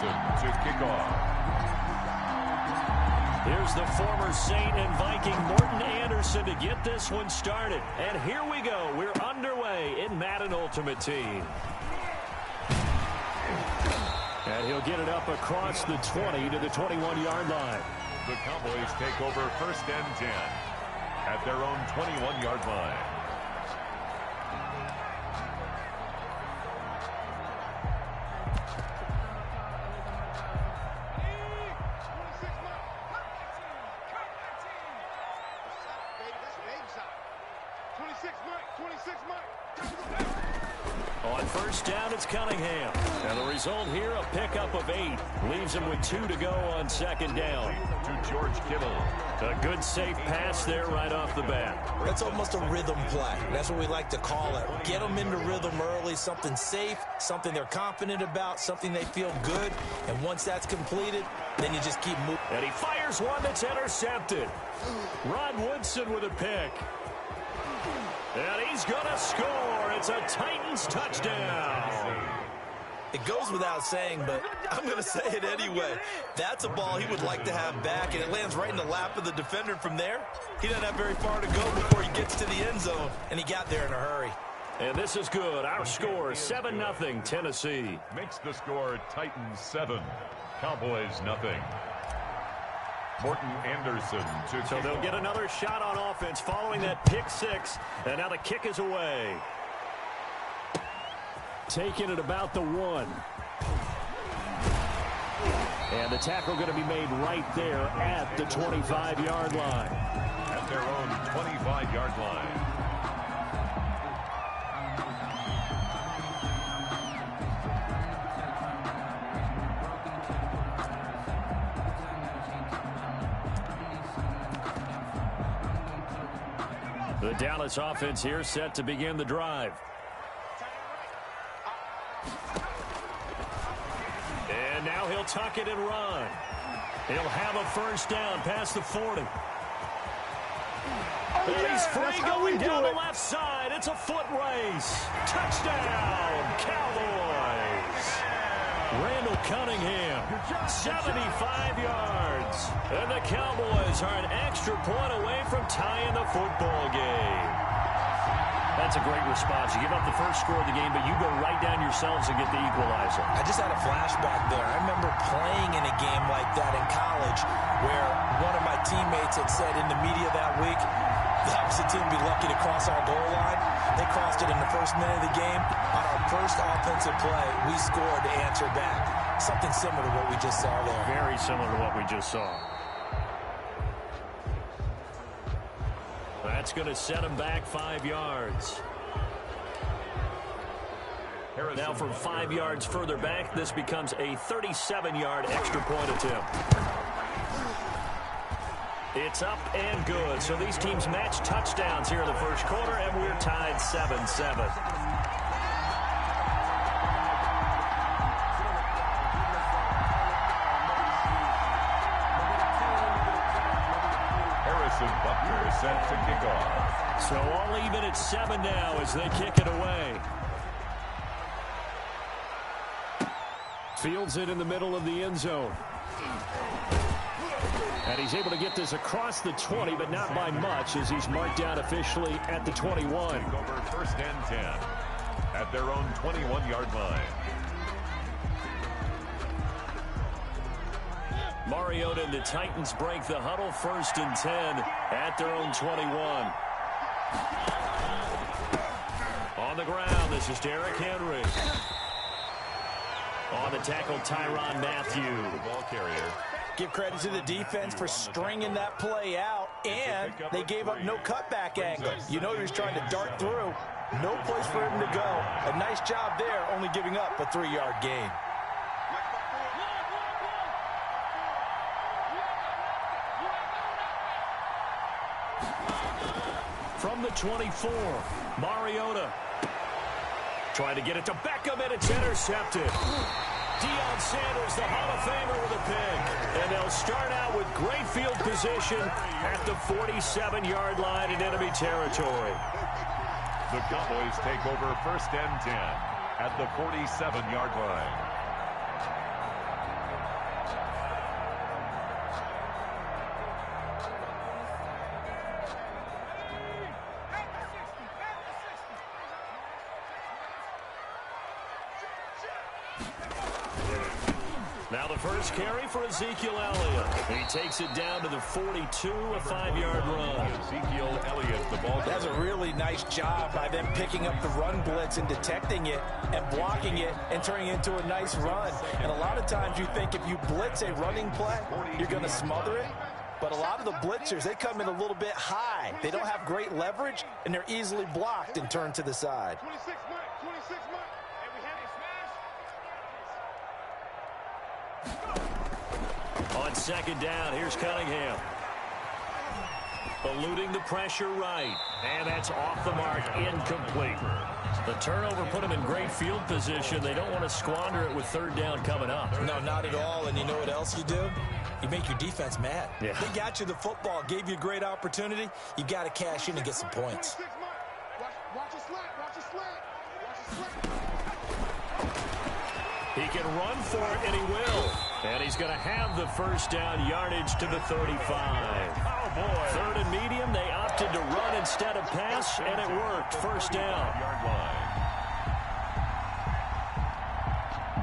Anderson to kick off. Here's the former Saint and Viking Morten Andersen to get this one started. And here we go. We're underway in Madden Ultimate Team. And he'll get it up across the 20 to the 21-yard line. The Cowboys take over 1st and 10 at their own 21-yard line. On 1st down, it's Cunningham. And the result here, a pickup of 8. Leaves him with 2 to go on 2nd down. To George Kittle. A good safe pass there right off the bat. That's almost a rhythm play. That's what we like to call it. Get them into rhythm early, something safe, something they're confident about, something they feel good. And once that's completed, then you just keep moving. And he fires one that's intercepted. Rod Woodson with a pick. And he's going to score. It's a Titans touchdown. It goes without saying, but I'm going to say it anyway. That's a ball he would like to have back, and it lands right in the lap of the defender from there. He doesn't have very far to go before he gets to the end zone, and he got there in a hurry. And this is good. Our score, 7-0 Tennessee. Makes the score Titans 7, Cowboys nothing. Morten Andersen to So they'll get another shot on offense following that pick 6. And now the kick is away. Taking it about the 1. And the tackle going to be made right there at the 25-yard line. At their own 25-yard line. The Dallas offense here set to begin the drive. And now he'll tuck it and run. He'll have a 1st down past the 40. And he's free going down the left side. It's a foot race. Touchdown, Cowboys. Randall Cunningham, 75 yards. And the Cowboys are an extra point away from tying the football game. That's a great response. You give up the first score of the game, but you go right down yourselves and get the equalizer. I just had a flashback there. I remember playing in a game like that in college where one of my teammates had said in the media that week, the opposite team would be lucky to cross our goal line. They crossed it in the first minute of the game. On our first offensive play, we scored to answer back. Something similar to what we just saw there. Very similar to what we just saw. That's going to set him back 5 yards. Now from 5 yards further back, this becomes a 37-yard extra point attempt. It's up and good. So these teams match touchdowns here in the first quarter, and we're tied 7-7. Butler set to kick off. So all even at 7 now as they kick it away. Fields it in the middle of the end zone. And he's able to get this across the 20, but not by much as he's marked down officially at the 21. Over 1st and 10 at their own 21-yard line. Mariota and the Titans break the huddle 1st and 10 at their own 21. On the ground, this is Derrick Henry. On the tackle, Tyrann Mathieu. The ball carrier. Give credit to the defense for stringing that play out, and they gave up no cutback angle. You know he was trying to dart through. No place for him to go. A nice job there, only giving up a 3-yard gain. From the 24, Mariota. Trying to get it to Beckham, and it's intercepted. Deion Sanders, the Hall of Famer, with a pick. And they'll start out with great field position at the 47-yard line in enemy territory. The Cowboys take over 1st and 10 at the 47-yard line. Now the first carry for Ezekiel Elliott. He takes it down to the 42, a 5-yard run. Ezekiel Elliott, the ball. That's a really nice job by them picking up the run blitz and detecting it and blocking it and turning it into a nice run. And a lot of times you think if you blitz a running play, you're going to smother it. But a lot of the blitzers, they come in a little bit high. They don't have great leverage, and they're easily blocked and turned to the side. 26 mark. And we had a smash. On second down, here's Cunningham. Eluding the pressure right. And that's off the mark, incomplete. The turnover put them in great field position. They don't want to squander it with third down coming up. No, not at all. And you know what else you do? You make your defense mad. Yeah. They got you the football, gave you a great opportunity. You got to cash in and get some points. 26 mark. Watch your slant. He can run for it, and he will. And he's going to have the first down yardage to the 35. Oh, boy. Third and medium, they opted to run instead of pass, and it worked. First down. Yard line.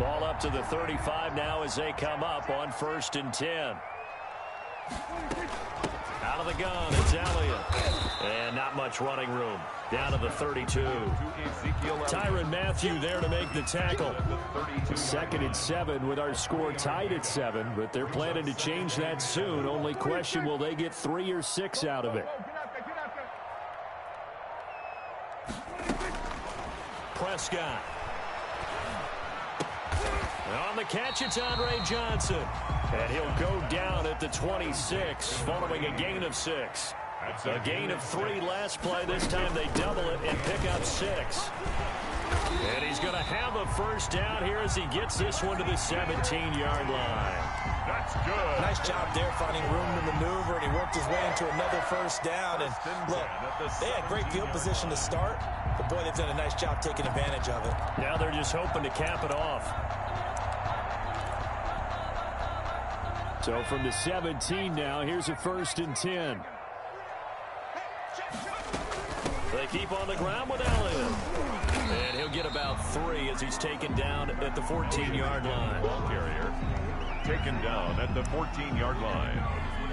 Ball up to the 35 now as they come up on 1st and 10. Out of the gun, it's Elliott. And not much running room. Down to the 32. Tyrann Mathieu there to make the tackle. 2nd and 7 with our score tied at 7, but they're planning to change that soon. Only question, will they get 3 or 6 out of it? Prescott. On the catch, it's Andre Johnson. And he'll go down at the 26, following a gain of 6. A gain of 3 last play. This time they double it and pick up 6. And he's going to have a first down here as he gets this one to the 17-yard line. That's good. Nice job there finding room to maneuver, and he worked his way into another first down. And look, they had great field position to start, but boy, they've done a nice job taking advantage of it. Now they're just hoping to cap it off. So from the 17 now, here's a 1st and 10. They keep on the ground with Elliott. And he'll get about 3 as he's taken down at the 14-yard line. Ball carrier taken down at the 14-yard line.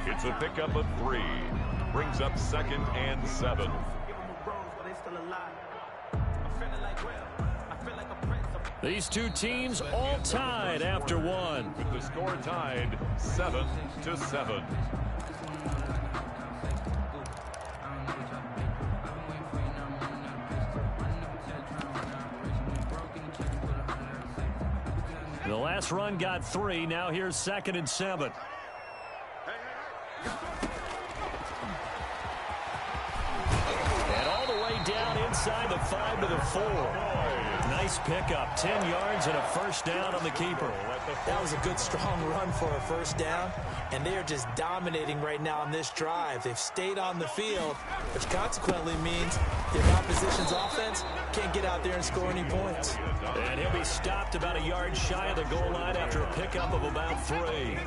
It's a pickup of 3. Brings up 2nd and 7. These two teams all tied after 1. With the score tied 7-7. The last run got 3. Now here's 2nd and 7. And all the way down inside the 5 to the 4. Nice pickup, 10 yards and a first down on the keeper. That was a good, strong run for a first down, and they are just dominating right now on this drive. They've stayed on the field, which consequently means the opposition's offense can't get out there and score any points. And he'll be stopped about a yard shy of the goal line after a pickup of about 3.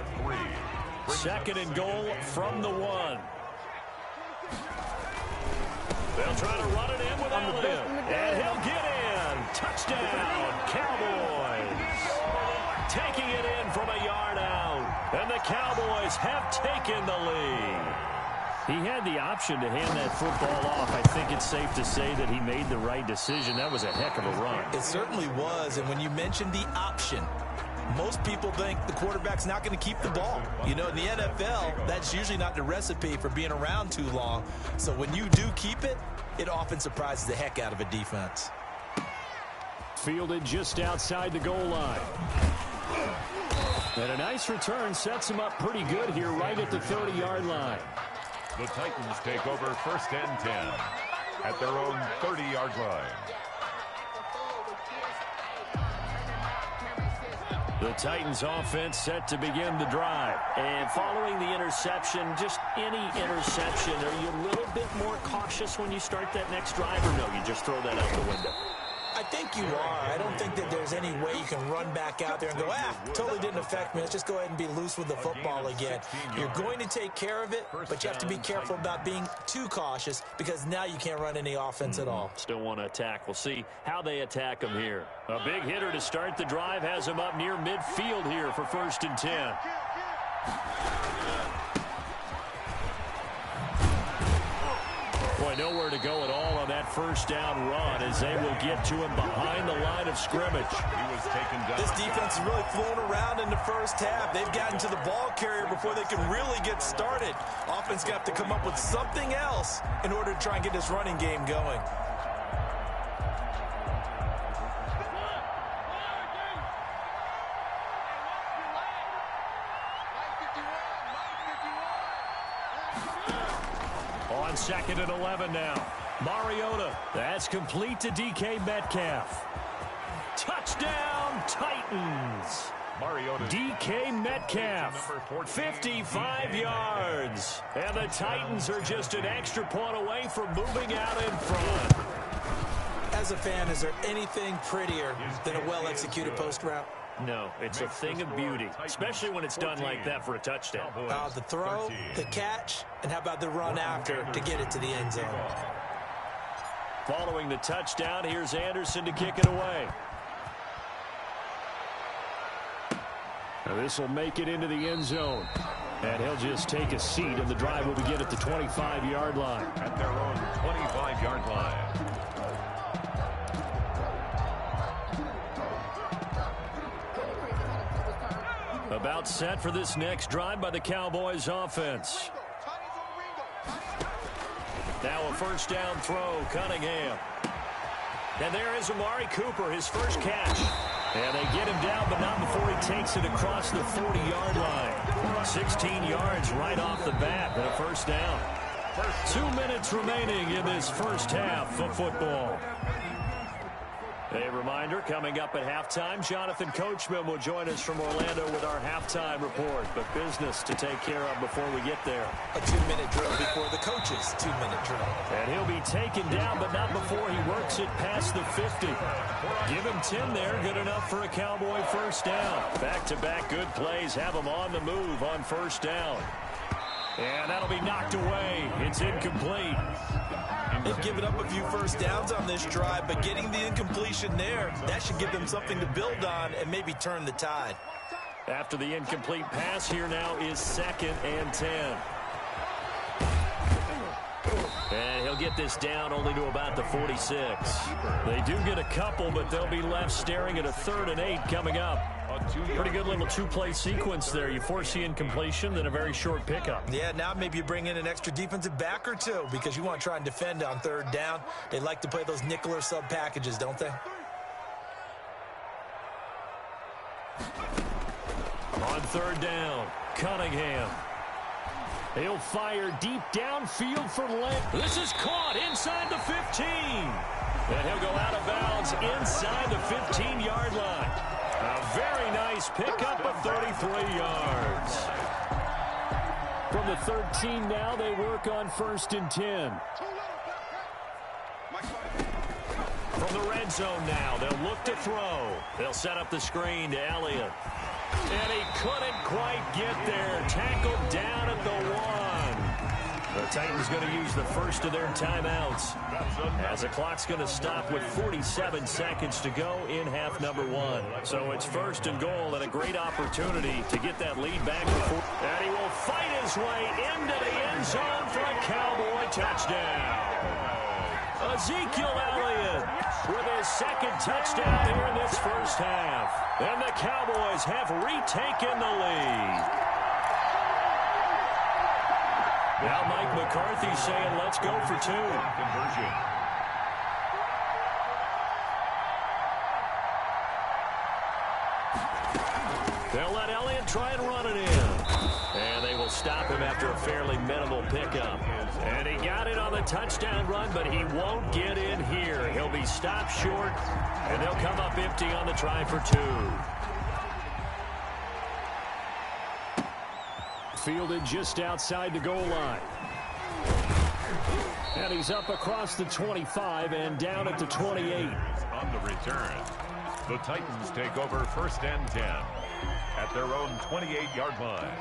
2nd and goal from the 1. They'll try to run it in with Elliott, and he'll get in. Touchdown, Cowboys. Taking it in from a yard out. And the Cowboys have taken the lead. He had the option to hand that football off. I think it's safe to say that he made the right decision. That was a heck of a run. It certainly was. And when you mention the option, most people think the quarterback's not going to keep the ball. You know, in the NFL, that's usually not the recipe for being around too long. So when you do keep it, it often surprises the heck out of a defense. Fielded just outside the goal line. And a nice return sets him up pretty good here right at the 30-yard line. The Titans take over 1st and 10 at their own 30-yard line. The Titans offense set to begin the drive. And following the interception, just any interception, are you a little bit more cautious when you start that next drive, or no, you just throw that out the window? I think you are. I don't think that there's any way you can run back out there and go, totally didn't affect me. Let's just go ahead and be loose with the football again. You're going to take care of it, but you have to be careful about being too cautious because now you can't run any offense at all. Still want to attack. We'll see how they attack him here. A big hitter to start the drive has him up near midfield here for 1st and 10. Boy, nowhere to go at all on that first down run as they will get to him behind the line of scrimmage. He was taken down. This defense is really flown around in the first half. They've gotten to the ball carrier before they can really get started. Offense got to come up with something else in order to try and get this running game going. On 2nd and 11 now. Mariota. That's complete to DK Metcalf. Touchdown, Titans. Mariota. DK Metcalf, 55 yards. And the Titans are just an extra point away from moving out in front. As a fan, is there anything prettier than a well-executed post route? No, it's a thing of beauty, especially when it's done like that for a touchdown. The throw, the catch, and how about the run after to get it to the end zone? Following the touchdown, here's Anderson to kick it away. Now this will make it into the end zone. And he'll just take a seat, and the drive will begin at the 25-yard line. At their own 25-yard line. About set for this next drive by the Cowboys offense. Now a first down throw, Cunningham. And there is Amari Cooper, his first catch. And they get him down, but not before he takes it across the 40-yard line. 16 yards right off the bat, and a first down. 2 minutes remaining in this first half of football. A reminder, coming up at halftime, Jonathan Coachman will join us from Orlando with our halftime report. But business to take care of before we get there. A 2-minute drill before the coach's 2-minute drill. And he'll be taken down, but not before he works it past the 50. Give him 10 there, good enough for a Cowboy first down. Back-to-back good plays have him on the move on first down. And that'll be knocked away. It's incomplete. They've given up a few first downs on this drive, but getting the incompletion there, that should give them something to build on and maybe turn the tide. After the incomplete pass, here now is 2nd and 10. And he'll get this down only to about the 46. They do get a couple, but they'll be left staring at a 3rd and 8 coming up. Pretty good little 2-play sequence there. You force the incompletion, then a very short pickup. Yeah, now maybe you bring in an extra defensive back or two because you want to try and defend on 3rd down. They like to play those nickel or sub packages, don't they? On 3rd down, Cunningham. He'll fire deep downfield for length. This is caught inside the 15. And he'll go out of bounds inside the 15-yard line. A very nice pickup of 33 yards. From the 13 now, they work on 1st and 10. From the red zone now, they'll look to throw. They'll set up the screen to Elliott. And he couldn't quite get there. Tackled down at the 1. The Titans going to use the first of their timeouts as the clock's going to stop with 47 seconds to go in half number 1. So it's 1st and goal and a great opportunity to get that lead back before. And he will fight his way into the end zone for a Cowboy touchdown. Ezekiel Elliott with his 2nd touchdown here in this first half. And the Cowboys have retaken the lead. Now Mike McCarthy saying, let's go for 2. Conversion. They'll let Elliott try and run it in. And they will stop him after a fairly minimal pickup. And he got it on the touchdown run, but he won't get in here. He'll be stopped short, and they'll come up empty on the try for 2. Fielded just outside the goal line. And he's up across the 25 and down at the 28. On the return, the Titans take over 1st and 10 at their own 28-yard line.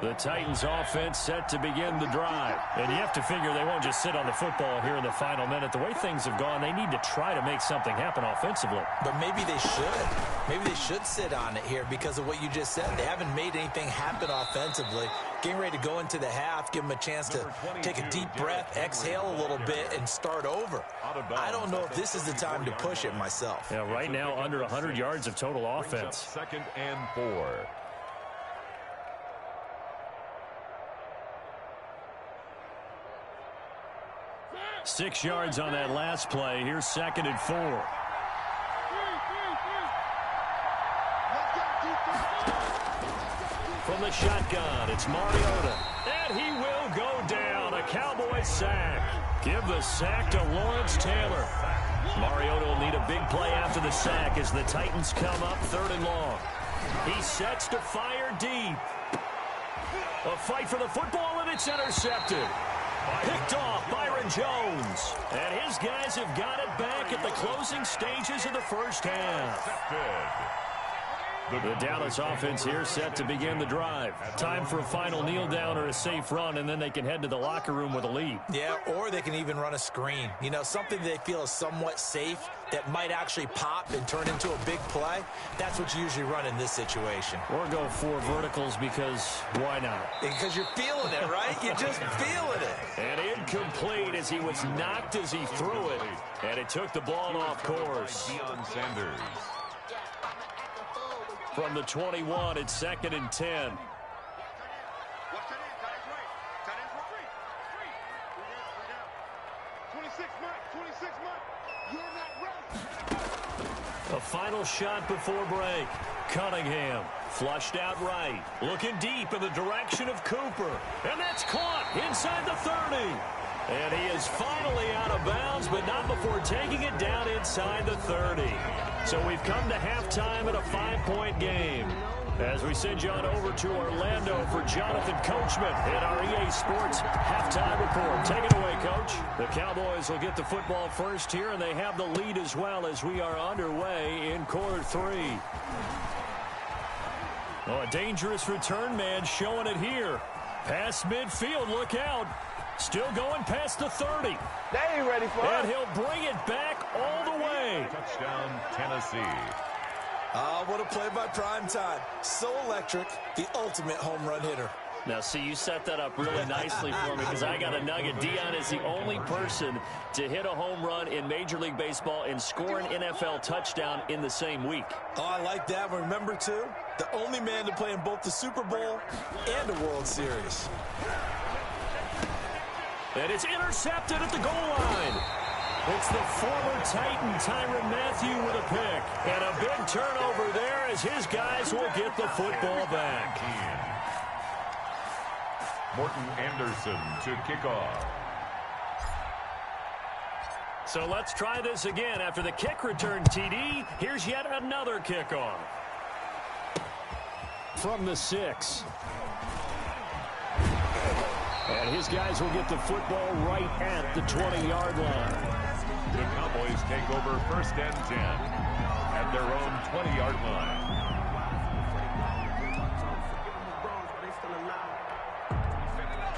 The Titans offense set to begin the drive. And you have to figure they won't just sit on the football here in the final minute. The way things have gone, they need to try to make something happen offensively. But maybe they should. Maybe they should sit on it here because of what you just said. They haven't made anything happen offensively. Getting ready to go into the half, give them a chance to take a deep breath, exhale a little bit, and start over. I don't know if this is the time to push it myself. Yeah, right now under 100 yards of total offense. 2nd and 4. Six yards on that last play. Here's 2nd and 4. From the shotgun, it's Mariota. And he will go down. A Cowboys sack. Give the sack to Lawrence Taylor. Mariota will need a big play after the sack as the Titans come up 3rd and long. He sets to fire deep. A fight for the football, and it's intercepted. Picked off Byron Jones. And his guys have got it back at the closing stages of the first half. The Dallas offense here set to begin the drive. Time for a final kneel down or a safe run, and then they can head to the locker room with a lead. Yeah, or they can even run a screen. You know, something they feel is somewhat safe that might actually pop and turn into a big play. That's what you usually run in this situation. Or go 4 verticals because why not? Because you're feeling it, right? You're just feeling it. And incomplete as he was knocked as he threw it. And it took the ball off course. Deion Sanders. From the 21, it's 2nd and 10. A final shot before break. Cunningham flushed out right. Looking deep in the direction of Cooper. And that's caught inside the 30. And he is finally out of bounds, but not before taking it down inside the 30. So we've come to halftime in a 5-point game. As we send you on over to Orlando for Jonathan Coachman in our EA Sports halftime report. Take it away, Coach. The Cowboys will get the football first here, and they have the lead as well as we are underway in quarter 3. Oh, a dangerous return man showing it here. Past midfield, look out. Still going past the 30. They ain't ready for And he'll bring it back all the way. Touchdown, Tennessee. What a play by Primetime. So electric, the ultimate home run hitter. Now, see, you set that up really nicely for me because I got a nugget. Deion is the only person to hit a home run in Major League Baseball and score an NFL touchdown in the same week. Oh, I like that. Remember, too, the only man to play in both the Super Bowl and the World Series. And it's intercepted at the goal line. It's the former Titan, Tyrann Mathieu, with a pick. And a big turnover there as his guys will get the football back. Morton Anderson to kick off. So let's try this again. After the kick return TD, here's yet another kickoff. From the 6. And his guys will get the football right at the 20-yard line. The Cowboys take over 1st and 10 at their own 20-yard line.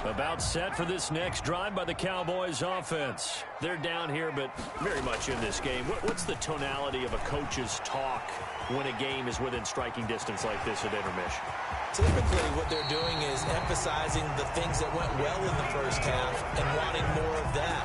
About set for this next drive by the Cowboys offense. They're down here, but very much in this game. What's the tonality of a coach's talk when a game is within striking distance like this at intermission? Typically, what they're doing is emphasizing the things that went well in the first half and wanting more of that.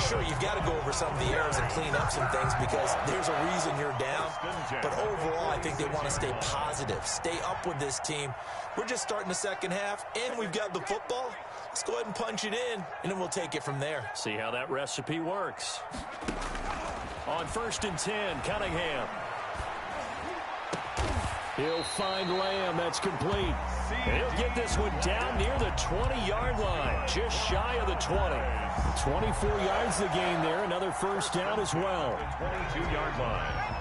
Sure, you've got to go over some of the errors and clean up some things because there's a reason you're down. But overall, I think they want to stay positive, stay up with this team. We're just starting the second half, and we've got the football. Let's go ahead and punch it in, and then we'll take it from there. See how that recipe works. On 1st and 10, Cunningham. He'll find Lamb. That's complete. And he'll get this one down near the 20-yard line, just shy of the 20. 24 yards the gain there. Another first down as well. 22-yard line.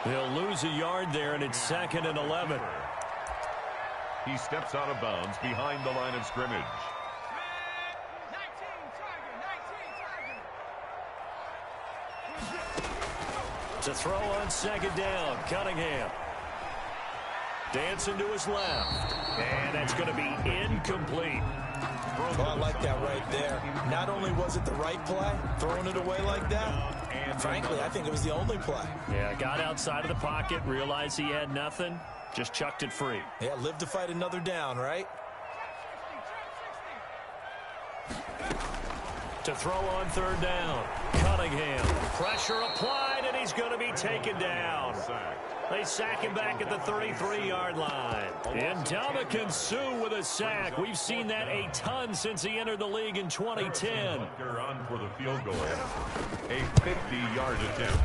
They'll lose a yard there, and it's 2nd and 11. He steps out of bounds behind the line of scrimmage. To throw on 2nd down, Cunningham. Dancing to his left. And that's going to be incomplete. Well, I like that right there. Not only was it the right play, throwing it away like that, and frankly, I think it was the only play. Yeah, got outside of the pocket, realized he had nothing, just chucked it free. Yeah, live to fight another down, right? To throw on 3rd down, Cunningham. Pressure applied, and he's going to be taken down. They sack him back at the 33-yard line. And Ndamukong Suh with a sack. We've seen that a ton since he entered the league in 2010. On for the field goal. A 50-yard attempt.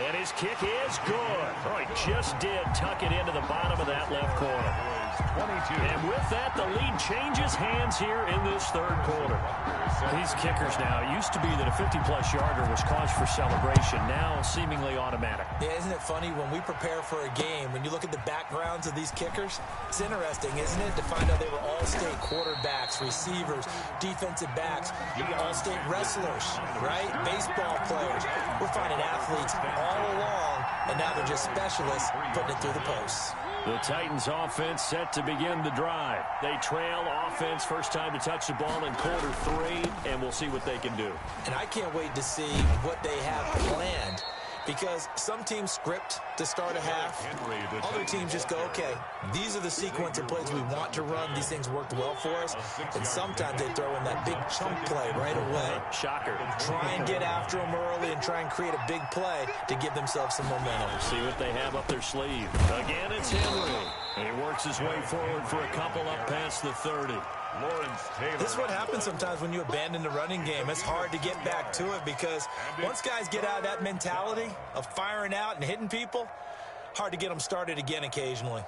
And his kick is good. Oh, he just did tuck it into the bottom of that left corner. 22. And with that, the lead changes hands here in this 3rd quarter. These kickers now, it used to be that a 50-plus yarder was cause for celebration. Now, seemingly automatic. Yeah, isn't it funny when we prepare for a game, when you look at the backgrounds of these kickers, it's interesting, isn't it, to find out they were all-state quarterbacks, receivers, defensive backs, all-state wrestlers, right? Baseball players. We're finding athletes all along, and now they're just specialists putting it through the posts. The Titans offense set to begin the drive. They trail offense, first time to touch the ball in quarter 3, and we'll see what they can do. And I can't wait to see what they have planned, because some teams script to start a half. Other teams just go, okay, these are the sequence of plays we want to run. These things worked well for us. And sometimes they throw in that big chunk play right away. Shocker. Try and get after them early and try and create a big play to give themselves some momentum. See what they have up their sleeve. Again, it's Henry. And he works his way forward for a couple up past the 30. Lawrence Taylor. This is what happens sometimes when you abandon the running game. It's hard to get back to it because once guys get out of that mentality of firing out and hitting people, hard to get them started again occasionally.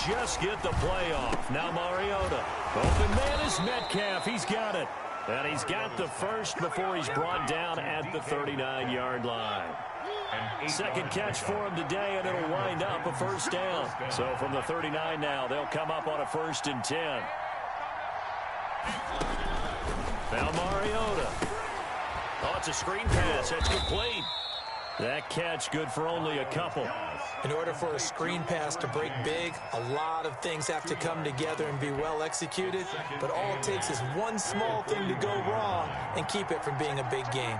Just get the play off. Now Mariota. Open man is Metcalf. He's got it. And he's got the first before he's brought down at the 39-yard line. Second catch for him today, and it'll wind up a first down. So from the 39 now, they'll come up on a 1st and 10. Now Mariota. Oh, it's a screen pass. That's complete. That catch good for only a couple. In order for a screen pass to break big, a lot of things have to come together and be well executed. But all it takes is one small thing to go wrong and keep it from being a big game.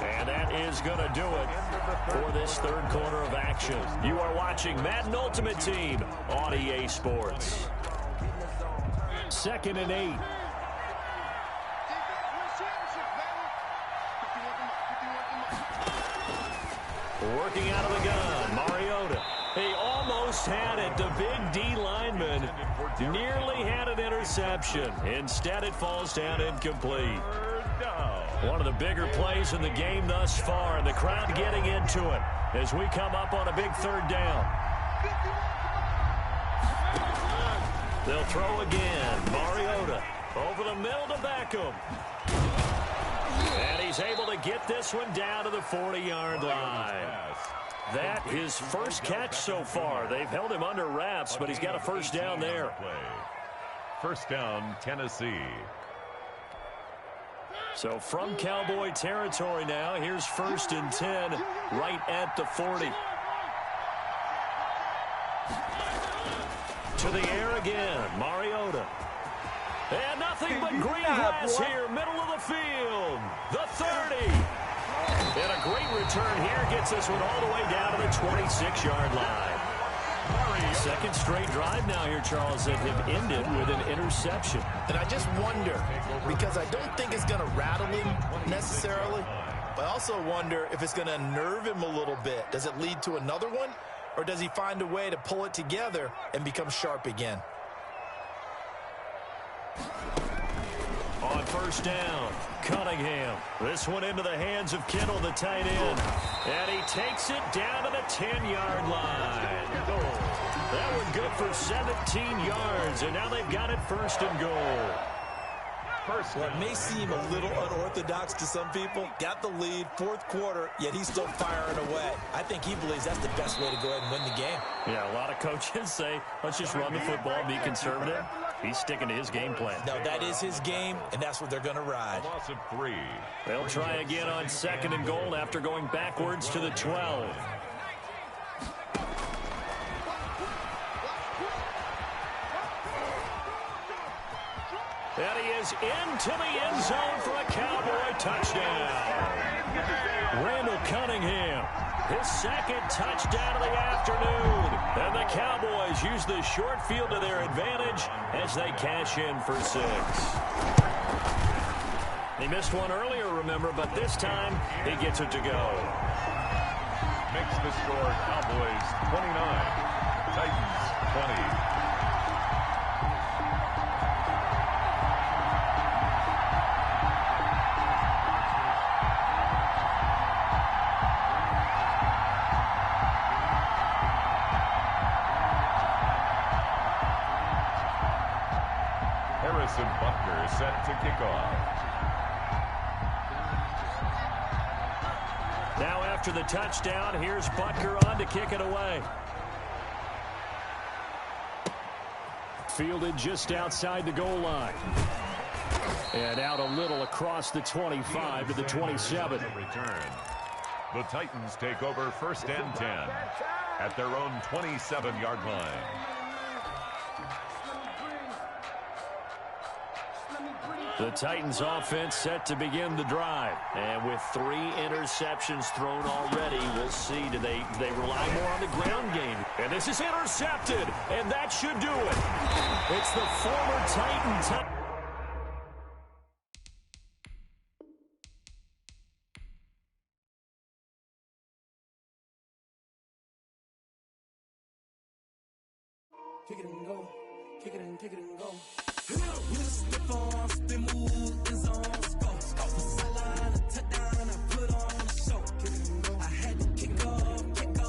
And that is going to do it for this 3rd quarter of action. You are watching Madden Ultimate Team on EA Sports. 2nd and 8. Working out of the gun, Mariota. He almost had it. The big D lineman nearly had an interception. Instead, it falls down incomplete. One of the bigger plays in the game thus far, and the crowd getting into it as we come up on a big 3rd down. They'll throw again. Mariota over the middle to Beckham. And he's able to get this one down to the 40-yard line. That his first catch so far. They've held him under wraps, but he's got a first down there. First down, Tennessee. So from Cowboy territory now, here's 1st and 10 right at the 40. To the air again, Mariota. And nothing but green grass here, middle of the field. The 30. And a great return here gets this one all the way down to the 26-yard line. Second straight drive now here, Charles, that have ended with an interception. And I just wonder, because I don't think it's going to rattle him necessarily, but I also wonder if it's going to unnerve him a little bit. Does it lead to another one, or does he find a way to pull it together and become sharp again? On on first down. Cunningham. This one into the hands of Kittle, the tight end. And he takes it down to the 10-yard line. That one good for 17 yards, and now they've got it first and goal. Well, it may seem a little unorthodox to some people. Got the lead, fourth quarter, yet he's still firing away. I think he believes that's the best way to go ahead and win the game. Yeah, a lot of coaches say, let's just run the football, be conservative. He's sticking to his game plan. No, that is his game, and that's what they're going to ride. A loss of 3. They'll try again on second and goal after going backwards to the 12. And he is into the end zone for a Cowboy touchdown. Randall Cunningham, his second touchdown of the afternoon. And the Cowboys use the short field to their advantage as they cash in for 6. He missed one earlier, remember, but this time he gets it to go. Makes the score Cowboys 29, Titans 20. Harrison Butker set to kick off. Now after the touchdown, here's Butker on to kick it away. Fielded just outside the goal line. And out a little across the 25 to the 27. Return. The Titans take over first and 10 at their own 27-yard line. The Titans offense set to begin the drive. And with 3 interceptions thrown already, we'll see, do they rely more on the ground game. And this is intercepted, and that should do it. It's the former Titan. Kick it and go. Kick it and kick it and go. With a stiff arm, spin move, is on scope. For sideline, a touchdown, I put on a show. Kick it and go. I had to kick off and go.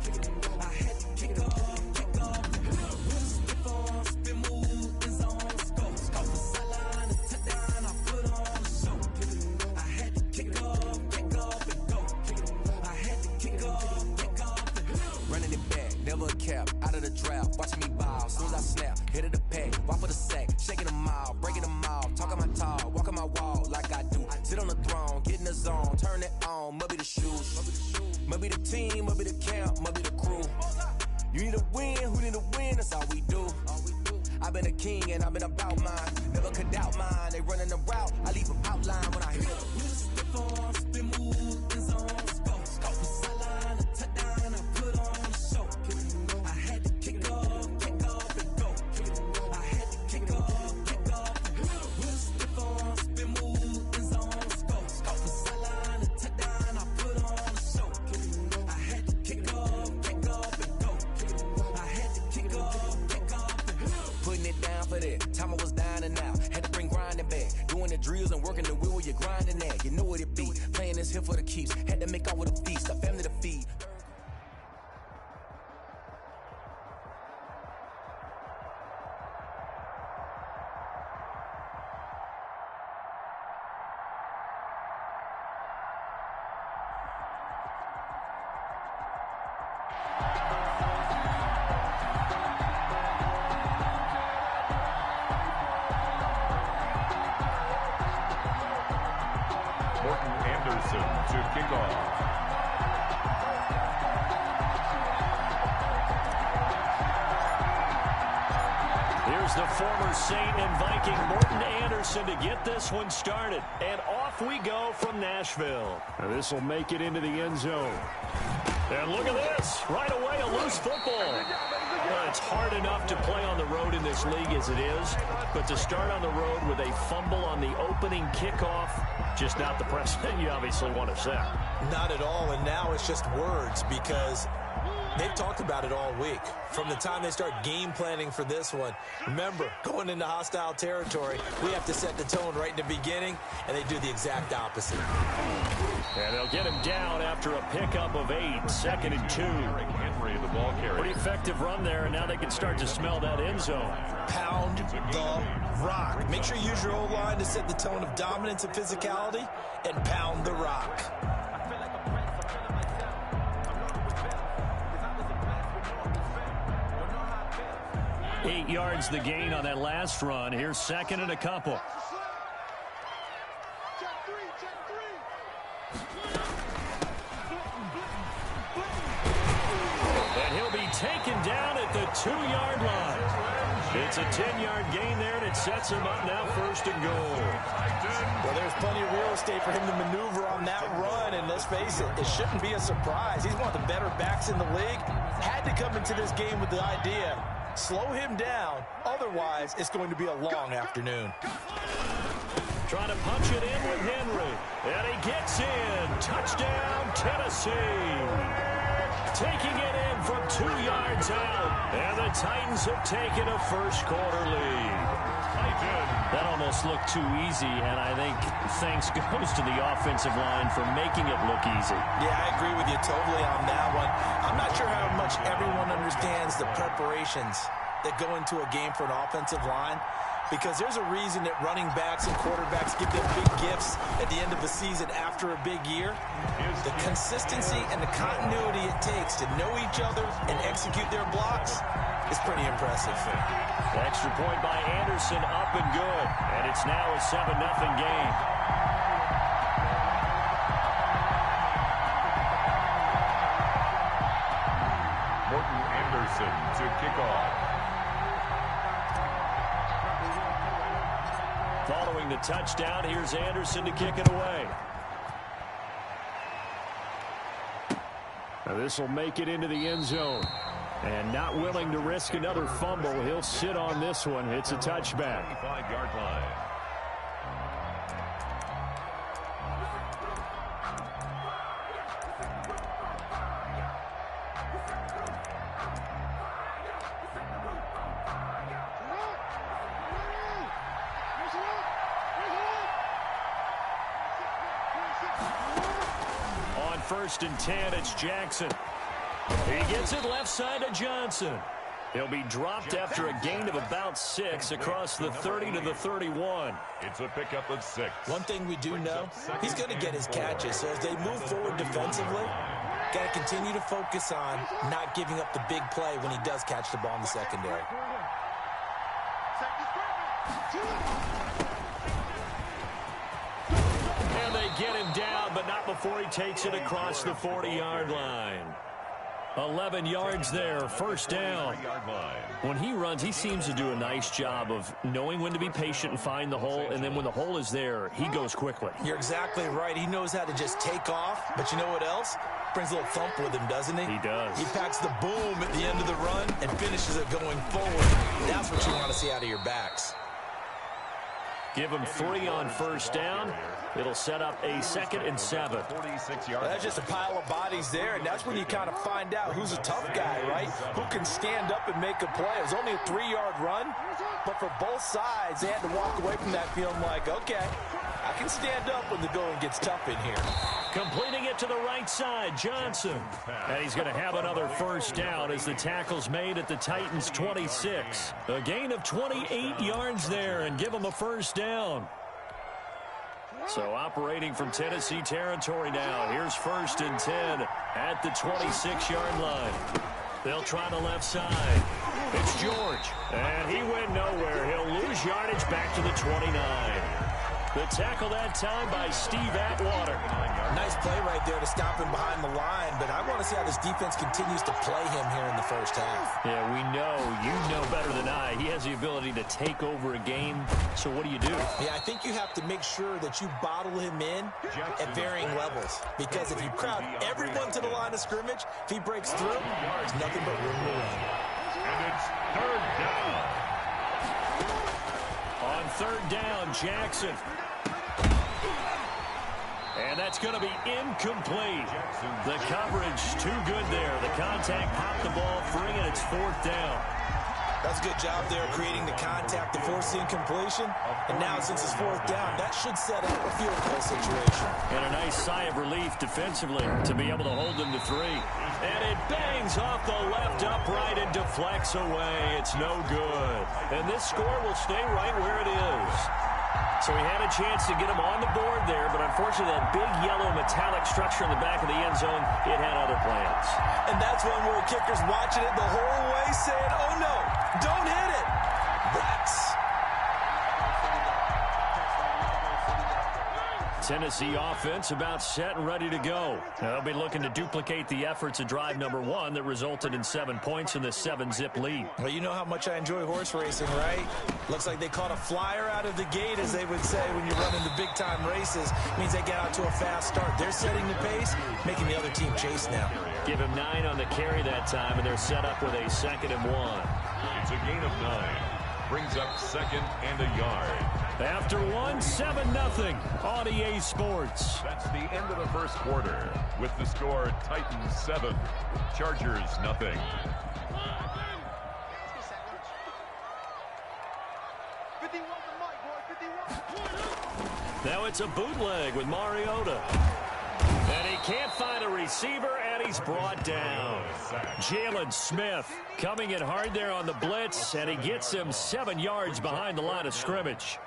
Kick it and go. I had to kick off and go. With a stiff arm, spin move, is on scope. For sideline, a touchdown, I put on a show. Kick it and go. I had to kick off and go. Kick it and go. I had to kick off and go. Running it back, never a cap, out of the draft, watching me bow, soon as I snap, hit of the pack, walk for the sack, shaking them out, breaking them out, talking my talk, walking my wall like I do, sit on the throne, get in the zone, turn it on, must be the shoes, must be the team, must be the camp, must be the crew, you need a win, who need a win, that's all we do, I've been a king and I've been about mine, never could doubt mine, they running the route, I leave them outline when I hit it. With a stiff arm, spin move, is on scope, for sideline, a touchdown, I put on a show, I had to kick off and go, I had to kick off and go, with a stiff arm, spin move, is on scope, for sideline, a touchdown, I put on a show, I had to kick off and go, I had to kick off and go, putting it down for that, time I was down and out, had to bring grinding back, doing the drills and working the wheel where you're grinding at, you know what it be, playing this here for the keeps, had to make out with a feast, a family to feed. Morton Anderson to kick off. Here's the former Saint and Viking Morton Anderson to get this one started. And off we go from Nashville. This will make it into the end zone. And look at this. Right away, a loose football. Well, it's hard enough to play on the road in this league as it is, but to start on the road with a fumble on the opening kickoff, just not the precedent you obviously want to set. Not at all, and now it's just words because They've talked about it all week. From the time they start game planning for this one. Remember, going into hostile territory, we have to set the tone right in the beginning, and they do the exact opposite. And they'll get him down after a pickup of 8, 2nd and 2. Henry, the ball carrier. Pretty effective run there, and now they can start to smell that end zone. Pound the rock. Make sure you use your O-line to set the tone of dominance and physicality, and pound the rock. 8 yards the gain on that last run. Here's 2nd and a couple. And he'll be taken down at the 2-yard line. It's a 10-yard gain there, and it sets him up now 1st and goal. Well, there's plenty of real estate for him to maneuver on that run, and let's face it, it shouldn't be a surprise. He's one of the better backs in the league. Had to come into this game with the idea, slow him down, otherwise it's going to be a long afternoon. Trying to punch it in with Henry, and he gets in. Touchdown, Tennessee. Taking it in from 2 yards out, and the Titans have taken a first-quarter lead. That almost looked too easy, and I think thanks goes to the offensive line for making it look easy. Yeah, I agree with you totally on that one. I'm not sure how much everyone understands the preparations that go into a game for an offensive line, because there's a reason that running backs and quarterbacks give them big gifts at the end of the season after a big year. The consistency and the continuity it takes to know each other and execute their blocks is pretty impressive. The extra point by Anderson, up and good. And it's now a 7-0 game. Morton Anderson to kick off. Following the touchdown, here's Anderson to kick it away. Now this will make it into the end zone. And not willing to risk another fumble, he'll sit on this one. It's a touchback. 25-yard line. On 1st and 10, it's Jackson. He gets it left side to Johnson. He'll be dropped after a gain of about 6 across the 30 to the 31. It's a pickup of 6. One thing we do know, he's going to get his catches. So as they move forward defensively, got to continue to focus on not giving up the big play when he does catch the ball in the secondary. And they get him down, but not before he takes it across the 40-yard line. 11 yards there, 1st down. When he runs, he seems to do a nice job of knowing when to be patient and find the hole, and then when the hole is there, he goes quickly. You're exactly right. He knows how to just take off, but you know what else? Brings a little thump with him, doesn't he? He does. He packs the boom at the end of the run and finishes it going forward. That's what you want to see out of your backs. Give him 3 on 1st down. It'll set up a 2nd and 7. 46-yard. That's just a pile of bodies there, and that's when you kind of find out who's a tough guy, right? Who can stand up and make a play. It was only a 3-yard run, but for both sides, they had to walk away from that feeling like, okay, I can stand up when the going gets tough in here. Completing it to the right side, Johnson. And he's going to have another 1st down as the tackle's made at the Titans' 26. A gain of 28 yards there, and give him a 1st down. So operating from Tennessee territory now. Here's 1st and 10 at the 26-yard line. They'll try the left side. It's George. And he went nowhere. He'll lose yardage back to the 29. The tackle that time by Steve Atwater. Nice play right there to stop him behind the line, but I want to see how this defense continues to play him here in the 1st half. Yeah, we know, you know better than I. He has the ability to take over a game, so what do you do? Yeah, I think you have to make sure that you bottle him in at varying levels, because if you crowd everyone to the line of scrimmage, if he breaks through, there's nothing but room to run. And it's 3rd down. On 3rd down, Jackson. And And that's going to be incomplete. The coverage too good there. The contact popped the ball free, and it's 4th down. That's a good job there creating the contact to force the incompletion. And now since it's 4th down, that should set up a field goal situation. And a nice sigh of relief defensively to be able to hold them to 3. And it bangs off the left upright and deflects away. It's no good. And this score will stay right where it is. So he had a chance to get him on the board there, but unfortunately that big yellow metallic structure in the back of the end zone, it had other plans. And that's one where a kicker's watching it the whole way saying, oh no, don't hit it. That's Tennessee offense about set and ready to go. They'll be looking to duplicate the efforts of drive number 1 that resulted in 7 points in the 7-zip lead. Well, you know how much I enjoy horse racing, right? Looks like they caught a flyer out of the gate, as they would say when you're running the big-time races. Means they get out to a fast start. They're setting the pace, making the other team chase now. Give him 9 on the carry that time, and they're set up with a 2nd and 1. It's a gain of 9. Brings up 2nd and a yard. After 1, 7-0 on EA Sports. That's the end of the first quarter. With the score, Titans 7, Chargers 0. Now it's a bootleg with Mariota. And he can't find a receiver, and he's brought down. Jalen Smith coming in hard there on the blitz, and he gets him 7 yards behind the line of scrimmage.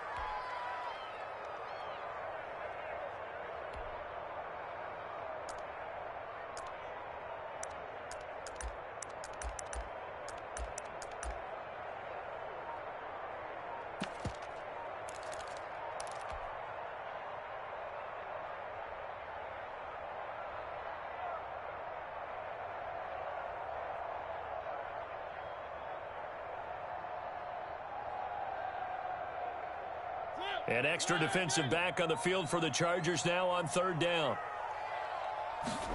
An extra defensive back on the field for the Chargers now on 3rd down.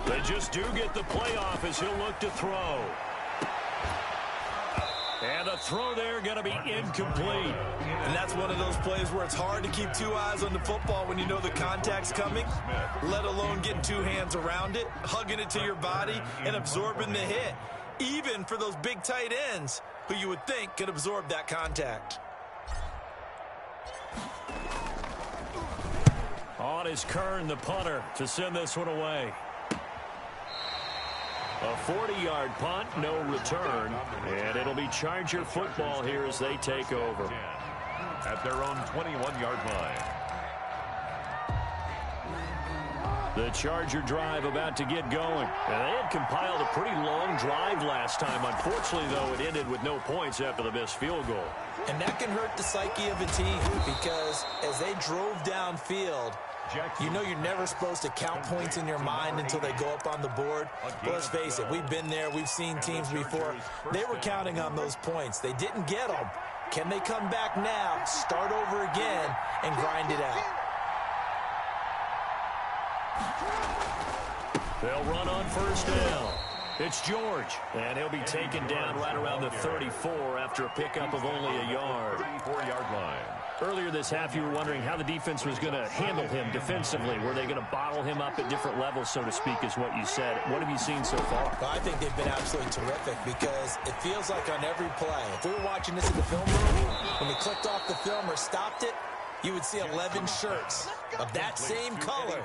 They just do get the playoff as he'll look to throw. And a throw there going to be incomplete. And that's one of those plays where it's hard to keep 2 eyes on the football when you know the contact's coming, let alone getting 2 hands around it, hugging it to your body, and absorbing the hit. Even for those big tight ends who you would think could absorb that contact. On is Kern, the punter, to send this one away. A 40-yard punt, no return. And it'll be Charger football here as they take over. At their own 21-yard line. The Charger drive about to get going. And they had compiled a pretty long drive last time. Unfortunately, though, it ended with no points after the missed field goal. And that can hurt the psyche of a team because as they drove downfield, you know you're never supposed to count points in your mind until they go up on the board. But let's face it, we've been there. We've seen teams before. They were counting on those points. They didn't get them. Can they come back now, start over again, and grind it out? They'll run on 1st down. It's George, and he'll be taken down right around the 34 after a pickup of only a yard. 34-yard line. Earlier this half, you were wondering how the defense was going to handle him defensively. Were they going to bottle him up at different levels, so to speak, is what you said. What have you seen so far? Well, I think they've been absolutely terrific because it feels like on every play, if we were watching this in the film room, when he clicked off the film or stopped it, you would see 11 shirts of that same color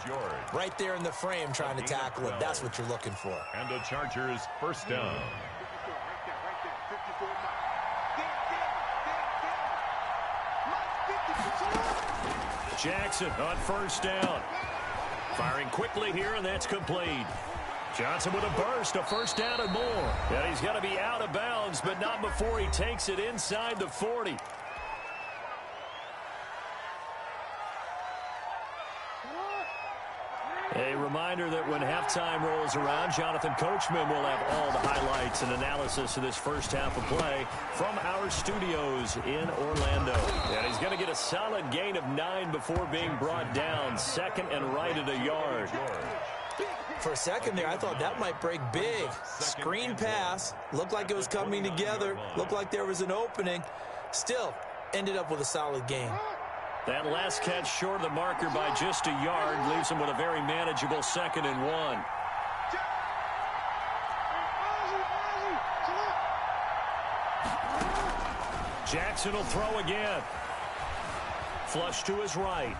right there in the frame trying to tackle it. That's what you're looking for. And the Chargers 1st down. Jackson on 1st down. Firing quickly here, and that's complete. Johnson with a burst, a 1st down and more. And he's going to be out of bounds, but not before he takes it inside the 40. A reminder that when halftime rolls around, Jonathan Coachman will have all the highlights and analysis of this first half of play from our studios in Orlando. And he's going to get a solid gain of 9 before being brought down. 2nd and right at a yard. For a second there, I thought that might break big. Screen pass. Looked like it was coming together. Looked like there was an opening. Still, ended up with a solid gain. That last catch short of the marker by just a yard leaves him with a very manageable 2nd and 1. Jackson will throw again. Flush to his right.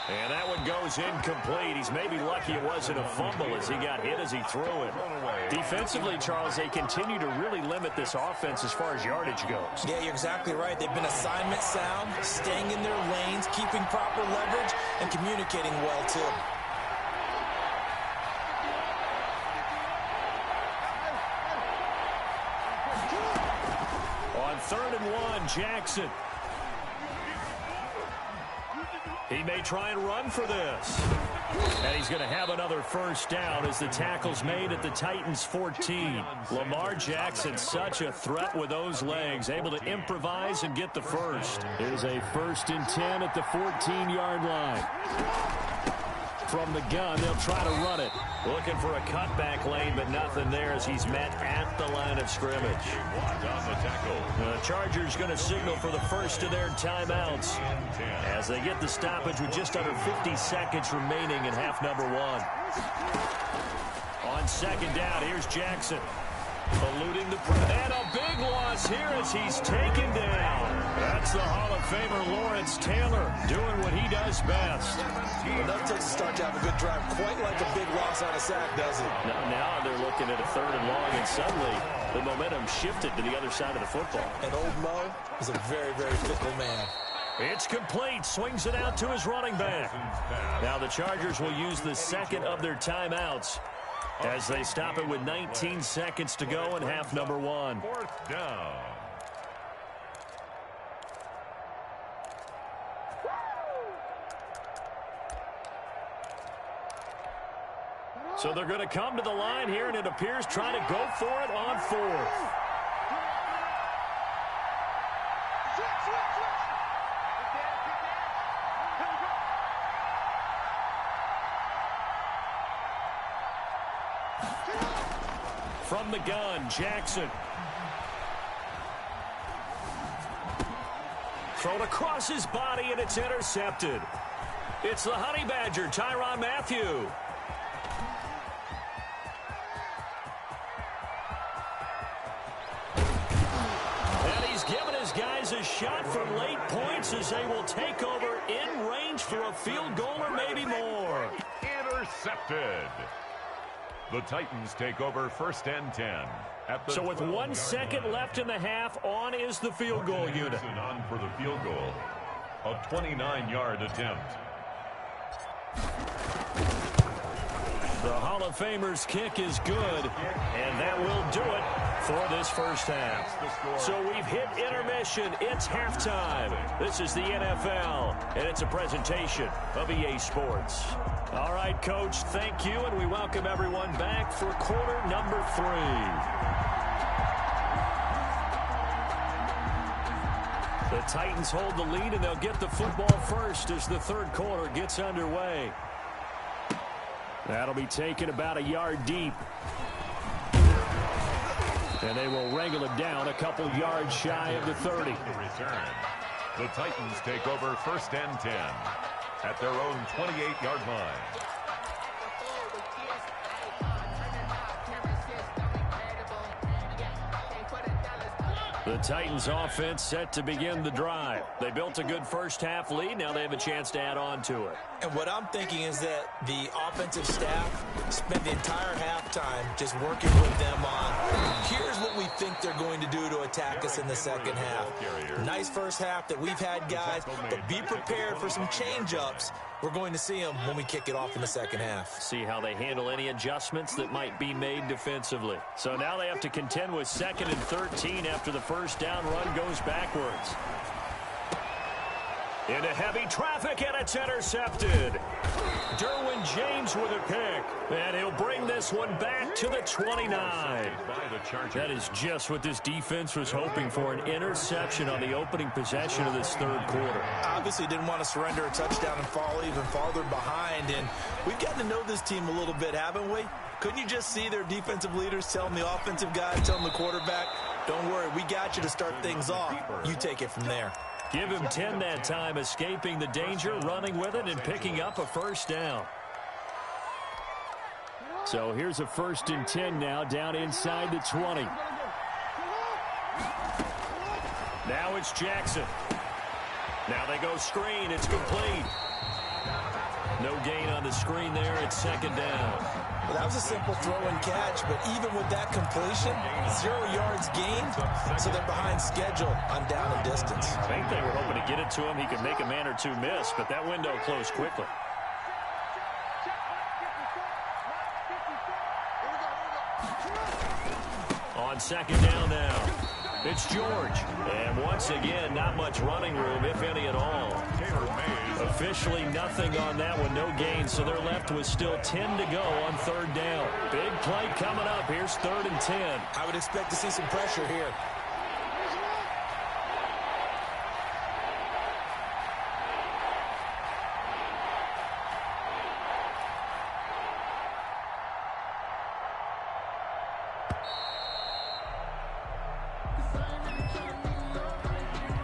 And that one goes incomplete. He's maybe lucky it wasn't a fumble as he got hit as he threw it. Defensively, Charles, they continue to really limit this offense as far as yardage goes. Yeah, you're exactly right. They've been assignment sound, staying in their lanes, keeping proper leverage, and communicating well, too. On 3rd and 1, Jackson. He may try and run for this. And he's going to have another first down as the tackle's made at the Titans' 14. Lamar Jackson, such a threat with those legs, able to improvise and get the first. Here's a 1st and 10 at the 14-yard line. From the gun, they'll try to run it. Looking for a cutback lane, but nothing there as he's met at the line of scrimmage. On the tackle. The Chargers going to signal for the first of their timeouts as they get the stoppage with just under 50 seconds remaining in half number 1. On 2nd down, here's Jackson. Eluding the press. And a big loss here as he's taken down. That's the Hall of Famer Lawrence Taylor doing what he does best. Enough to start to have a good drive, quite like a big loss on a sack, does it? Now they're looking at a 3rd and long, and suddenly the momentum shifted to the other side of the football. And old Mo is a very, very fickle man. It's complete. Swings it out to his running back. Now the Chargers will use the 2nd of their timeouts as they stop it with 19 seconds to go in half number 1. 4th down. So they're going to come to the line here, and it appears trying to go for it on 4th. From the gun, Jackson. Thrown across his body, and it's intercepted. It's the Honey Badger, Tyrann Mathieu. And he's given his guys a shot for late points as they will take over in range for a field goal or maybe more. Intercepted. The Titans take over 1st and 10. So with 1 second left in the half, on is the field goal unit. On for the field goal. A 29-yard attempt. The Hall of Famer's kick is good, and that will do it for this first half. So we've hit intermission. It's halftime. This is the NFL, and it's a presentation of EA Sports. All right, Coach, thank you, and we welcome everyone back for quarter number 3. The Titans hold the lead, and they'll get the football first as the 3rd quarter gets underway. That'll be taken about a yard deep. And they will wrangle it down a couple yards shy of the 30. Return. The Titans take over 1st and 10 at their own 28-yard line. The Titans offense set to begin the drive. They built a good first half lead. Now they have a chance to add on to it. And what I'm thinking is that the offensive staff spent the entire halftime just working with them on, here's what we think they're going to do to attack us in the second half. Nice first half that we've had, guys, but be prepared for some change-ups. We're going to see them when we kick it off in the second half. See how they handle any adjustments that might be made defensively. So now they have to contend with 2nd and 13 after the first down run goes backwards. Into heavy traffic, and it's intercepted. Derwin James with a pick, and he'll bring this one back to the 29. That is just what this defense was hoping for, an interception on the opening possession of this 3rd quarter. Obviously didn't want to surrender a touchdown and fall even farther behind, and we've gotten to know this team a little bit, haven't we? Couldn't you just see their defensive leaders telling the offensive guy, telling the quarterback, Don't worry, we got you to start things off. You take it from there. Give him 10 that time, escaping the danger, running with it, and picking up a first down. So here's a 1st and 10 now, down inside the 20. Now it's Jackson. Now they go screen. It's complete. No gain on the screen there. It's 2nd down. Well, that was a simple throw and catch, but even with that completion, 0 yards gained, so they're behind schedule on down and distance. I think they were hoping to get it to him. He could make a man or two miss, but that window closed quickly. On 2nd down now, it's George. And once again, not much running room, if any at all. Officially nothing on that one, no gain, so they're left with still 10 to go on 3rd down. Big play coming up. Here's 3rd and 10. I would expect to see some pressure here.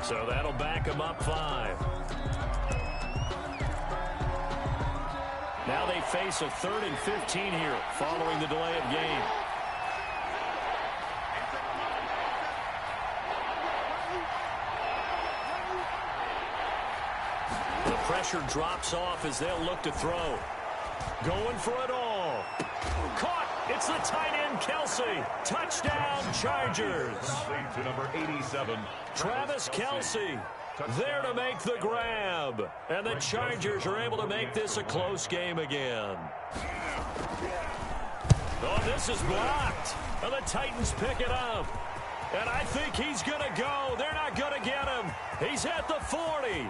So that'll back him up 5. Now they face a 3rd and 15 here following the delay of game. The pressure drops off as they'll look to throw. Going for it all. Caught. It's the tight end, Kelce. Touchdown, Chargers. To number 87, Travis Kelce there to make the grab. And the Chargers are able to make this a close game again. Oh, this is blocked. And the Titans pick it up. And I think he's going to go. They're not going to get him. He's at the 40.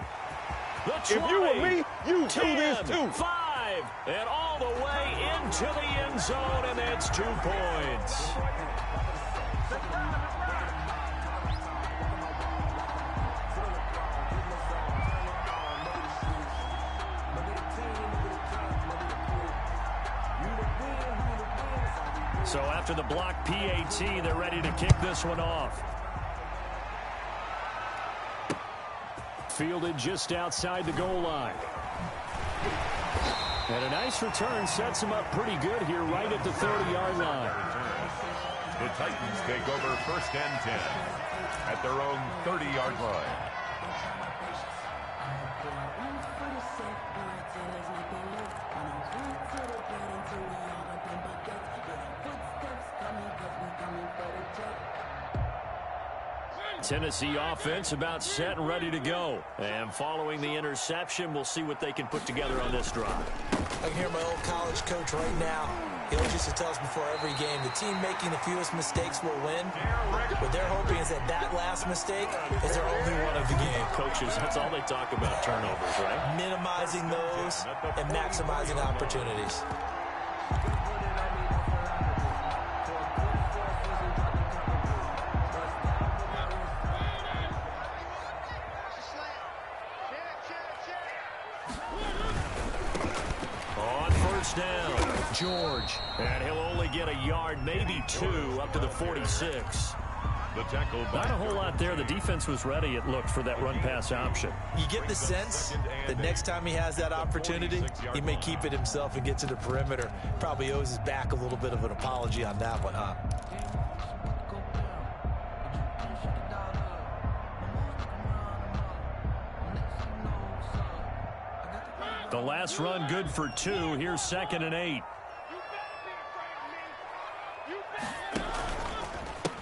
The 20. If you were me, you 10, do this too. 5, and all the way into the end zone, and that's 2 points. So after the block PAT, they're ready to kick this one off. Fielded just outside the goal line. And a nice return sets him up pretty good here right at the 30-yard line. The Titans take over 1st and 10 at their own 30-yard line. Tennessee offense about set and ready to go. And following the interception, we'll see what they can put together on this drive. I can hear my old college coach right now. He always used to tell us before every game, the team making the fewest mistakes will win. What they're hoping is that that last mistake is their only one of the game. Coaches, that's all they talk about, turnovers, right? Minimizing those and maximizing opportunities. Down, George, and he'll only get a yard, maybe 2, up to the 46. The tackle Not a whole lot there. The defense was ready, it looked, for that run-pass option. You get the sense that next time he has that opportunity, he may keep it himself and get to the perimeter. Probably owes his back a little bit of an apology on that one, huh? The last run good for 2. Here's 2nd and 8.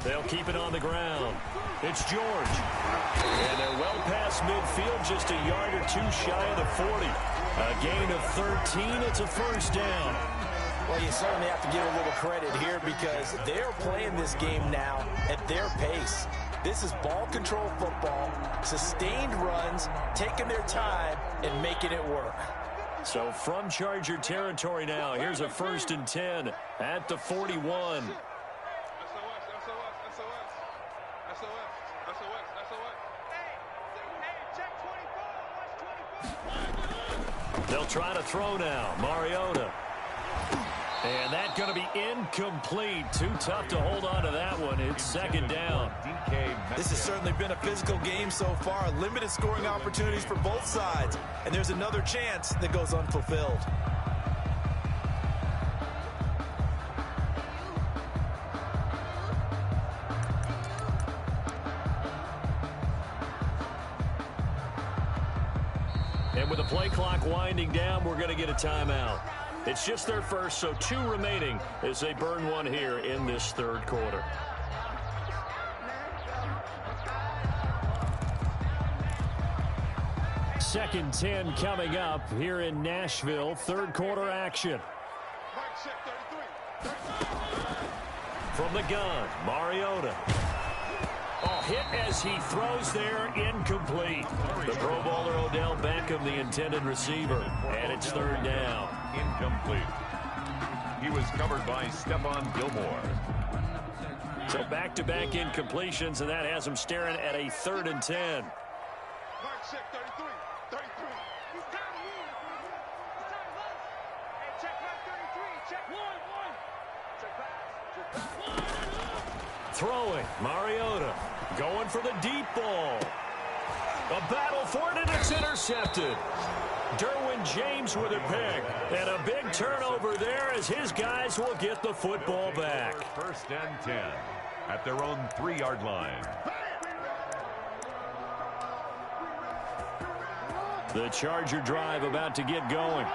They'll keep it on the ground. It's George. And they're well past midfield, just a yard or 2 shy of the 40. A gain of 13. It's a 1st down. Well, you certainly have to give a little credit here because they're playing this game now at their pace. This is ball control football, sustained runs, taking their time, and making it work. So from Charger territory now, here's a 1st and 10 at the 41. They'll try to throw now. Mariota. And that's going to be incomplete. Too tough to hold on to that one. It's second down. This has certainly been a physical game so far. Limited scoring opportunities for both sides. And there's another chance that goes unfulfilled. And with the play clock winding down, we're going to get a timeout. It's just their first, so 2 remaining as they burn one here in this third quarter. Second 10 coming up here in Nashville. Third quarter action. From the gun, Mariota. Oh, hit as he throws there, incomplete. The Pro Bowler Odell Beckham, the intended receiver, and it's third down. Incomplete. He was covered by Stephon Gilmore. So back-to-back incompletions, and that has him staring at a 3rd and 10. Mark check 33. 33. He's got to move. It's time to move. Hey, check back 33. Check 1. Check pass. Throwing, Mariota. Going for the deep ball. A battle for it, and it's intercepted. Derwin James with a pick. And a big turnover there as his guys will get the football back. First and 10 at their own 3-yard line. The Charger drive about to get going.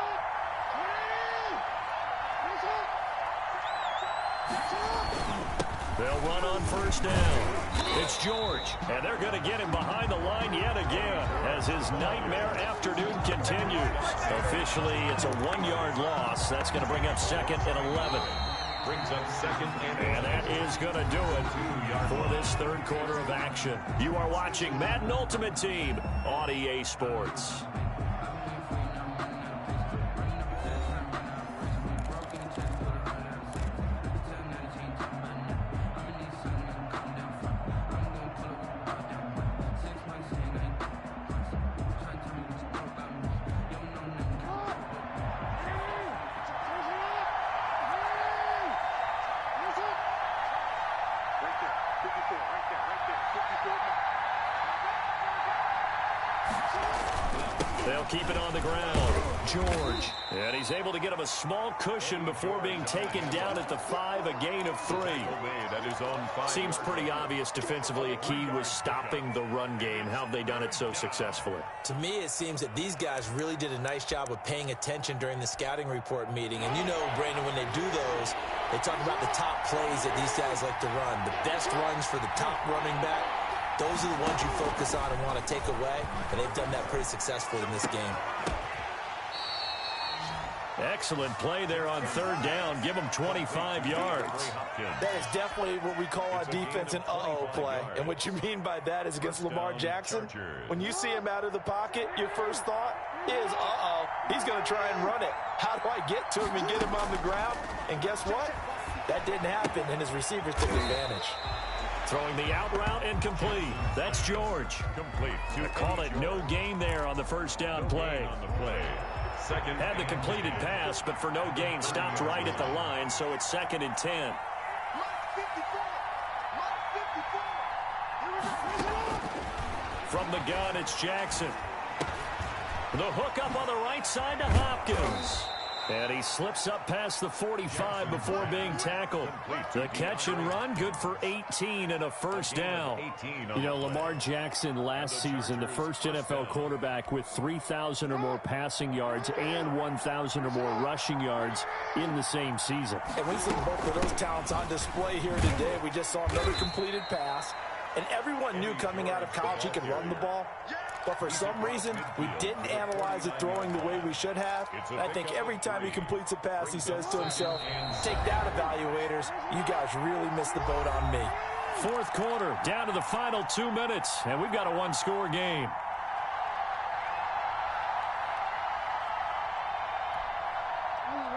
They'll run on first down. It's George, and they're going to get him behind the line yet again as his nightmare afternoon continues. Officially, it's a 1-yard loss. That's going to bring up 2nd and 11. Brings up 2nd and that is going to do it for this third quarter of action. You are watching Madden Ultimate Team on EA Sports. They'll keep it on the ground. George. And he's able to get him a small cushion before being taken down at the 5, a gain of 3. Seems pretty obvious defensively a key was stopping the run game. How have they done it so successfully? To me, it seems that these guys really did a nice job of paying attention during the scouting report meeting. And you know, Brandon, when they do those, they talk about the top plays that these guys like to run. The best runs for the top running back. Those are the ones you focus on and want to take away, and they've done that pretty successfully in this game. Excellent play there on third down. Give them 25 yards. That is definitely what we call our defense an uh-oh play. And what you mean by that is against Lamar Jackson, when you see him out of the pocket, your first thought is, uh-oh, he's going to try and run it. How do I get to him and get him on the ground? And guess what? That didn't happen, and his receivers took advantage. Throwing the out route incomplete. That's George. Complete. I call it no gain there on the first down play. Had the completed pass, but for no gain, stopped right at the line, so it's 2nd and 10. From the gun, it's Jackson. The hook up on the right side to Hopkins. And he slips up past the 45 before being tackled. The catch and run, good for 18 and a first down. You know, Lamar Jackson last season, the first NFL quarterback with 3,000 or more passing yards and 1,000 or more rushing yards in the same season. And we see both of those talents on display here today. We just saw another completed pass. And everyone knew coming out of college he could run the ball. But for some reason, we didn't analyze it throwing the way we should have. And I think every time he completes a pass, he says to himself, take that, evaluators. You guys really missed the boat on me. Fourth quarter, down to the final 2 minutes, and we've got a one-score game.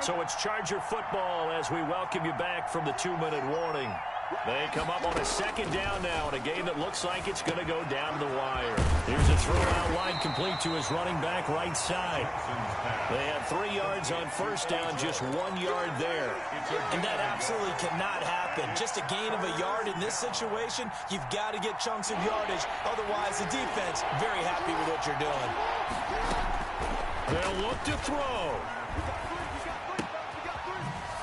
So it's Charger football as we welcome you back from the 2-minute warning. They come up on a second down now in a game that looks like it's going to go down the wire. Here's a throw out wide, complete to his running back right side. They had 3 yards on first down, just 1 yard there. And that absolutely cannot happen. Just a gain of a yard in this situation, you've got to get chunks of yardage. Otherwise, the defense very happy with what you're doing. They'll look to throw.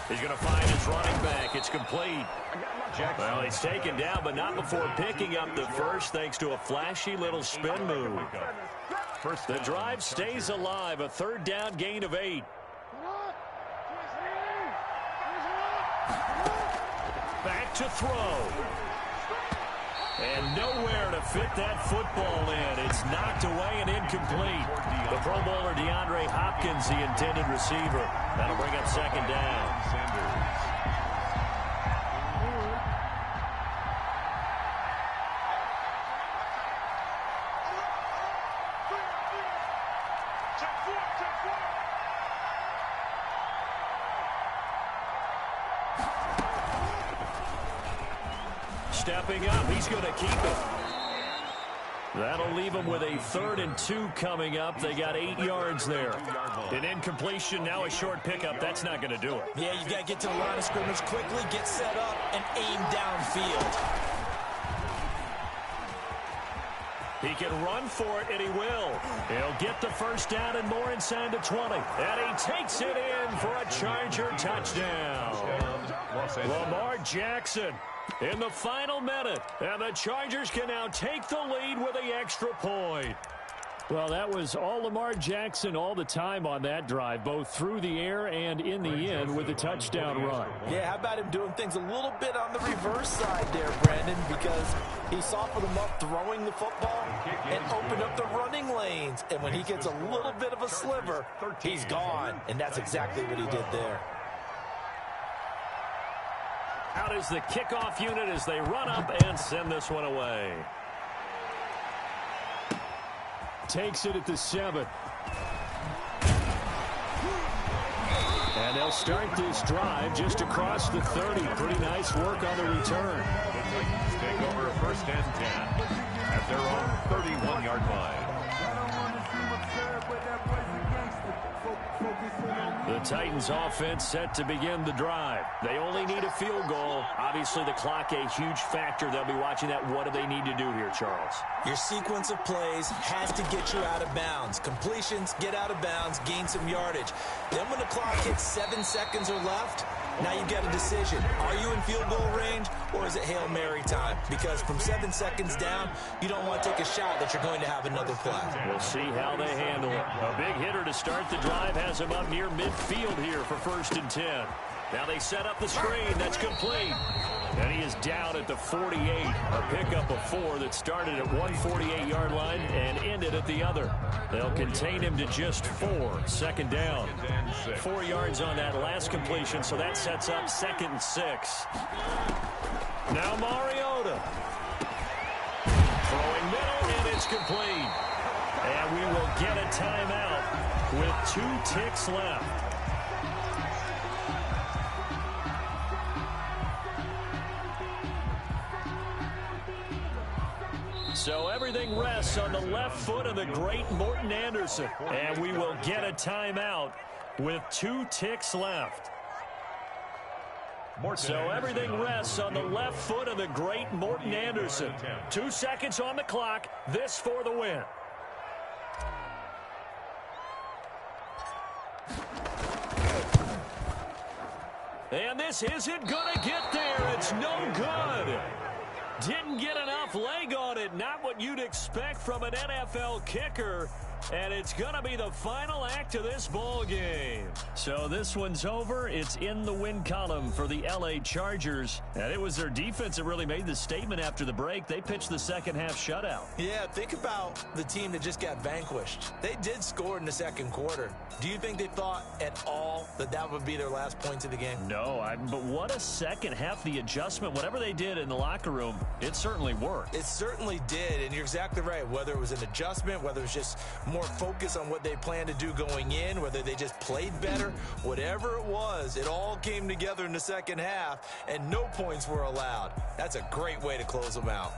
He's going to find his running back. It's complete. Well, he's taken down, but not before picking up the first, thanks to a flashy little spin move. The drive stays alive. A 3rd down gain of 8. Back to throw. And nowhere to fit that football in. It's knocked away and incomplete. The Pro Bowler DeAndre Hopkins, the intended receiver. That'll bring up 2nd down. Stepping up, he's going to keep it. That'll leave him with a 3rd and 2 coming up. They got 8 yards there. An incompletion, now a short pickup. That's not going to do it. Yeah, you've got to get to the line of scrimmage quickly, get set up, and aim downfield. He can run for it, and he will. He'll get the first down and more inside the 20. And he takes it in for a Charger touchdown. Lamar Jackson in the final minute. And the Chargers can now take the lead with the extra point. Well, that was all Lamar Jackson all the time on that drive, both through the air and in the end with a touchdown run. Yeah, how about him doing things a little bit on the reverse side there, Brandon, because he softened them up throwing the football and opened up the running lanes. And when he gets a little bit of a sliver, he's gone. And that's exactly what he did there. Out is the kickoff unit as they run up and send this one away. Takes it at the 7. And they'll start this drive just across the 30. Pretty nice work on the return. The Titans take over 1st and 10 at their own 31-yard line. The Titans offense set to begin the drive. They only need a field goal. Obviously, the clock a huge factor. They'll be watching that. What do they need to do here, Charles? Your sequence of plays has to get you out of bounds. Completions, get out of bounds, gain some yardage. Then when the clock hits 7 seconds or left, now you've got a decision. Are you in field goal range or is it Hail Mary time? Because from 7 seconds down, you don't want to take a shot that you're going to have another play. We'll see how they handle it. A big hitter to start the drive has him up near midfield here for 1st and 10. Now they set up the screen. That's complete. And he is down at the 48. A pickup of 4 that started at one 48-yard line and ended at the other. They'll contain him to just 4. 2nd down. 4 yards on that last completion, so that sets up 2nd and 6. Now Mariota. Throwing middle, and it's complete. And we will get a timeout with 2 ticks left. So everything rests on the left foot of the great Morten Andersen. And we will get a timeout with 2 ticks left. So everything rests on the left foot of the great Morten Andersen. 2 seconds on the clock. This for the win. And this isn't going to get there. It's no good. Didn't get enough leg on it. Not what you'd expect from an NFL kicker. And it's going to be the final act of this ball game. So this one's over. It's in the win column for the L.A. Chargers. And it was their defense that really made the statement after the break. They pitched the second half shutout. Yeah, think about the team that just got vanquished. They did score in the 2nd quarter. Do you think they thought at all that that would be their last points of the game? No, but what a second half. The adjustment, whatever they did in the locker room, it certainly worked. It certainly did, and you're exactly right. Whether it was an adjustment, whether it was just more focus on what they planned to do going in, whether they just played better, whatever it was, it all came together in the second half, and no points were allowed. That's a great way to close them out.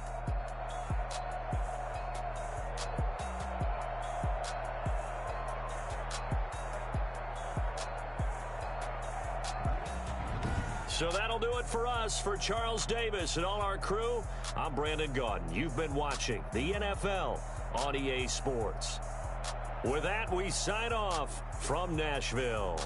So that'll do it for us. For Charles Davis and all our crew, I'm Brandon Gaudin. You've been watching the NFL on EA Sports. With that, we sign off from Nashville.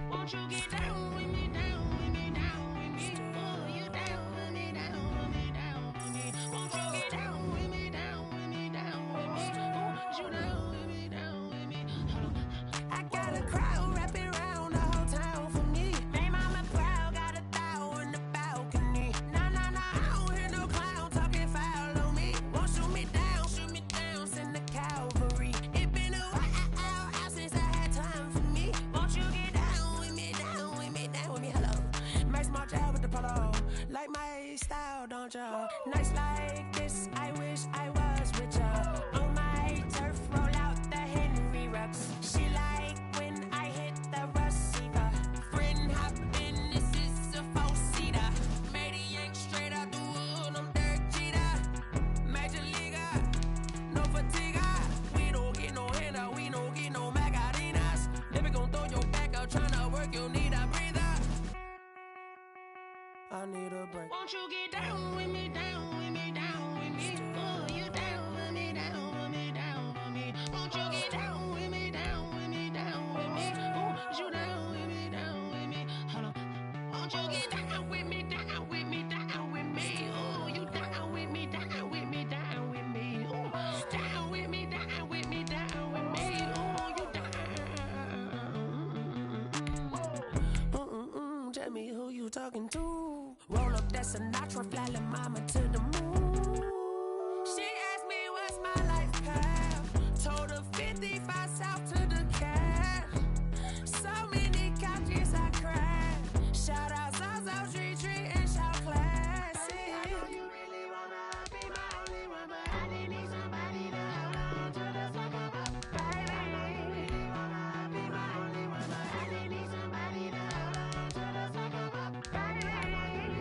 Won't you get down with me, down with me, down with me? Oh, you down with me, down with me, down with me. Won't you get down with me, down with me, down with me? Oh, you down with me, down with me? Hold on. I got a crowd wrapping around the whole town for me. Made mama proud, got a thou in the balcony. Nah, nah, nah, I don't hear no clown talking foul on me. Won't shoot me down, send the cavalry. It been a while since I had time for me. Won't you get down with me, down with me, down with me? Hello. Max March out with the polo. Like my style, don't ya? Nights like this, I wish I was with ya. On my turf, roll out the Henry Rux. She like when I hit the receiver. Friend hop in, this is a four-seater. Made a yank straight out the wood, I'm Derek Jeter. Major leaguer, no fatigue. We don't get no handout, we don't get no Macarinas. Never gon' throw your back out, tryna work, you need a breather. I need a break. Won't you get down with me, down with me, down with me? Oh, you down with me, down with me, down with me? Won't you get down with me, down with me, down with me? Oh, you down with me, down with me? Hold on. Won't you get down with me, down with me, down with me? Oh, you down with me, down with me, down with me? Oh, down with me, down with me, down with me? Oh, you down. Tell me who you talking to. Roll up that Sinatra, fly la mama to the moon. She asked me what's my life path. Told her 55 south to the cat. So many couches I cried. Shout out South Retreat and shout classic. I know you really wanna be my only one, but I didn't need somebody to hold on to the sucker. Baby, I know you really wanna be my only one, but I didn't need somebody to hold on to the sucker. Baby, I know you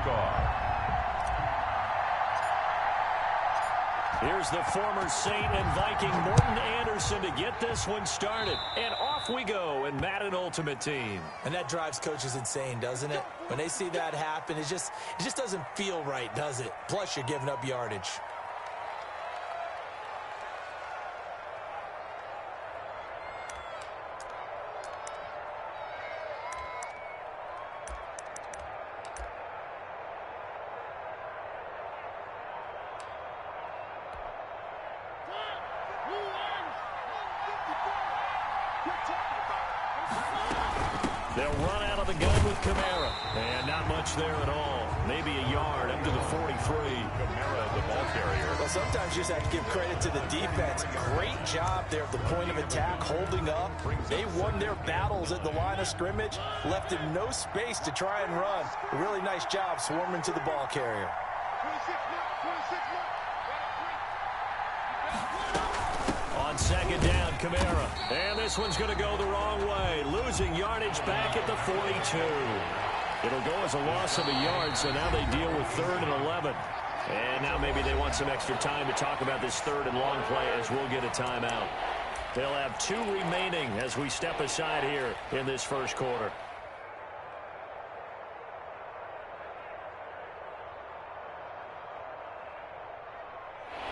kickoff. Here's the former Saint and Viking Morten Andersen to get this one started. And off we go in Madden Ultimate Team. And that drives coaches insane, doesn't it? When they see that happen, it just doesn't feel right, does it? Plus, you're giving up yardage. They'll run out of the gun with Kamara. And not much there at all. Maybe a yard up to the 43. Kamara, the ball carrier. Well, sometimes you just have to give credit to the defense. Great job there at the point of attack, holding up. They won their battles at the line of scrimmage, left him no space to try and run. A really nice job swarming to the ball carrier. 26 more. On second down, Kamara. And this one's going to go the wrong way. Losing yardage back at the 42. It'll go as a loss of a yard, so now they deal with 3rd and 11. And now maybe they want some extra time to talk about this 3rd and long play as we'll get a timeout. They'll have 2 remaining as we step aside here in this first quarter.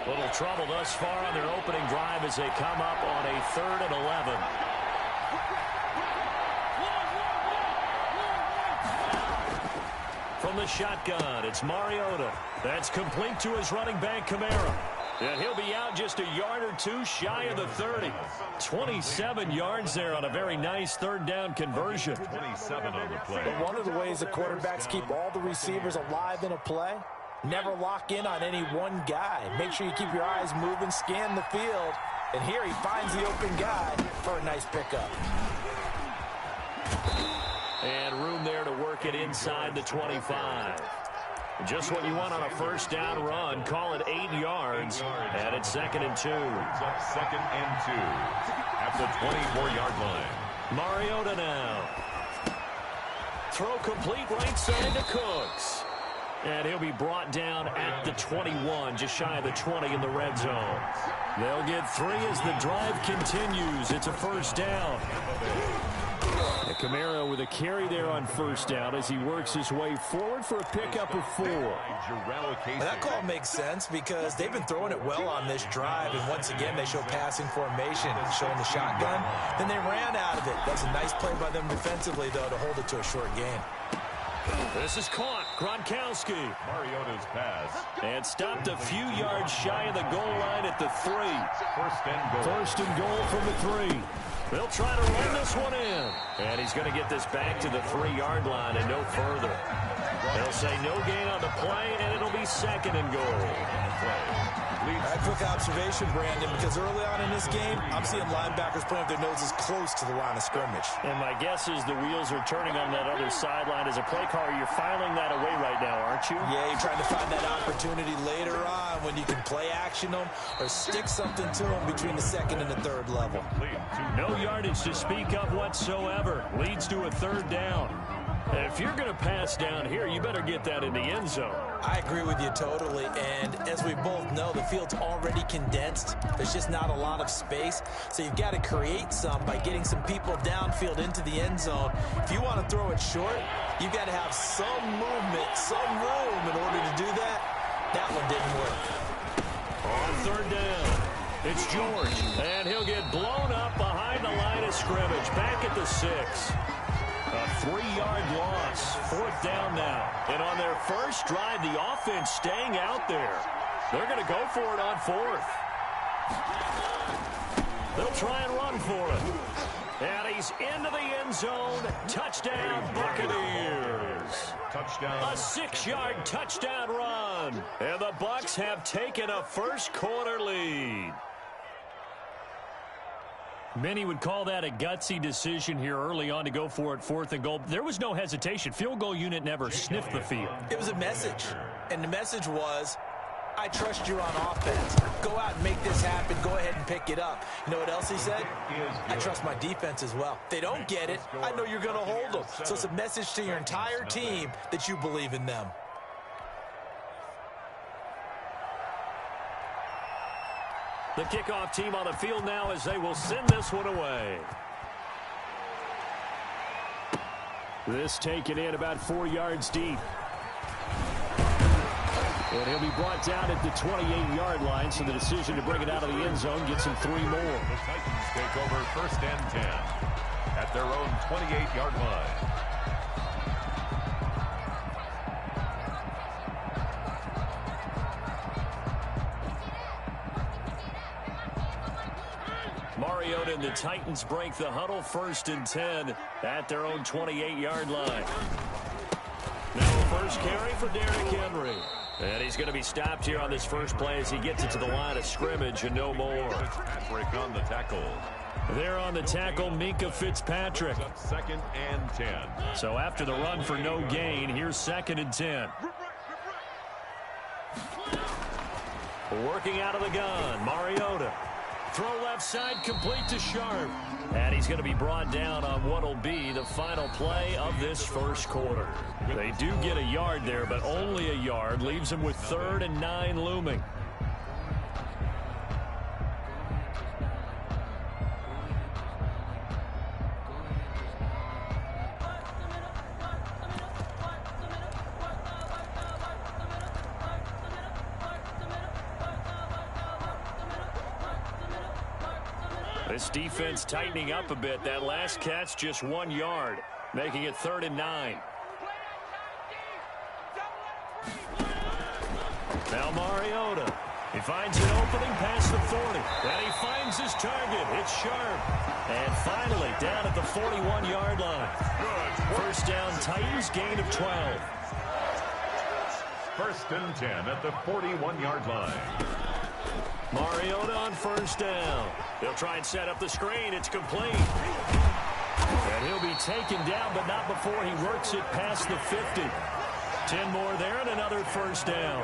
Little trouble thus far on their opening drive as they come up on a 3rd and 11. From the shotgun, it's Mariota. That's complete to his running back, Kamara. And he'll be out just a yard or 2 shy of the 30. 27 yards there on a very nice 3rd down conversion. 27 on the play. But one of the ways the quarterbacks keep all the receivers alive in a play, never lock in on any one guy. Make sure you keep your eyes moving, scan the field. And here he finds the open guy for a nice pickup. And room there to work it inside the 25. Just what you want on a first down run. Call it 8 yards. And it's 2nd and 2. Brings up 2nd and 2 at the 24-yard line. Mariota now. Throw complete right side to Cooks. And he'll be brought down at the 21, just shy of the 20 in the red zone. They'll get 3 as the drive continues. It's a first down. And Kamara with a carry there on first down as he works his way forward for a pickup of 4. That call makes sense because they've been throwing it well on this drive, and once again they show passing formation, showing the shotgun. Then they ran out of it. That's a nice play by them defensively, though, to hold it to a short gain. This is caught. Gronkowski. Mariota's pass. And stopped a few yards shy of the goal line at the 3. First and goal. First and goal from the 3. They'll try to run this one in. And he's going to get this back to the 3-yard line and no further. They'll say no gain on the play, and it'll be 2nd and goal. A quick observation, Brandon, because early on in this game, I'm seeing linebackers putting their noses close to the line of scrimmage. And my guess is the wheels are turning on that other sideline. As a play caller, you're filing that away right now, aren't you? Yeah, you're trying to find that opportunity later on when you can play action them or stick something to them between the 2nd and the 3rd level. No yardage to speak of whatsoever. Leads to a 3rd down. And if you're going to pass down here, you better get that in the end zone. I agree with you totally, and as we both know, the field's already condensed. There's just not a lot of space, so you've got to create some by getting some people downfield into the end zone. If you want to throw it short, you've got to have some movement, some room in order to do that. That one didn't work. On 3rd down, it's George, and he'll get blown up behind the line of scrimmage, back at the 6. A 3-yard loss. 4th down now. And on their first drive, the offense staying out there. They're going to go for it on 4th. They'll try and run for it. And he's into the end zone. Touchdown, Buccaneers. Touchdown. A 6-yard touchdown run. And the Bucs have taken a first quarter lead. Many would call that a gutsy decision here early on to go for it 4th and goal. There was no hesitation. Field goal unit never sniffed the field. It was a message, and the message was, I trust you on offense. Go out and make this happen. Go ahead and pick it up. You know what else he said? I trust my defense as well. If they don't get it, I know you're going to hold them. So it's a message to your entire team that you believe in them. The kickoff team on the field now as they will send this one away. This taken in about 4 yards deep. And he'll be brought down at the 28-yard line, so the decision to bring it out of the end zone gets him 3 more. The Titans take over 1st and 10 at their own 28-yard line. Mariota and the Titans break the huddle, 1st and 10 at their own 28-yard line. Now a first carry for Derrick Henry. And he's going to be stopped here on this first play as he gets it to the line of scrimmage and no more. Fitzpatrick on the tackle. There on the tackle, Minkah Fitzpatrick. 2nd and 10. So after the run for no gain, here's 2nd and 10. Working out of the gun, Mariota. Throw left side, complete to Sharp. And he's going to be brought down on what will be the final play of this first quarter. They do get a yard there, but only a yard. Leaves them with 3rd and 9 looming. This defense tightening up a bit. That last catch just 1 yard, making it 3rd and 9. Now Mariota. He finds an opening past the 40. And he finds his target. It's Sharp. And finally down at the 41-yard line. First down, Titans, gain of 12. 1st and 10 at the 41-yard line. Mariota on first down. They'll try and set up the screen. It's complete. And he'll be taken down, but not before he works it past the 50. 10 more there and another first down.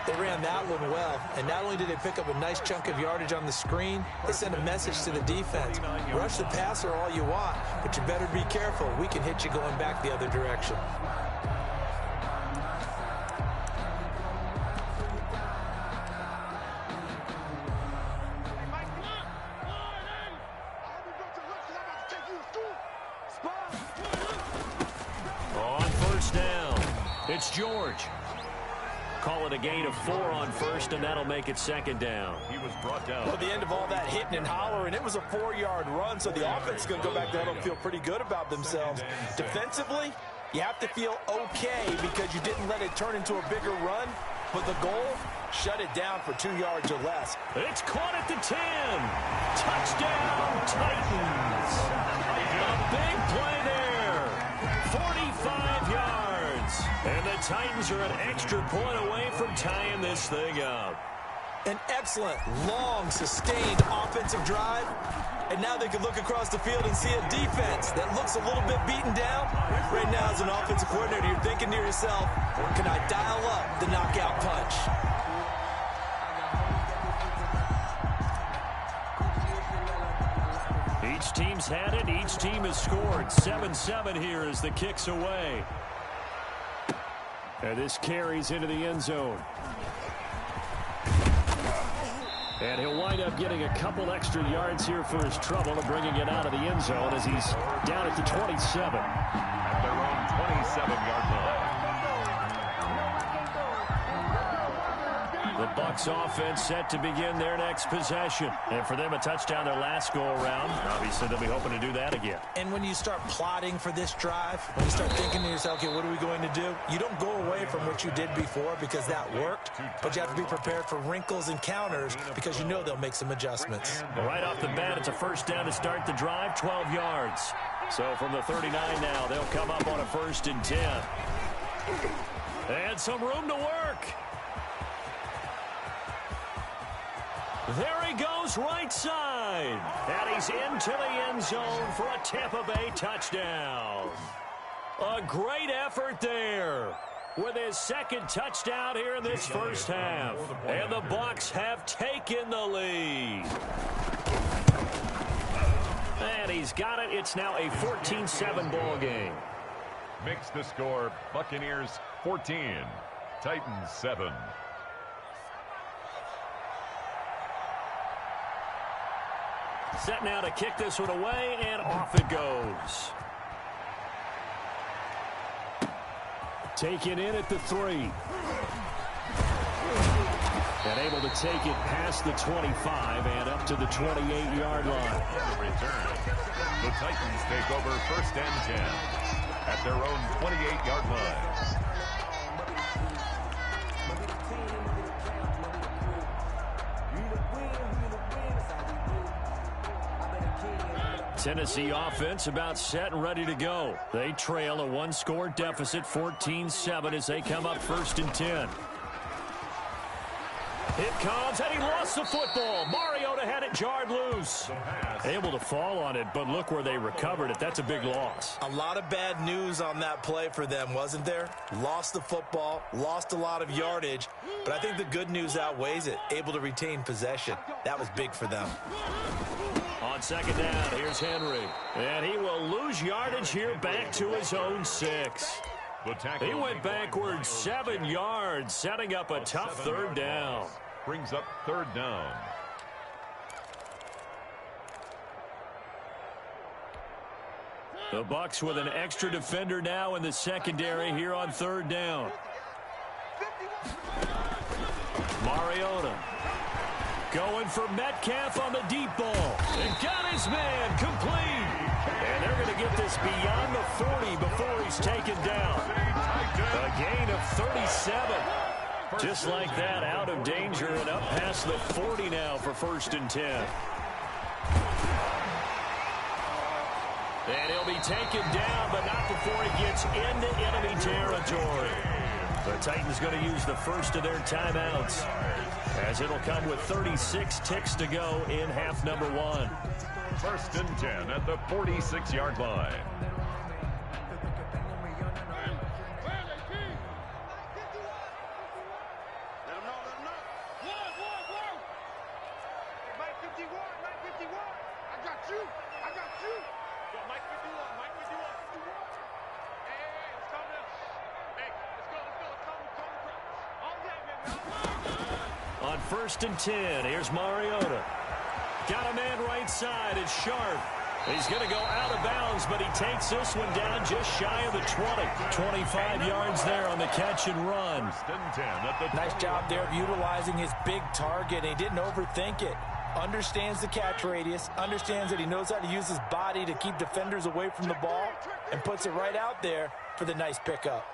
They ran that one well, and not only did they pick up a nice chunk of yardage on the screen, they sent a message to the defense. Rush the passer all you want, but you better be careful. We can hit you going back the other direction. It's George. Call it a gain of 4 on first, and that'll make it 2nd down. He was brought down. Well, at the end of all that hitting and hollering, it was a 4-yard run, so the offense is going to go back there and feel pretty good about themselves. Defensively, you have to feel okay because you didn't let it turn into a bigger run, but the goal, shut it down for 2 yards or less. It's caught at the 10. Touchdown, Titans. A big play there. 45 yards. And the Titans are an extra point away from tying this thing up. An excellent, long, sustained offensive drive. And now they can look across the field and see a defense that looks a little bit beaten down. Right now, as an offensive coordinator, you're thinking to yourself, can I dial up the knockout punch? Each team's had it. Each team has scored. 7-7 here as the kick's away. And this carries into the end zone. And he'll wind up getting a couple extra yards here for his trouble and bringing it out of the end zone as he's down at the 27. At their own 27-yard line. The Bucs offense set to begin their next possession. And for them, a touchdown their last go-around. Obviously, they'll be hoping to do that again. And when you start plotting for this drive, when you start thinking to yourself, okay, what are we going to do? You don't go away from what you did before because that worked, but you have to be prepared for wrinkles and counters because you know they'll make some adjustments. Right off the bat, it's a first down to start the drive, 12 yards. So from the 39 now, they'll come up on a 1st and 10. And some room to work. There he goes right side. And he's into the end zone for a Tampa Bay touchdown. A great effort there with his 2nd touchdown here in this first half. And the Bucs have taken the lead. And he's got it. It's now a 14-7 ball game. Makes the score Buccaneers 14, Titans 7. Set now to kick this one away, and off it goes. Taken in at the 3. And able to take it past the 25 and up to the 28-yard line. Return. The Titans take over 1st and 10 at their own 28-yard line. Tennessee offense about set and ready to go. They trail a 1-score deficit, 14-7, as they come up 1st and 10. It comes, and he lost the football. Mariota had it jarred loose. Able to fall on it, but look where they recovered it. That's a big loss. A lot of bad news on that play for them, wasn't there? Lost the football, lost a lot of yardage, but I think the good news outweighs it. Able to retain possession. That was big for them. On 2nd down, here's Henry. And he will lose yardage here back to his own 6. He went backwards 7 yards, setting up a tough 3rd down. Brings up 3rd down. The Bucs with an extra defender now in the secondary here on 3rd down. Mariota going for Metcalf on the deep ball. And got his man complete. And they're going to get this beyond the 40 before he's taken down. A gain of 37. Just like that, out of danger and up past the 40 now for 1st and 10. And he'll be taken down, but not before he gets into enemy territory. The Titans going to use the first of their timeouts, as it'll come with 36 ticks to go in half number 1. 1st and 10 at the 46-yard line. On 1st and 10, here's Mariota. Got a man right side. It's Sharp. He's going to go out of bounds, but he takes this one down just shy of the 20. 25 yards there on the catch and run. 1st and 10 at the Nice job there of utilizing his big target. He didn't overthink it. Understands the catch radius, understands that he knows how to use his body to keep defenders away from the ball, and puts it right out there for the nice pickup.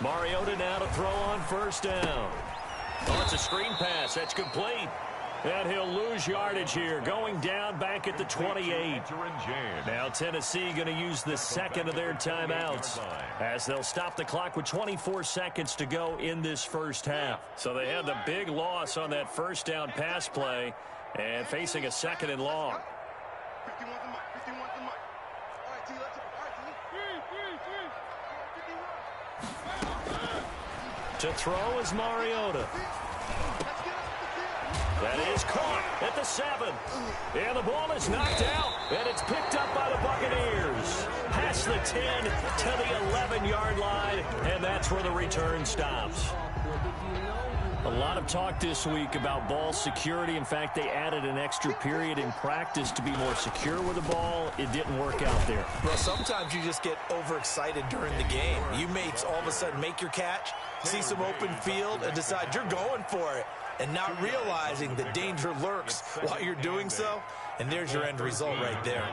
Mariota now to throw on 1st down. Oh, it's a screen pass. That's complete. And he'll lose yardage here, going down back at the 28. Now Tennessee going to use the 2nd of their timeouts, as they'll stop the clock with 24 seconds to go in this 1st half. So they had the big loss on that 1st down pass play, and facing a 2nd and long. To throw is Mariota. That is caught at the 7. And the ball is knocked out, and it's picked up by the Buccaneers. Past the 10 to the 11-yard line, and that's where the return stops. A lot of talk this week about ball security. In fact, they added an extra period in practice to be more secure with the ball. It didn't work out there. Well, sometimes you just get overexcited during the game. You may all of a sudden make your catch, see some open field, and decide you're going for it, and not realizing the danger lurks while you're doing so. And there's your end result right there.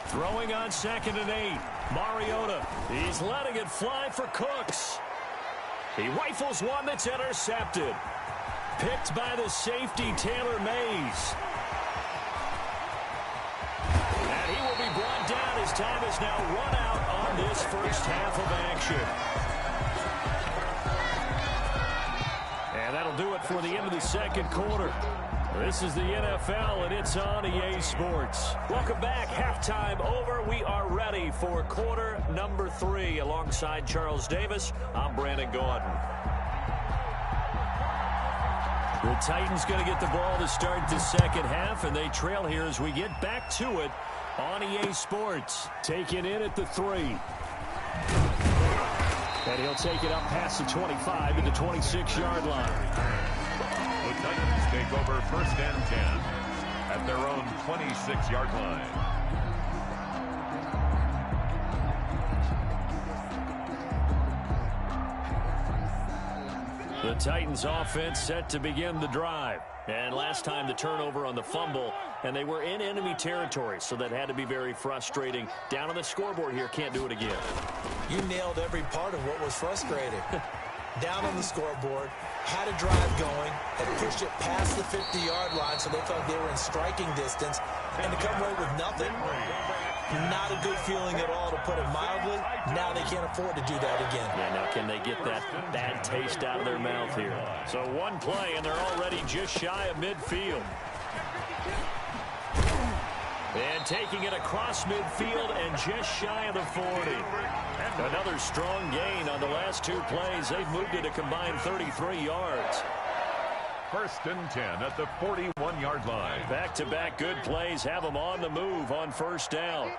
Throwing on 2nd and 8. Mariota. He's letting it fly for Cooks. He rifles one that's intercepted. Picked by the safety, Taylor Mays. And he will be brought down. His time is now run out on this 1st half of action. And that'll do it for the end of the 2nd quarter. This is the NFL, and it's on EA Sports. Welcome back. Halftime over. We are ready for quarter number 3. Alongside Charles Davis, I'm Brandon Gaudin. The Titans going to get the ball to start the second half, and they trail here as we get back to it on EA Sports. Taken in at the 3. And he'll take it up past the 25 to the 26-yard line. The Titans take over 1st and 10 at their own 26-yard line. The Titans offense set to begin the drive. And last time the turnover on the fumble, and they were in enemy territory, so that had to be very frustrating. Down on the scoreboard here, can't do it again. You nailed every part of what was frustrating. Down on the scoreboard, had a drive going, had pushed it past the 50-yard line so they felt they were in striking distance, and to come away with nothing, not a good feeling at all, to put it mildly. Now they can't afford to do that again. Yeah, now can they get that bad taste out of their mouth here? So one play, and they're already just shy of midfield. And taking it across midfield and just shy of the 40. Another strong gain on the last 2 plays. They've moved it a combined 33 yards. 1st and 10 at the 41-yard line. Back-to-back good plays have them on the move on 1st down.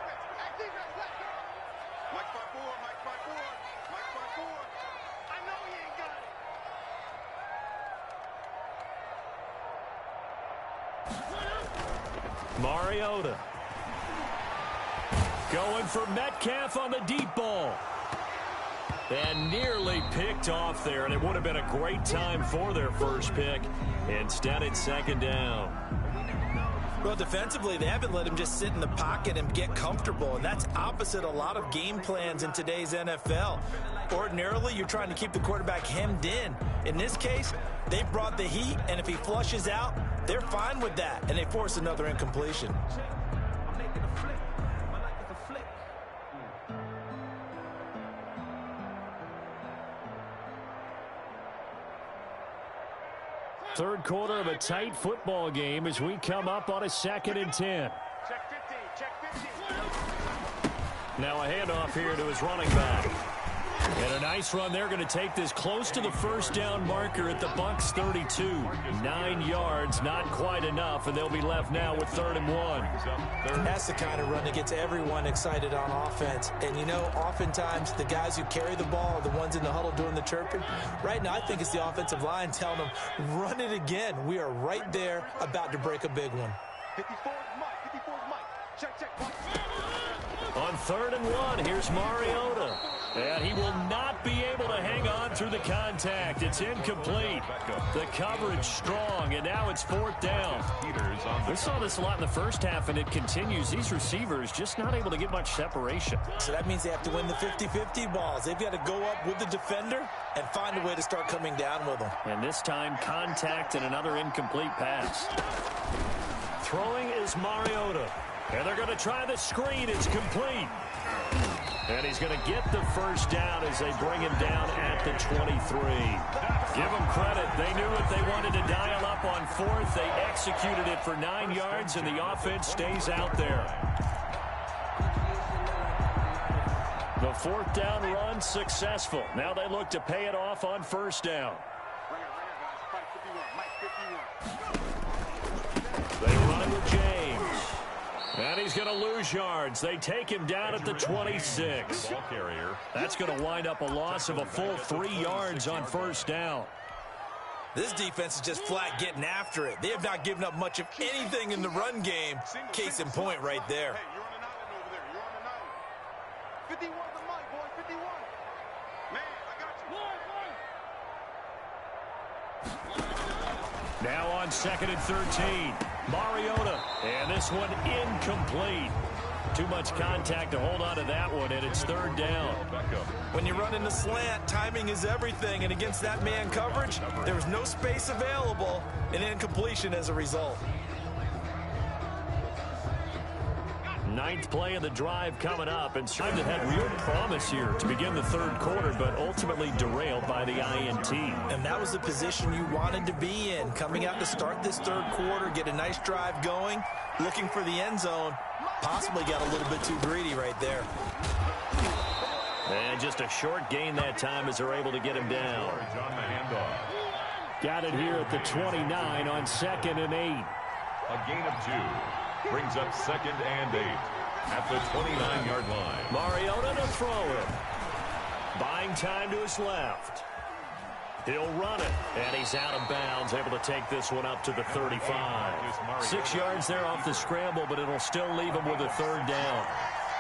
Mariota going for Metcalf on the deep ball. And nearly picked off there, and it would have been a great time for their first pick. Instead, it's 2nd down. Well, defensively, they haven't let him just sit in the pocket and get comfortable, and that's opposite a lot of game plans in today's NFL. Ordinarily, you're trying to keep the quarterback hemmed in. In this case, they brought the heat, and if he flushes out, they're fine with that, and they force another incompletion. Third quarter of a tight football game as we come up on a 2nd and 10. Check 15, check 15. Now a handoff here to his running back. And a nice run. They're going to take this close to the 1st down marker at the Bucs 32. 9 yards, not quite enough, and they'll be left now with 3rd and 1. That's the kind of run that gets everyone excited on offense. And, you know, oftentimes the guys who carry the ball are the ones in the huddle doing the chirping. Right now, I think it's the offensive line telling them, run it again. We are right there about to break a big one. 54 is Mike. 54 is Mike. Check, check, Mike. On 3rd and 1, here's Mariota. And he will not be able to hang on through the contact. It's incomplete. The coverage strong, and now it's 4th down. We saw this a lot in the first half, and it continues. These receivers just not able to get much separation. So that means they have to win the 50-50 balls. They've got to go up with the defender and find a way to start coming down with them. And this time, contact and another incomplete pass. Throwing is Mariota. And they're going to try the screen. It's complete. And he's going to get the 1st down as they bring him down at the 23. Give them credit. They knew if they wanted to dial up on 4th, they executed it for 9 yards, and the offense stays out there. The 4th down run successful. Now they look to pay it off on 1st down. They run it with James. And he's going to lose yards. They take him down at the 26. That's going to wind up a loss of a full 3 yards on 1st down. This defense is just flat getting after it. They have not given up much of anything in the run game. Case in point right there. Hey, you're on an island over there. You're on an island. 51 is Mike, boy. 51. Man, I got you. Now on 2nd and 13. Mariota, and this one incomplete. Too much contact to hold on to that one, and it's 3rd down. When you run in the slant, timing is everything, and against that man coverage, there was no space available, and incompletion as a result. 9th play of the drive coming up, and Stride that had real promise here to begin the 3rd quarter, but ultimately derailed by the INT. And that was the position you wanted to be in, coming out to start this 3rd quarter, get a nice drive going, looking for the end zone, possibly got a little bit too greedy right there. And just a short gain that time as they're able to get him down. Got it here at the 29 on 2nd and 8. A gain of 2 brings up 2nd and 8 at the 29-yard line. Mariota to throw it. Buying time to his left. He'll run it, and he's out of bounds, able to take this one up to the 35. 6 yards there off the scramble, but it'll still leave him with a 3rd down.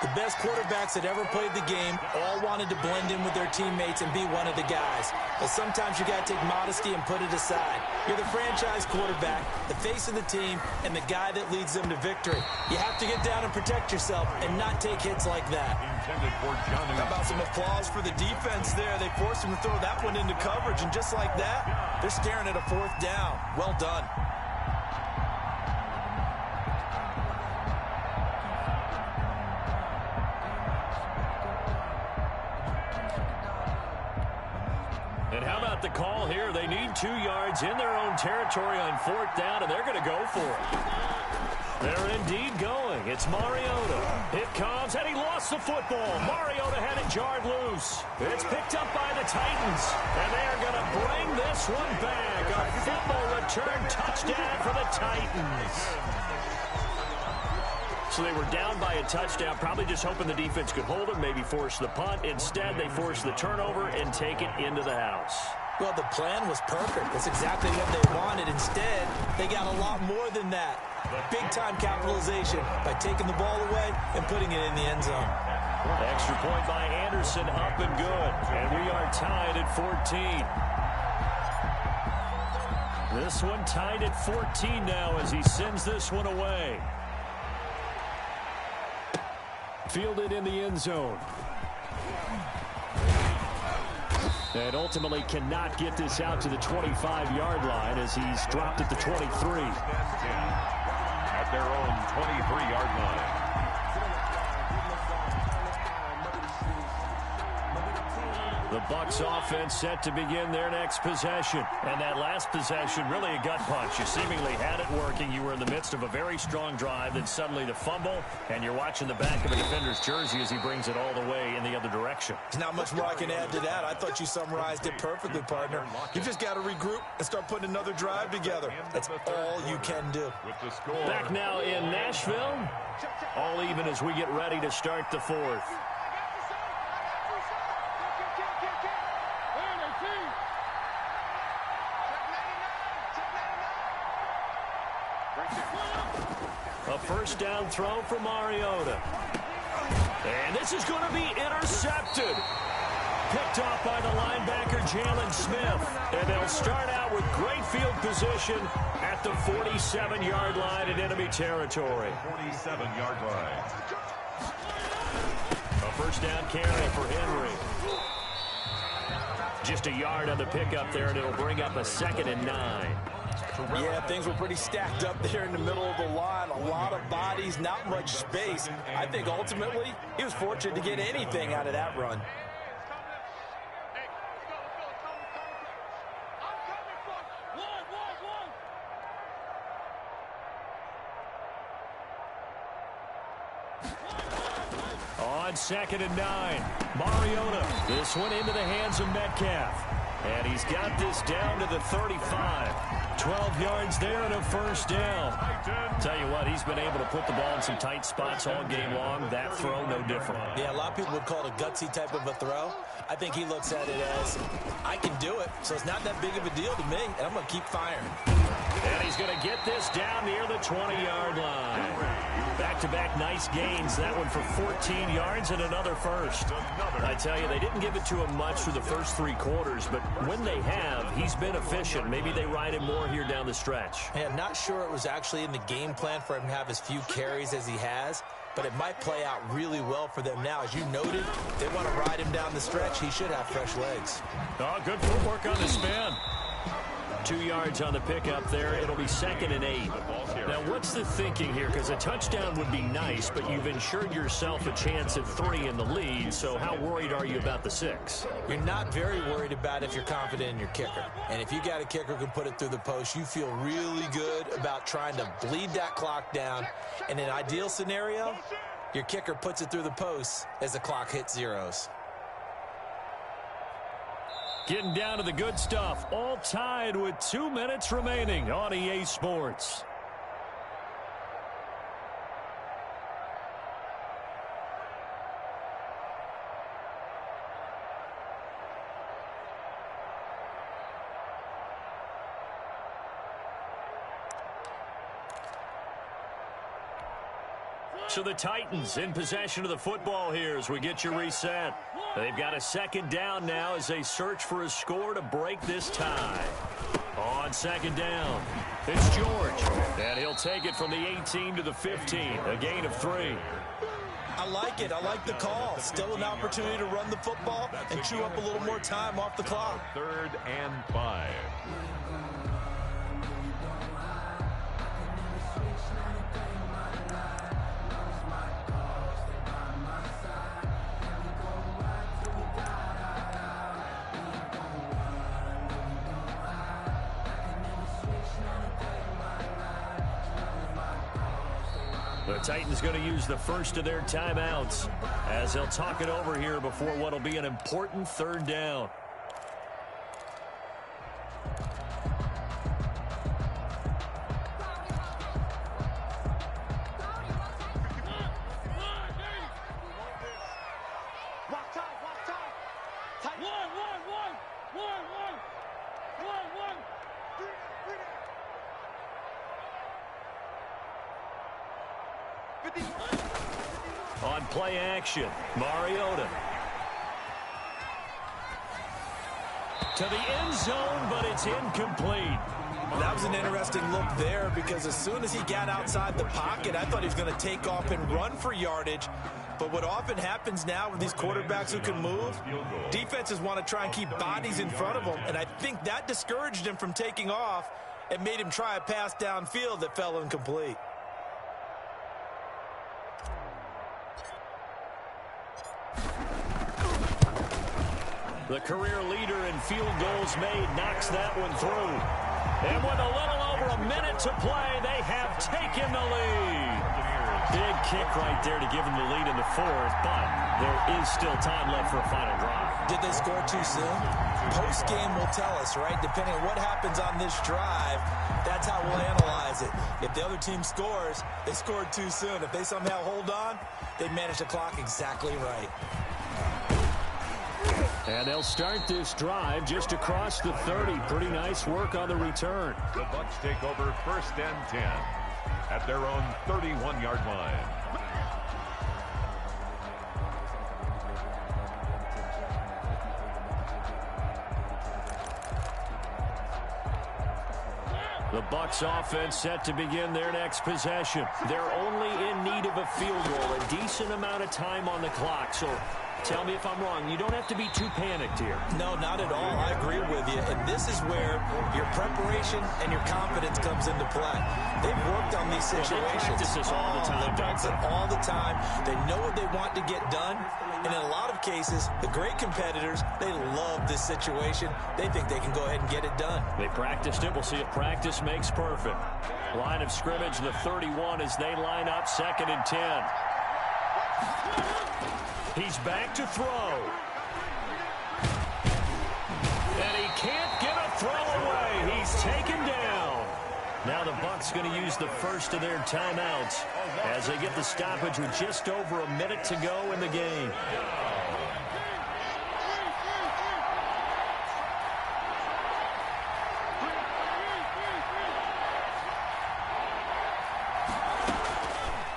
The best quarterbacks that ever played the game all wanted to blend in with their teammates and be one of the guys. But sometimes you got to take modesty and put it aside. You're the franchise quarterback, the face of the team, and the guy that leads them to victory. You have to get down and protect yourself and not take hits like that. Intended for Johnny. How about some applause for the defense there? They forced him to throw that one into coverage, and just like that, they're staring at a 4th down. Well done. And how about the call here? They need 2 yards in their own territory on 4th down, and they're going to go for it. They're indeed going. It's Mariota. It comes, and he lost the football. Mariota had it jarred loose. It's picked up by the Titans, and they are going to bring this one back. A fumble return touchdown for the Titans. So they were down by a touchdown, probably just hoping the defense could hold them, maybe force the punt. Instead, they forced the turnover and take it into the house. Well, the plan was perfect. That's exactly what they wanted. Instead, they got a lot more than that. Big-time capitalization by taking the ball away and putting it in the end zone. Extra point by Anderson, up and good. And we are tied at 14. This one tied at 14 now as he sends this one away. Fielded in the end zone. And ultimately cannot get this out to the 25-yard line as he's dropped at the 23. At their own 23-yard line. The Bucs offense set to begin their next possession. And that last possession, really a gut punch. You seemingly had it working. You were in the midst of a very strong drive. Then suddenly the fumble, and you're watching the back of a defender's jersey as he brings it all the way in the other direction. There's not much more I can add to that. I thought you summarized it perfectly, partner. You just got to regroup and start putting another drive together. That's all you can do. With the score. Back now in Nashville. All even as we get ready to start the 4th. A 1st down throw for Mariota. And this is going to be intercepted. Picked off by the linebacker, Jalen Smith. And they'll start out with great field position at the 47-yard line in enemy territory. 47-yard line. A 1st down carry for Henry. Just a yard on the pickup there, and it'll bring up a 2nd and 9. Yeah, things were pretty stacked up there in the middle of the line. A lot of bodies, not much space. I think ultimately he was fortunate to get anything out of that run. On 2nd and 9, Mariota. This one into the hands of Metcalf. And he's got this down to the 35. 12 yards there and a 1st down. Tell you what, he's been able to put the ball in some tight spots all game long. That throw, no different. Yeah, a lot of people would call it a gutsy type of a throw. I think he looks at it as, I can do it, so it's not that big of a deal to me, and I'm going to keep firing. And he's going to get this down near the 20-yard line. Back-to-back nice gains. That one for 14 yards and another 1st. I tell you, they didn't give it to him much through the first 3 quarters, but when they have, he's been efficient. Maybe they ride him more here down the stretch. Yeah, I'm not sure it was actually in the game plan for him to have as few carries as he has, but it might play out really well for them now. As you noted, they want to ride him down the stretch. He should have fresh legs. Oh, good footwork on the spin. 2 yards on the pickup there. It'll be 2nd and 8. Now, what's the thinking here? Because a touchdown would be nice, but you've ensured yourself a chance at 3 in the lead, so how worried are you about the 6? You're not very worried about it if you're confident in your kicker. And if you got a kicker who can put it through the post, you feel really good about trying to bleed that clock down. In an ideal scenario, your kicker puts it through the post as the clock hits zeros. Getting down to the good stuff. All tied with 2 minutes remaining on EA Sports. So the Titans in possession of the football here as we get you reset. They've got a second down now as they search for a score to break this tie. On second down, it's George. And he'll take it from the 18 to the 15, a gain of 3. I like it. I like the call. Still an opportunity to run the football and chew up a little more time off the clock. 3rd and 5. The Titans going to use the first of their timeouts as they'll talk it over here before what will be an important 3rd down. On play action, Mariota. To the end zone, but it's incomplete. That was an interesting look there because as soon as he got outside the pocket, I thought he was going to take off and run for yardage. But what often happens now with these quarterbacks who can move, defenses want to try and keep bodies in front of them, and I think that discouraged him from taking off and made him try a pass downfield that fell incomplete. The career leader in field goals made knocks that one through. And with a little over a minute to play, they have taken the lead. Big kick right there to give them the lead in the 4th, but there is still time left for a final drive. Did they score too soon? Post-game will tell us, right? Depending on what happens on this drive, that's how we'll analyze it. If the other team scores, they scored too soon. If they somehow hold on, they manage the clock exactly right. And they'll start this drive just across the 30. Pretty nice work on the return. The Bucs take over 1st and 10 at their own 31-yard line. The Bucs offense set to begin their next possession. They're only in need of a field goal, a decent amount of time on the clock. So tell me if I'm wrong. You don't have to be too panicked here. No, not at all. I agree with you. And this is where your preparation and your confidence comes into play. They've worked on these situations. They practice this all the time. They practice it all the time. They know what they want to get done. And in a lot of cases, the great competitors, they love this situation. They think they can go ahead and get it done. They practiced it. We'll see if practice makes perfect. Line of scrimmage, the 31 as they line up 2nd and 10. He's back to throw. And he can't get a throw away. He's taken down. Now the Bucs going to use the first of their timeouts as they get the stoppage with just over a minute to go in the game.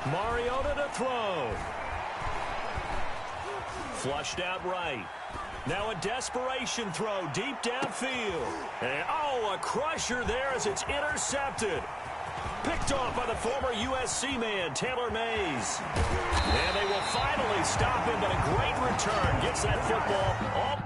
Mariota to throw. Flushed out right. Now a desperation throw deep downfield. And, oh, a crusher there as it's intercepted. Picked off by the former USC man, Taylor Mays. And they will finally stop him, but a great return. Gets that football all.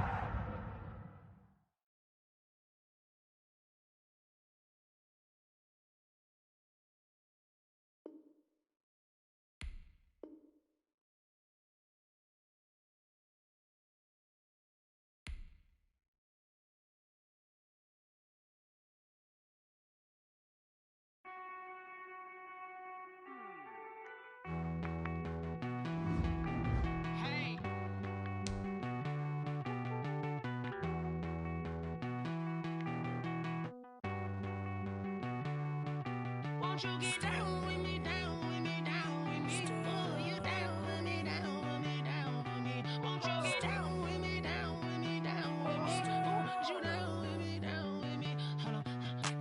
Won't you get down with me, down with me, down with me? Oh, you down with me, down with me, down with me? Won't you get down with me, down with me, down with me? Oh, you down with me, down with me? Hold on.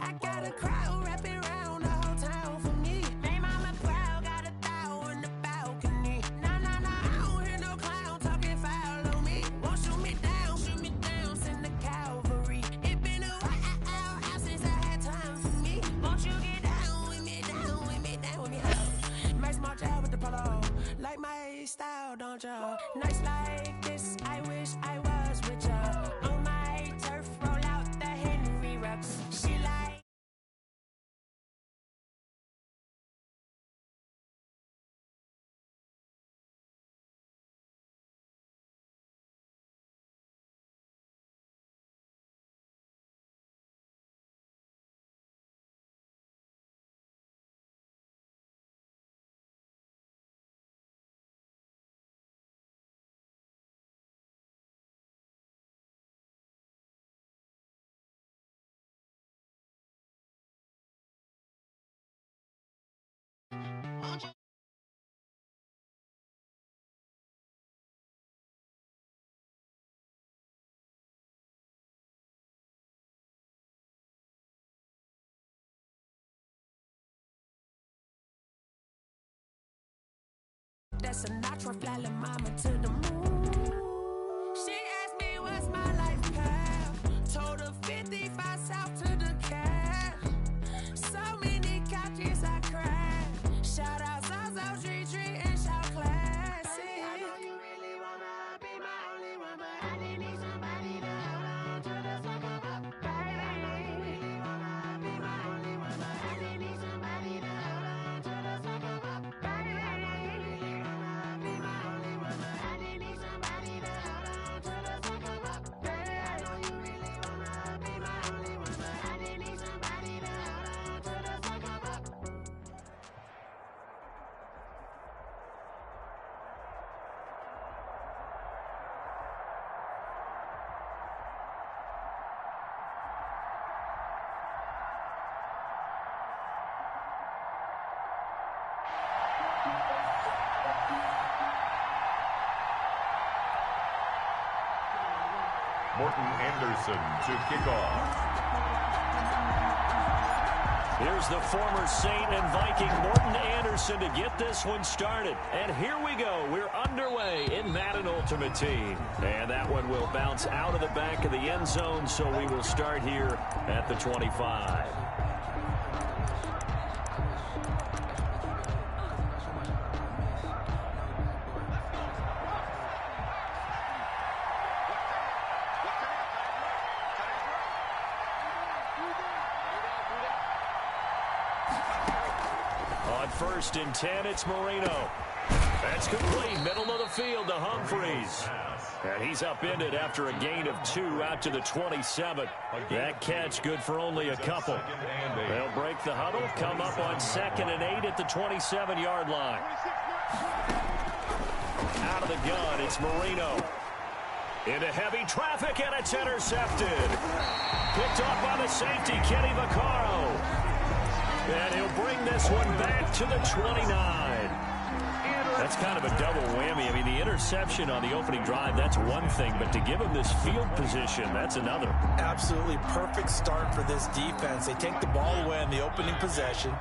I got a crowd wrapping around the whole town for me. Name mama proud, got a thou in the balcony. Nah, nah, nah, I don't hear no clown talking foul on me. Won't shoot me down, send the cavalry. It been a while since I had time for me. Won't you get down with me, down with me, down with me? Max March out with the polo. Like my style, don't you? Nights like this, I wish I was with ya. On my turf, roll out the Henry Rux. She like. That's a natural fly la mama to the moon. She asked me what's my life path. Told her 55 south to the cat. So many couches I cried. Shout out Zazo, Tree, and shout classy. I know you really wanna be my only one, but I didn't need somebody to hold on to the fuck up, baby. I know you really wanna be my only one, but I didn't need somebody to hold on to the fuck up, baby. I know you really wanna be my only one, but I didn't need somebody to hold on to the fuck up, baby. I know you really wanna be my only one, but I didn't need somebody to hold on to the fuck up. Morton Anderson to kick off. Here's the former Saint and Viking Morton Anderson to get this one started. And here we go. We're underway in Madden Ultimate Team. And that one will bounce out of the back of the end zone, so we will start here at the 25. First and 10, it's Marino. That's complete, middle of the field to Humphreys. And he's upended after a gain of 2 out to the 27. That catch good for only a couple. They'll break the huddle, come up on 2nd and 8 at the 27-yard line. Out of the gun, it's Marino. Into heavy traffic, and it's intercepted. Picked up by the safety, Kenny Vaccaro. And he'll bring this one back to the 29. That's kind of a double whammy. I mean, the interception on the opening drive, that's one thing. But to give him this field position, that's another. Absolutely perfect start for this defense. They take the ball away in the opening possession.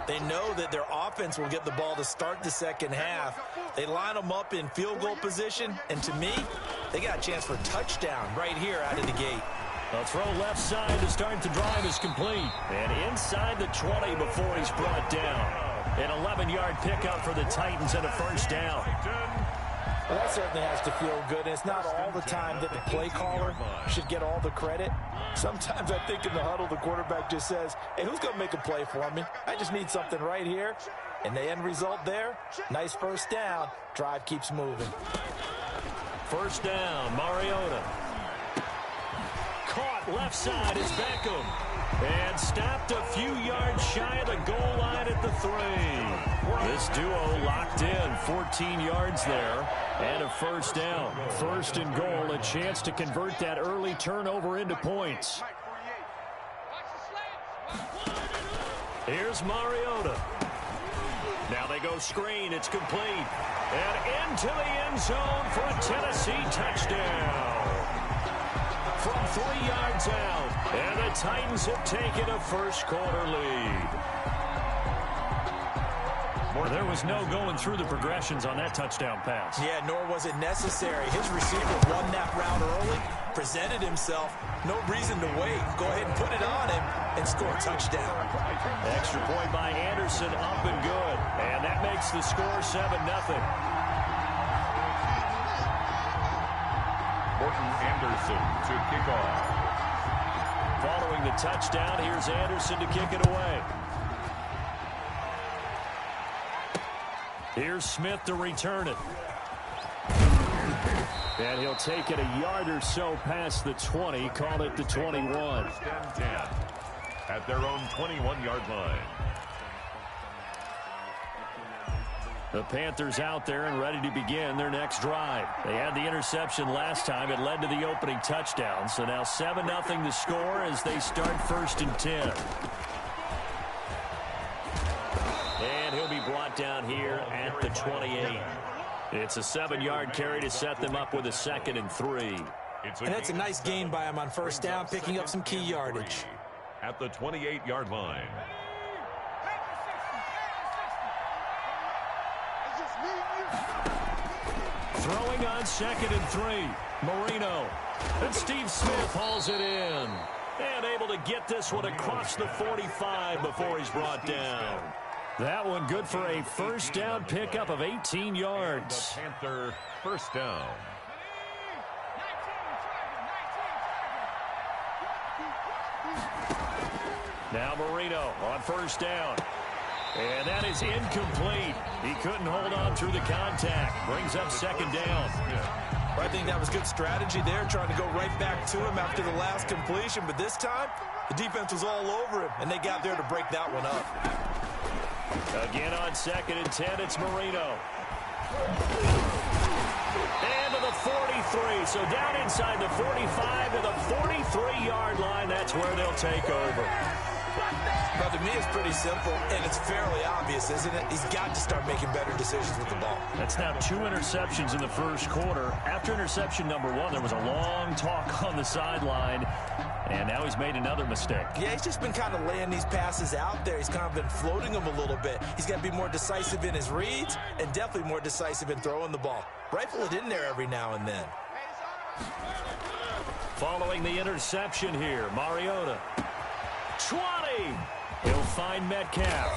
They know that their offense will get the ball to start the second half. They line them up in field goal position. And to me, they got a chance for a touchdown right here out of the gate. A throw left side to start the drive is complete. And inside the 20 before he's brought down. An 11-yard pickup for the Titans and a first down. Well, that certainly has to feel good. It's not all the time that the play caller should get all the credit. Sometimes I think in the huddle, the quarterback just says, hey, who's going to make a play for me? I just need something right here. And the end result there, nice first down. Drive keeps moving. First down, Mariota. Caught left side is Beckham. And stopped a few yards shy of the goal line at the 3. This duo locked in, 14 yards there, and a first down. First and goal, a chance to convert that early turnover into points. Here's Mariota. Now they go screen. It's complete. And into the end zone for a Tennessee touchdown. From 3 yards out. And the Titans have taken a first-quarter lead. There was no going through the progressions on that touchdown pass. Yeah, nor was it necessary. His receiver won that route early, presented himself. No reason to wait. Go ahead and put it on him and score a touchdown. Extra point by Anderson, up and good. And that makes the score 7-0. Morton Anderson to kick off. Following the touchdown, here's Anderson to kick it away. Here's Smith to return it. And he'll take it a yard or so past the 20, call it the 21. First and 10 at their own 21-yard line. The Panthers out there and ready to begin their next drive. They had the interception last time. It led to the opening touchdown. So now 7-0 the score as they start 1st and 10. And he'll be brought down here at the 28. It's a 7-yard carry to set them up with a 2nd and 3. And that's a nice gain by him on first down, picking up some key yardage. At the 28-yard line. Throwing on 2nd and 3. Marino. And Steve Smith hauls it in. And able to get this one across the 45 before he's brought down. That one good for a first down pickup of 18 yards. And the Panther first down. Now Marino on first down. And that is incomplete. He couldn't hold on through the contact. Brings up 2nd down. I think that was good strategy there, trying to go right back to him after the last completion. But this time, the defense was all over him, and they got there to break that one up. Again on 2nd and 10, it's Marino. And to the 43. So down inside the 45 to the 43-yard line. That's where they'll take over. Well, to me, it's pretty simple, and it's fairly obvious, isn't it? He's got to start making better decisions with the ball. That's now 2 interceptions in the first quarter. After interception number 1, there was a long talk on the sideline, and now he's made another mistake. Yeah, he's just been kind of laying these passes out there. He's kind of been floating them a little bit. He's got to be more decisive in his reads and definitely more decisive in throwing the ball. Rifle it in there every now and then. Following the interception here, Mariota. 20. He'll find Metcalf.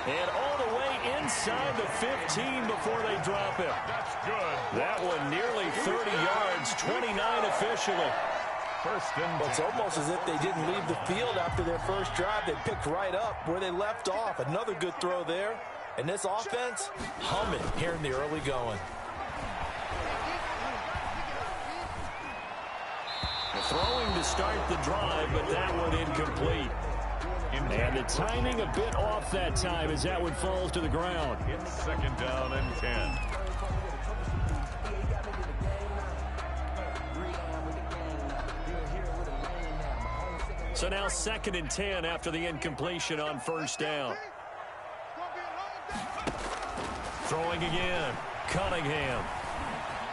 And all the way inside the 15 before they drop him. That's good. That one nearly 30 yards, 29 officially. First and 10. Well, it's almost as if they didn't leave the field after their first drive. They picked right up where they left off. Another good throw there. And this offense, humming here in the early going. Throwing to start the drive, but that one incomplete. And the timing a bit off that time as that one falls to the ground. It's 2nd down and 10. So now 2nd and 10 after the incompletion on first down. Throwing again. Cunningham.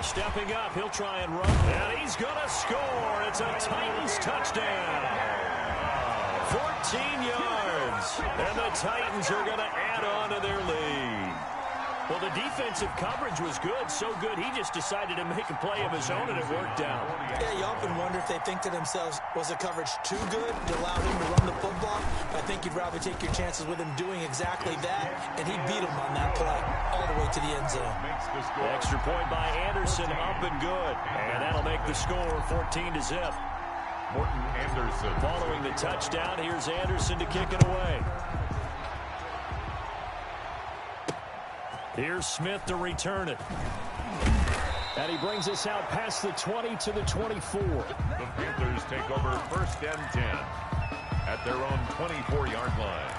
Stepping up, he'll try and run. And he's going to score. It's a Titans touchdown. 14 yards. And the Titans are going to add on to their lead. Well, the defensive coverage was good, so good he just decided to make a play of his own, and it worked out. Yeah, you often wonder if they think to themselves, was the coverage too good to allow him to run the football? I think you'd rather take your chances with him doing exactly that, and he beat him on that play all the way to the end zone. Extra point by Anderson, up and good. And that'll make the score 14-0. Morton Anderson. Following the touchdown, here's Anderson to kick it away. Here's Smith to return it. And he brings us out past the 20 to the 24. The Panthers take over 1st and 10 at their own 24-yard line.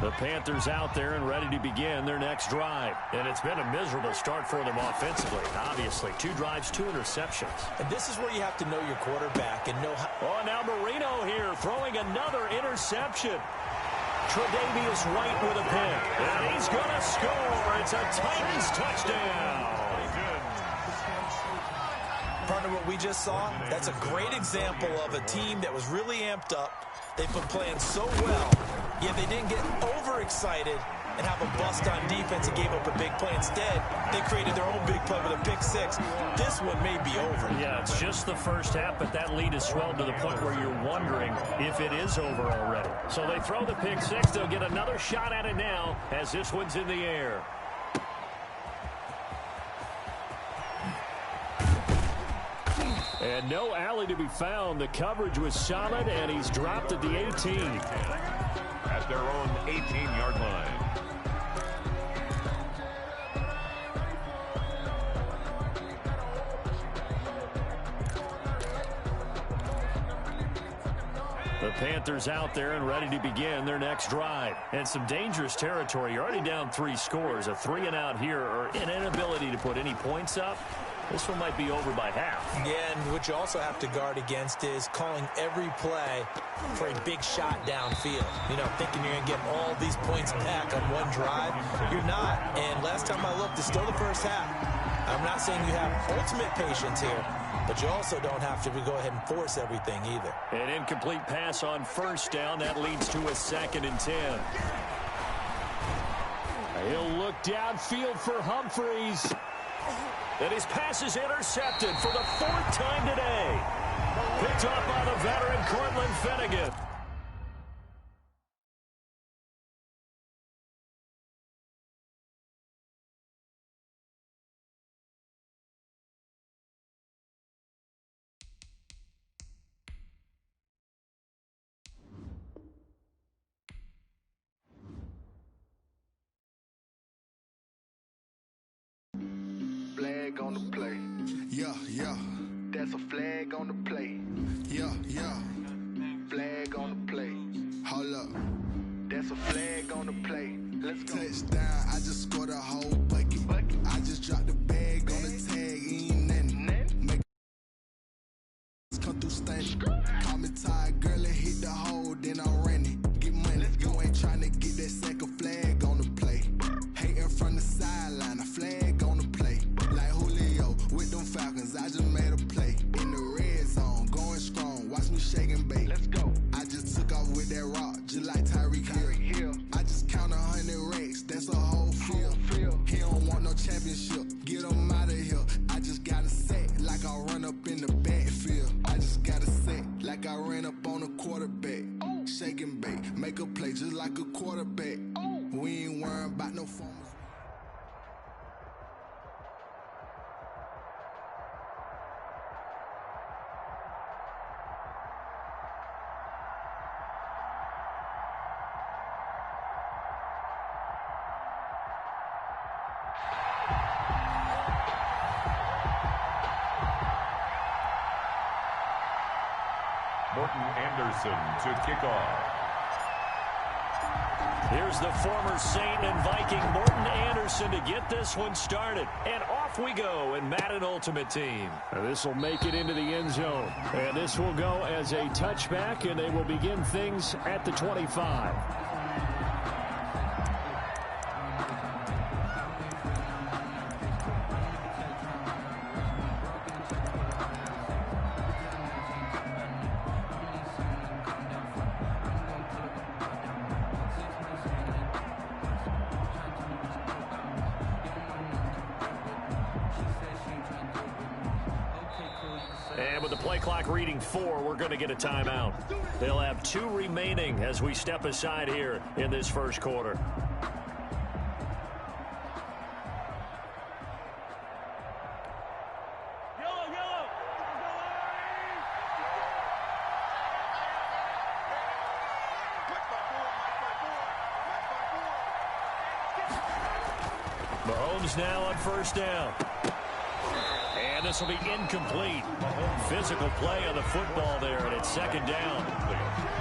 The Panthers out there and ready to begin their next drive. And it's been a miserable start for them offensively, obviously. 2 drives, 2 interceptions. And this is where you have to know your quarterback and know how... Oh, now Marino here throwing another interception. Tre'Davious White with a pick. And he's going to score. It's a Titans touchdown. Partner, what we just saw, that's a great example of a team that was really amped up. They've been playing so well, yet they didn't get overexcited and have a bust on defense and gave up a big play. Instead, they created their own big play with a pick six. This one may be over. Yeah, it's just the first half, but that lead has swelled to the point where you're wondering if it is over already. So they throw the pick six. They'll get another shot at it now as this one's in the air. And no alley to be found. The coverage was solid, and he's dropped at the 18. At their own 18-yard line. The Panthers out there and ready to begin their next drive. And some dangerous territory. You're already down 3 scores. A 3-and-out here or an inability to put any points up. This one might be over by half. Yeah, and what you also have to guard against is calling every play for a big shot downfield. You know, thinking you're going to get all these points back on one drive. You're not. And last time I looked, it's still the first half. I'm not saying you have ultimate patience here, but you also don't have to go ahead and force everything either. An incomplete pass on first down. That leads to a 2nd and 10. He'll look downfield for Humphreys. And his pass is intercepted for the 4th time today. Picked up by the veteran Cortland Finnegan. Flag on the play. Yeah, yeah. That's a flag on the play. Yeah, yeah. Flag on the play. Hold up. That's a flag on the play. Let's go. Touchdown. I just scored a whole bucket. I just dropped the bag on the tag. Ain't nothing. Make come through stank. Call me tired, girl, and hit the hole. Then I ran it. Get money. You ain't trying to get that second flag on the play. Hating from the sideline. A flag on the play. Like Julio with them Falcons, I just made a play. In the red zone, going strong. Watch me shake and bake. Let's go. I just took off with that rock, just like Tyreek Hill. I just count 100 racks, that's a whole field. He don't want no championship, get him out of here. I just got a set, like I run up in the backfield. I just got a set, like I ran up on a quarterback. Shake and bake, make a play just like a quarterback. We ain't worrying about no formers. Morton Anderson to kick off. Here's the former Saint and Viking Morton Anderson to get this one started. And off we go in Madden Ultimate Team. This will make it into the end zone. And this will go as a touchback, and they will begin things at the 25. And with the play clock reading 4, we're going to get a timeout. They'll have 2 remaining as we step aside here in this first quarter. Mahomes now on first down. And this will be incomplete. Physical play on the football there, and it's 2nd down.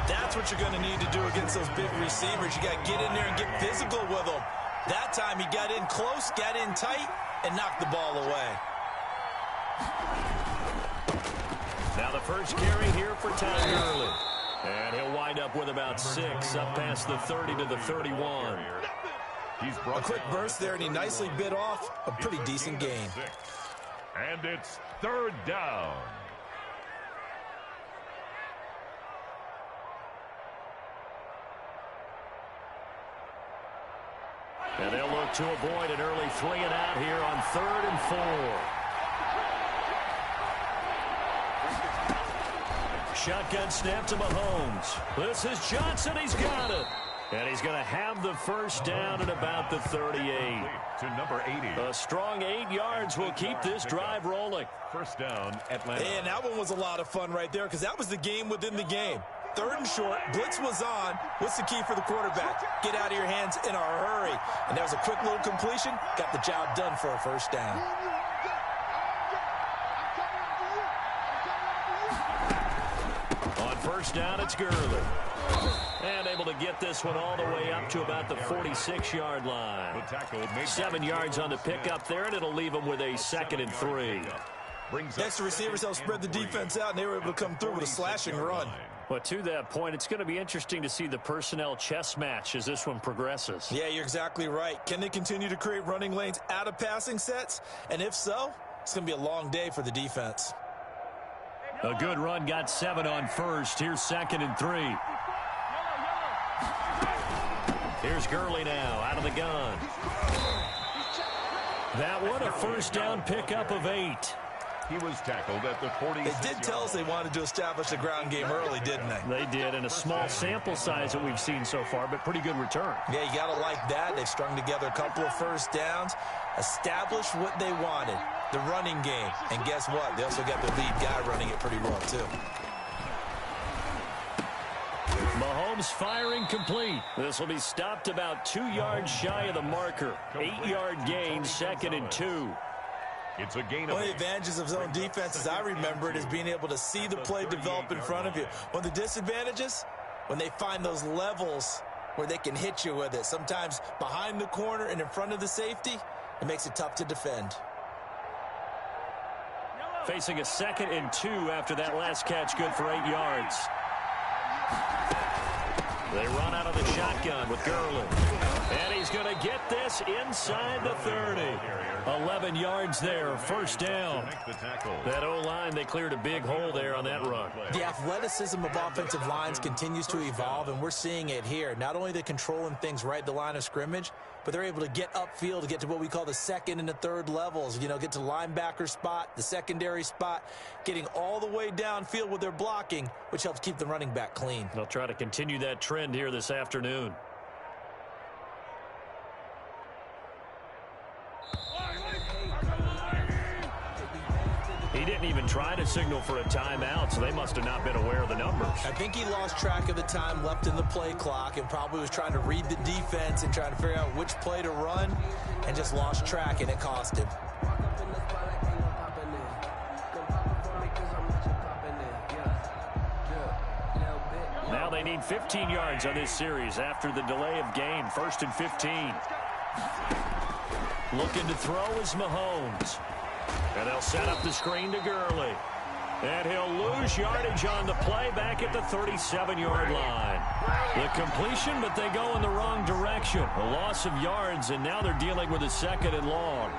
That's what you're going to need to do against those big receivers. You got to get in there and get physical with them. That time he got in close, got in tight, and knocked the ball away. Now the first carry here for Todd Gurley. And he'll wind up with about 6, up past the 30 to the 31. A quick burst there, and he nicely bit off a pretty decent gain. And it's 3rd down. And they'll look to avoid an early 3 and out here on 3rd and 4. Shotgun snap to Mahomes. This is Johnson. He's got it. And he's going to have the first down at about the 38. To number 80. A strong 8 yards will keep this drive rolling. First down, Atlanta. And that one was a lot of fun right there because that was the game within the game. 3rd and short, blitz was on. What's the key for the quarterback? Get out of your hands in a hurry. And that was a quick little completion. Got the job done for a first down. On first down, it's Gurley. And able to get this one all the way up to about the 46-yard line. 7 yards on the pickup there, and it'll leave them with a 2nd and 3. Next, the receivers helped spread the defense out, and they were able to come through with a slashing run. But to that point, it's going to be interesting to see the personnel chess match as this one progresses. Yeah, you're exactly right. Can they continue to create running lanes out of passing sets? And if so, it's going to be a long day for the defense. A good run, got 7 on first. Here's 2nd and 3. Here's Gurley now, out of the gun. That one, a first down pickup of 8. He was tackled at the 40. They did tell us they wanted to establish the ground game early, didn't they? They did, and a small sample size that we've seen so far, but pretty good return. Yeah, you got to like that. They've strung together a couple of first downs, established what they wanted, the running game. And guess what? They also got their lead guy running it pretty well, too. Mahomes firing complete. This will be stopped about 2 yards shy of the marker. 8-yard gain, 2nd and 2. It's a gain of One of the advantages of zone defense, as I remember it, is being able to see the play develop in front of you. One of the disadvantages, when they find those levels where they can hit you with it, sometimes behind the corner and in front of the safety, it makes it tough to defend. Facing a 2nd and 2 after that last catch, good for 8 yards. They run out of the shotgun with Gurley. And he's going to get this inside the 30. 11 yards there, first down. That O-line, they cleared a big hole there on that run. The athleticism of offensive lines continues to evolve, and we're seeing it here. Not only are they controlling things right at the line of scrimmage, but they're able to get upfield to get to what we call the 2nd and the 3rd levels. You know, get to linebacker spot, the secondary spot, getting all the way downfield with their blocking, which helps keep the running back clean. They'll try to continue that trend here this afternoon. He didn't even try to signal for a timeout, so they must have not been aware of the numbers. I think he lost track of the time left in the play clock and probably was trying to read the defense and trying to figure out which play to run and just lost track, and it cost him. Now they need 15 yards on this series after the delay of game. 1st and 15. Looking to throw is Mahomes. And they'll set up the screen to Gurley. And he'll lose yardage on the play back at the 37-yard line. The completion, but they go in the wrong direction. A loss of yards, and now they're dealing with a 2nd and long.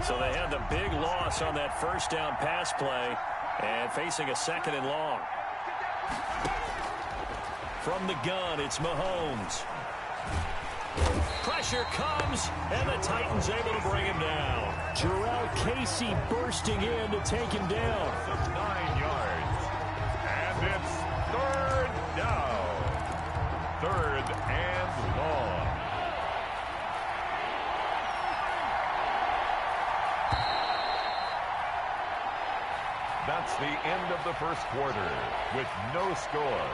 So they had the big loss on that first down pass play and facing a 2nd and long. From the gun, it's Mahomes. Pressure comes, and the Titans able to bring him down. Jarrell Casey bursting in to take him down. 9 yards. And it's 3rd down. 3rd and long. That's the end of the first quarter with no score.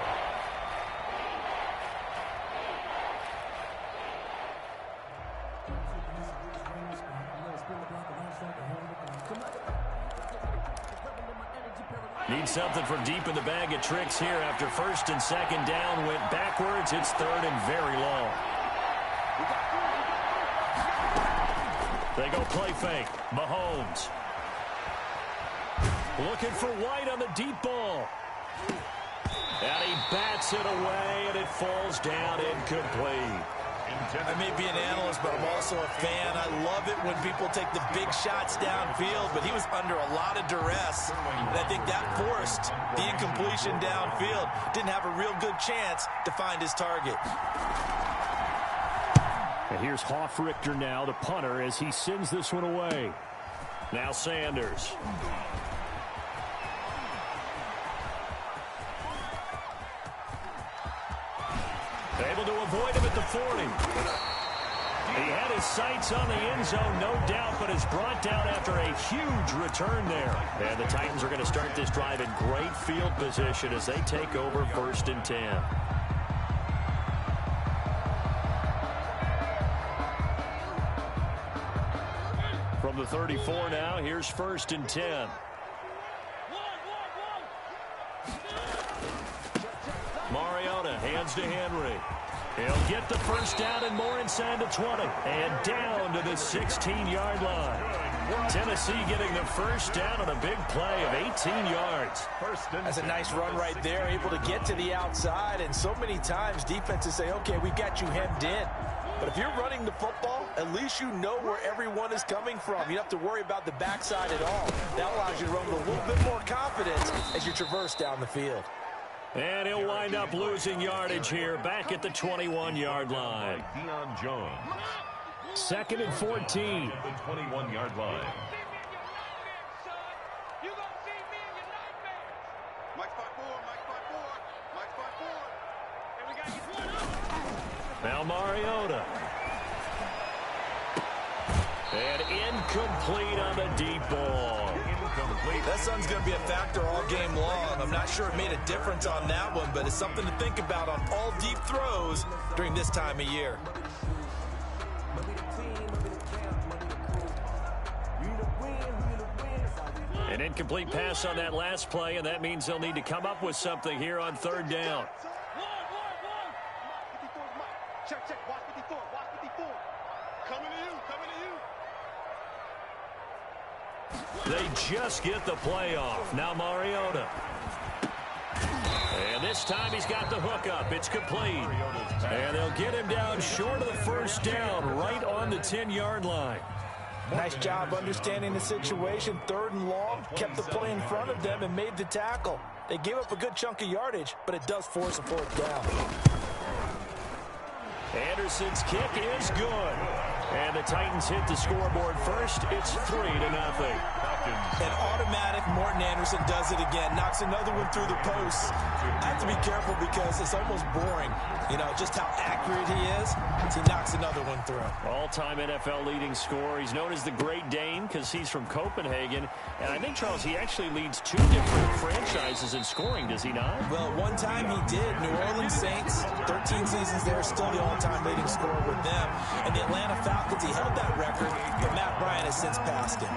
Need something from deep in the bag of tricks here after 1st and 2nd down. Went backwards. It's 3rd and very long. They go play fake. Mahomes. Looking for White on the deep ball. And he bats it away, and it falls down incomplete. I may be an analyst, but I'm also a fan. I love it when people take the big shots downfield, but he was under a lot of duress, and I think that forced the incompletion downfield. Didn't have a real good chance to find his target. And here's Hofrichter now, the punter, as he sends this one away. Now Sanders. Able to avoid him at the 40. He had his sights on the end zone, no doubt, but is brought down after a huge return there. And the Titans are going to start this drive in great field position as they take over 1st and 10. From the 34 now, here's 1st and 10. Mariota hands to Henry. He'll get the first down and more inside the 20. And down to the 16-yard line. Tennessee getting the first down on a big play of 18 yards. That's a nice run right there, able to get to the outside. And so many times defenses say, okay, we got you hemmed in. But if you're running the football, at least you know where everyone is coming from. You don't have to worry about the backside at all. That allows you to run with a little bit more confidence as you traverse down the field. And he'll wind up losing yardage here back at the 21-yard line. Deion Jones. 2nd and 14. The 21-yard line. Now Mariota. And incomplete on the deep ball. Incomplete. That sun's going to be a factor all game long. I'm not sure it made a difference on that one, but it's something to think about on all deep throws during this time of year. An incomplete pass on that last play, and that means they'll need to come up with something here on 3rd down. Check, watch 54, watch 54. Coming to you. They just get the play off. Now Mariota. And this time he's got the hook up. It's complete. And they'll get him down short of the first down, right on the 10-yard line. Nice job understanding the situation. 3rd and long, kept the play in front of them and made the tackle. They gave up a good chunk of yardage, but it does force a 4th down. Anderson's kick is good. And the Titans hit the scoreboard first. It's 3-0. An automatic Morten Anderson does it again. Knocks another one through the post. I have to be careful because it's almost boring. You know, just how accurate he is. He knocks another one through. All-time NFL leading scorer. He's known as the Great Dane because he's from Copenhagen. And I think, Charles, he actually leads 2 different franchises in scoring, does he not? Well, one time he did. New Orleans Saints, 13 seasons there, still the all-time leading scorer with them. And the Atlanta Falcons, he held that record, but Matt Bryant has since passed him.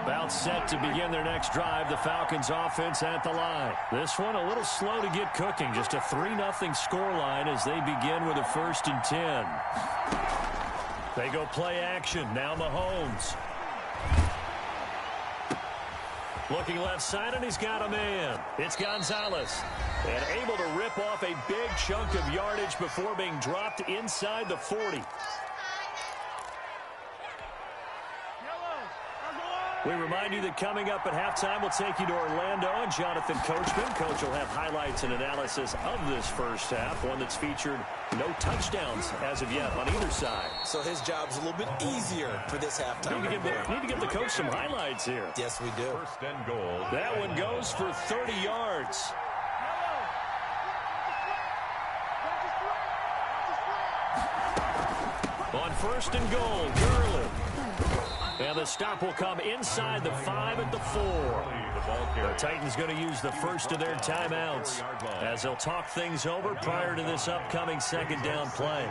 About set to begin their next drive, the Falcons offense at the line. This one a little slow to get cooking. Just a 3-0 scoreline as they begin with a 1st and 10. They go play action. Now Mahomes. Looking left side, and he's got a man. It's Gonzalez. And able to rip off a big chunk of yardage before being dropped inside the 40. We remind you that coming up at halftime, we'll take you to Orlando and Jonathan Coachman. Coach will have highlights and analysis of this first half, one that's featured no touchdowns as of yet on either side. So his job's a little bit easier for this halftime. Need to give the coach some highlights here. Yes, we do. 1st and goal. That one goes for 30 yards. On 1st and goal, Gurley. And the stop will come inside the 5 at the 4. The Titans going to use the first of their timeouts as they'll talk things over prior to this upcoming 2nd down play.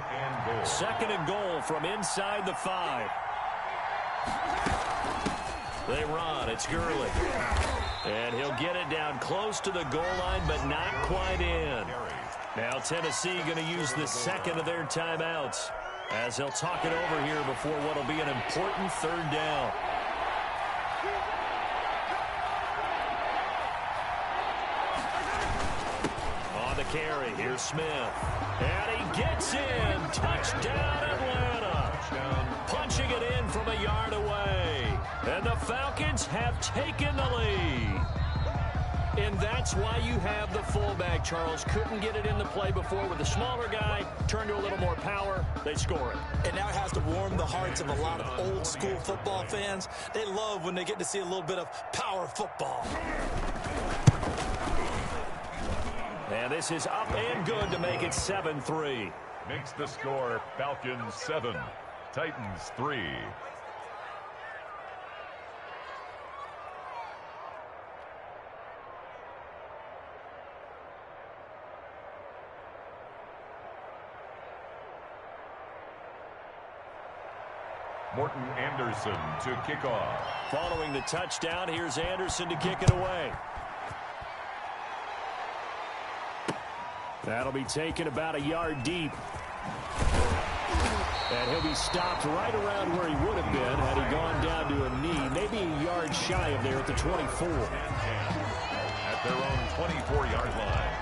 2nd and goal from inside the 5. They run. It's Gurley. And he'll get it down close to the goal line, but not quite in. Now Tennessee going to use the 2nd of their timeouts as they'll talk it over here before what will be an important 3rd down. carry. Here's Smith. And he gets in. Touchdown, Atlanta. Punching it in from a yard away. And the Falcons have taken the lead. And that's why you have the fullback, Charles. Couldn't get it in the play before with the smaller guy. Turned to a little more power. They score it. And now it has to warm the hearts of a lot of old-school football fans. They love when they get to see a little bit of power football. And this is up and good to make it 7-3. Makes the score Falcons 7, Titans 3. Morton Anderson to kick off. Following the touchdown, here's Anderson to kick it away. That'll be taken about a yard deep. And he'll be stopped right around where he would have been had he gone down to a knee, maybe a yard shy of there at the 24. At their own 24-yard line.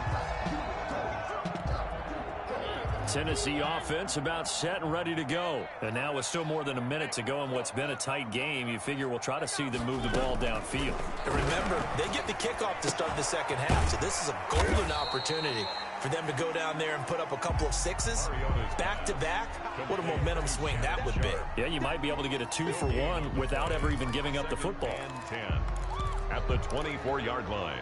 Tennessee offense about set and ready to go. And now with still more than a minute to go in what's been a tight game, you figure we'll try to see them move the ball downfield. And remember, they get the kickoff to start the second half, so this is a golden opportunity for them to go down there and put up a couple of sixes back-to-back. What a momentum swing that would be. Yeah, you might be able to get a 2-for-1 without ever even giving up the football. 10 at the 24-yard line.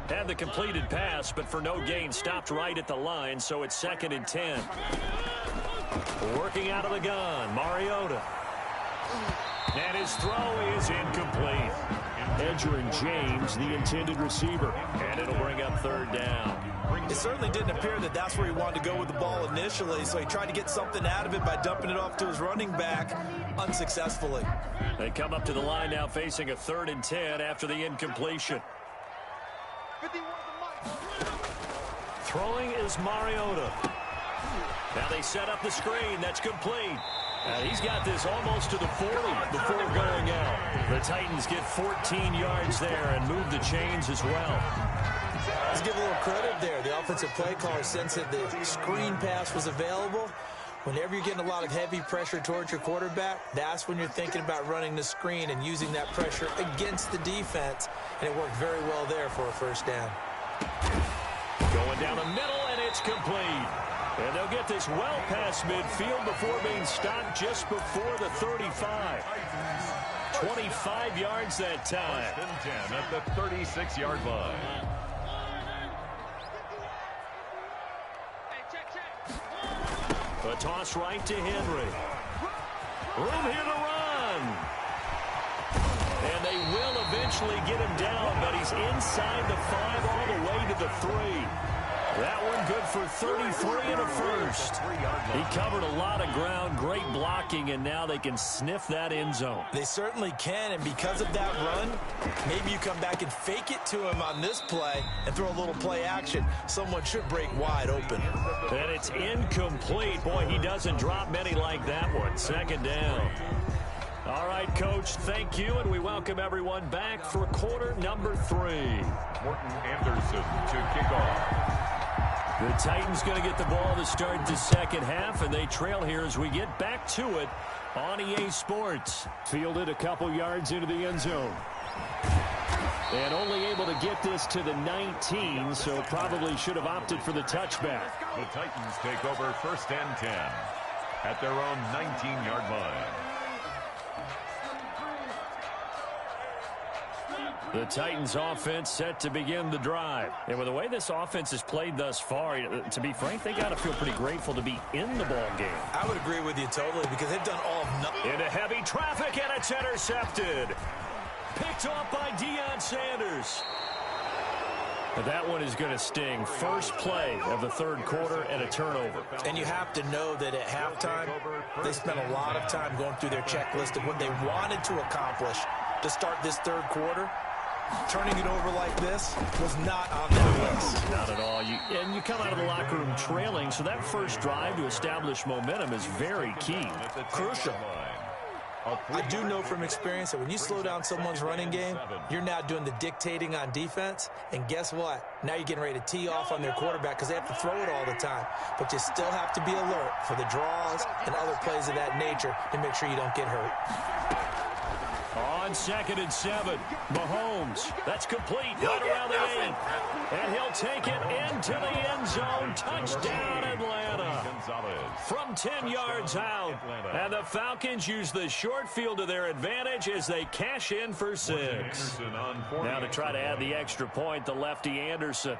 Had the completed pass, but for no gain, stopped right at the line, so it's 2nd and 10. Working out of the gun, Mariota. And his throw is incomplete. Edgerrin James, the intended receiver, and it'll bring up 3rd down. It certainly didn't appear that that's where he wanted to go with the ball initially, so he tried to get something out of it by dumping it off to his running back unsuccessfully. They come up to the line now facing a 3rd and 10 after the incompletion. Throwing is Mariota. Now they set up the screen. That's complete. He's got this almost to the 40 before going out. The Titans get 14 yards there and move the chains as well. Let's give a little credit there. The offensive play caller sensed that the screen pass was available. Whenever you're getting a lot of heavy pressure towards your quarterback, that's when you're thinking about running the screen and using that pressure against the defense. And it worked very well there for a 1st down. Going down the middle, and it's complete. And they'll get this well past midfield before being stopped just before the 35. 25 yards that time. 1st and 10 at the 36-yard line. A toss right to Henry. Room here to run. And they will eventually get him down, but he's inside the 5 all the way to the 3. That one good for 33 and a 1st. He covered a lot of ground, great blocking, and now they can sniff that end zone. They certainly can, and because of that run, maybe you come back and fake it to him on this play and throw a little play action. Someone should break wide open. And it's incomplete. Boy, he doesn't drop many like that one. 2nd down. All right, Coach, thank you, and we welcome everyone back for quarter number 3. Morton Anderson to kick off. The Titans going to get the ball to start the second half, and they trail here as we get back to it on EA Sports. Fielded a couple yards into the end zone. And only able to get this to the 19, so probably should have opted for the touchback. The Titans take over 1st and 10 at their own 19-yard line. The Titans offense set to begin the drive. And with the way this offense has played thus far, to be frank, they got to feel pretty grateful to be in the ball game. I would agree with you totally because they've done all of nothing. Into heavy traffic, and it's intercepted. Picked off by Deion Sanders. But that one is going to sting. First play of the 3rd quarter and a turnover. And you have to know that at halftime, they spent a lot of time going through their checklist of what they wanted to accomplish to start this 3rd quarter. Turning it over like this was not on their list. Not at all. And you come out of the locker room trailing, so that first drive to establish momentum is very key. Crucial. I do know from experience that when you slow down someone's running game, you're now doing the dictating on defense. And guess what? Now you're getting ready to tee off on their quarterback because they have to throw it all the time. But you still have to be alert for the draws and other plays of that nature to make sure you don't get hurt. On 2nd and 7, Mahomes. That's complete right around the 8. And he'll take it into the end zone. Touchdown, Atlanta. From 10 yards out. And the Falcons use the short field to their advantage as they cash in for 6. Now to try to add the extra point, the lefty Anderson.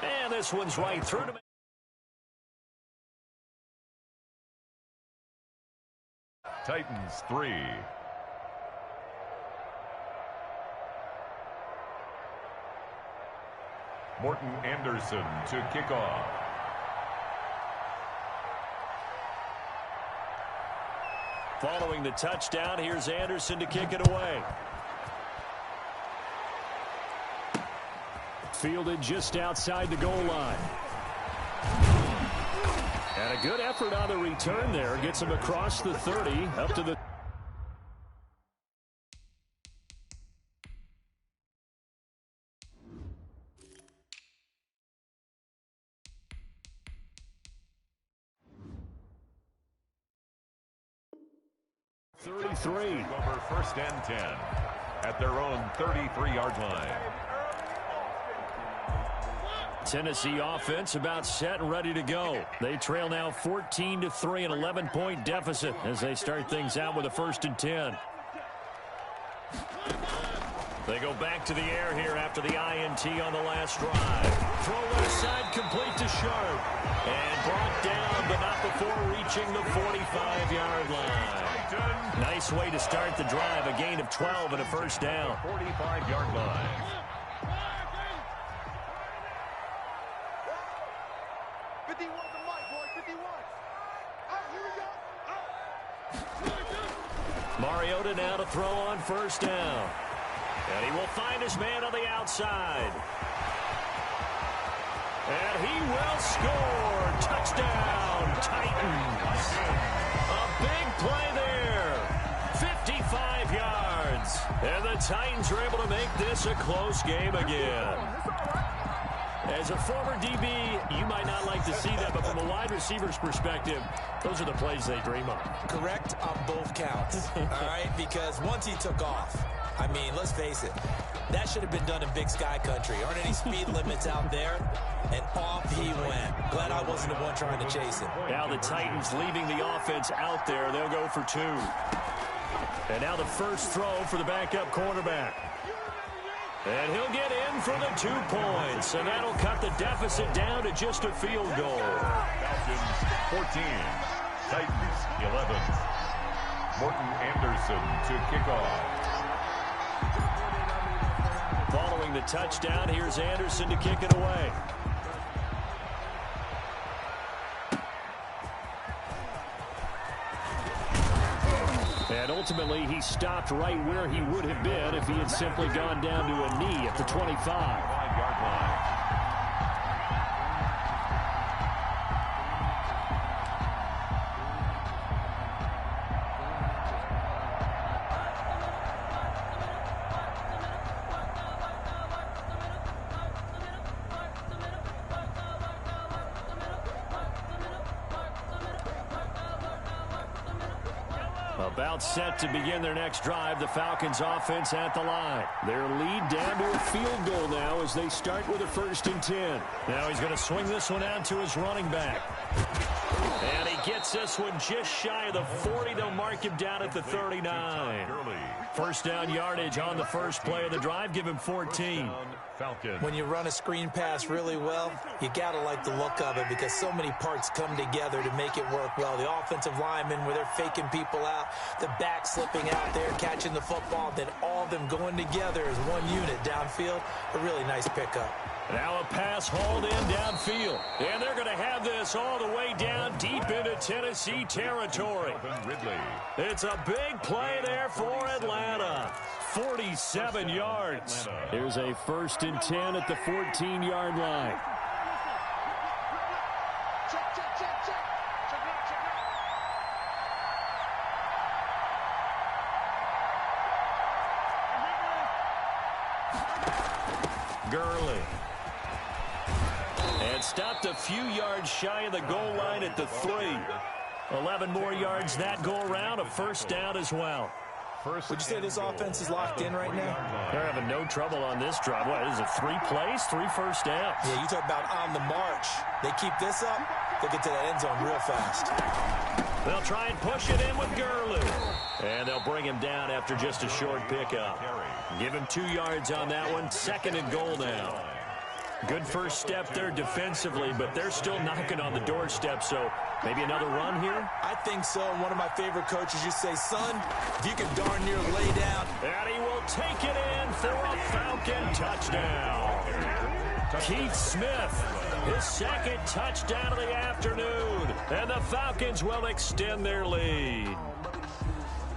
And this one's right through to me. Titans 3. Morton Anderson to kick off. Following the touchdown, here's Anderson to kick it away. Fielded just outside the goal line. And a good effort on the return there. Gets him across the 30, up to the... Over 1st and 10 at their own 33-yard line. Tennessee offense about set and ready to go. They trail now 14-3, an 11-point deficit as they start things out with a 1st and 10. They go back to the air here after the INT on the last drive. Throw left side complete to Sharp. And brought down, but not before reaching the 45-yard line. Nice way to start the drive. A gain of 12 and a 1st down. 45-yard line. Mariota now to throw on 1st down. And he will find his man on the outside. And he will score. Touchdown, Titans. A big play there. 55 yards. And the Titans are able to make this a close game again. As a former DB, you might not like to see that, but from a wide receiver's perspective, those are the plays they dream of. Correct on both counts, all right? Because once he took off, I mean, let's face it, that should have been done in Big Sky Country. Aren't any speed limits out there? And off he went. Glad I wasn't the one trying to chase him. Now the Titans leaving the offense out there. They'll go for 2. And now the first throw for the backup quarterback. And he'll get in for the 2 points. And that'll cut the deficit down to just a field goal. Falcons 14. Titans 11. Morton Anderson to kick off. Following the touchdown, here's Anderson to kick it away. And ultimately, he stopped right where he would have been if he had simply gone down to a knee at the 25-yard line. About set to begin their next drive, the Falcons offense at the line. Their lead down to a field goal now as they start with a 1st and 10. Now he's going to swing this one out to his running back. And he gets this one just shy of the 40. They'll mark him down at the 39. 1st down yardage on the first play of the drive. Give him 14. When you run a screen pass really well, you got to like the look of it because so many parts come together to make it work well. The offensive linemen where they're faking people out, the back slipping out there, catching the football, then all of them going together as one unit downfield. A really nice pickup. Now a pass hauled in downfield. And they're going to have this all the way down deep into Tennessee territory. It's a big play there for Atlanta. 47 yards. Here's a 1st and 10 at the 14-yard line. Check, check, check, check. Check it out, check it out. Gurley. And stopped a few yards shy of the goal line at the 3. 11 more yards that go around, a 1st down as well. Would you say this offense is locked in right now? They're having no trouble on this drive. What, is it 3 plays, 3 first downs? Yeah, you talk about on the march. They keep this up, they'll get to that end zone real fast. They'll try and push it in with Gurley. And they'll bring him down after just a short pickup. Give him 2 yards on that one. 2nd and goal now. Good first step there defensively, but they're still knocking on the doorstep, so maybe another run here? I think so. And one of my favorite coaches used to say, son, if you can darn near lay down. And he will take it in for a Falcon touchdown. Keith Smith, his 2nd touchdown of the afternoon. And the Falcons will extend their lead.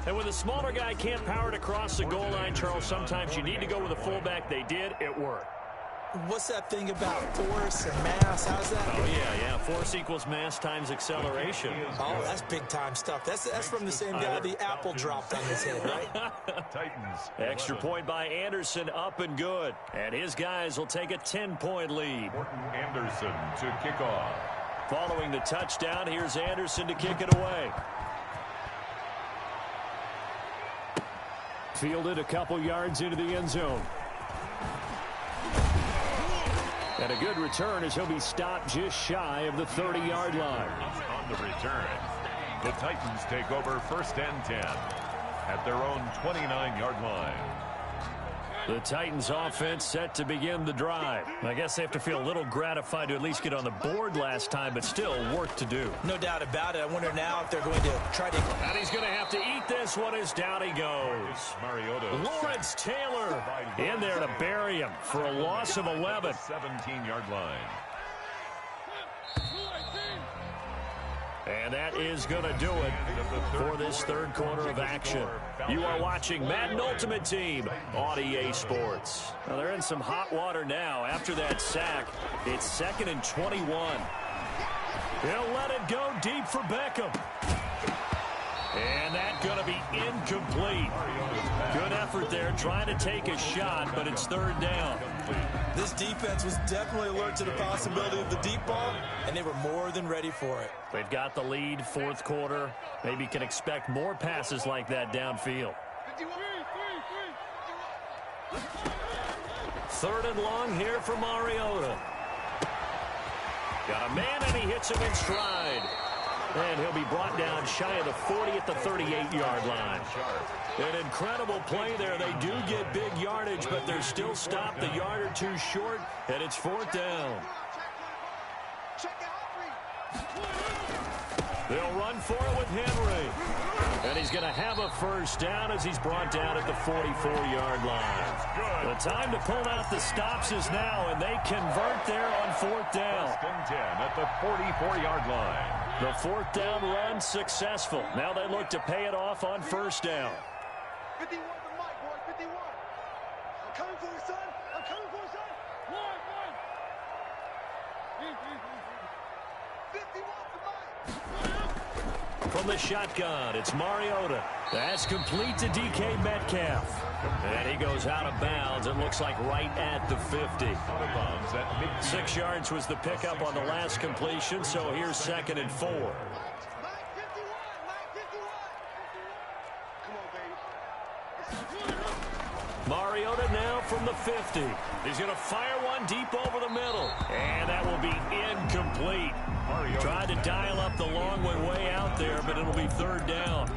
And when the smaller guy can't power it across the goal line, Charles, sometimes you need to go with a fullback. They did. It worked. What's that thing about force and mass? How's that? Oh, yeah. Force equals mass times acceleration. Oh, that's big-time stuff. That's from the same guy the apple dropped on his head, right? Titans. Extra point by Anderson, up and good. And his guys will take a 10-point lead. Anderson to kick off. Following the touchdown, here's Anderson to kick it away. Fielded a couple yards into the end zone. And a good return as he'll be stopped just shy of the 30-yard line. On the return, the Titans take over 1st and 10 at their own 29-yard line. The Titans offense set to begin the drive. I guess they have to feel a little gratified to at least get on the board last time, but still work to do. No doubt about it. I wonder now if they're going to try to... And he's going to have to eat this one as down he goes. Mariota. Lawrence Taylor in there to bury him for a loss of 11. 17-yard line. And that is going to do it for this 3rd quarter of action. You are watching Madden Ultimate Team on EA Sports. Now they're in some hot water now. After that sack, it's 2nd and 21. He'll let it go deep for Beckham. And that's going to be incomplete. Good effort there, trying to take a shot, but it's 3rd down. This defense was definitely alert to the possibility of the deep ball, and they were more than ready for it. They've got the lead, 4th quarter. Maybe can expect more passes like that downfield. 3rd and long here for Mariota. Got a man, and he hits him in stride. And he'll be brought down shy of the 40 at the 38-yard line. An incredible play there. They do get big yardage, but they're still stopped a yard or 2 short, and it's 4th down. They'll run for it with Henry. And he's going to have a 1st down as he's brought down at the 44-yard line. The time to pull out the stops is now, and they convert there on 4th down. 1st and 10 at the 44-yard line. The 4th down run successful. Now they look to pay it off on 1st down. 51 the mic, boy, 51. I'm coming for you, son. I'm coming for you, son. 51 the mic. From the shotgun, it's Mariota. That's complete to DK Metcalf. And he goes out of bounds. It looks like right at the 50. 6 yards was the pickup on the last completion, so here's 2nd and 4. Mariota now from the 50. He's going to fire one deep over the middle. And that will be incomplete. Tried to dial up the long one way out there, but it'll be 3rd down.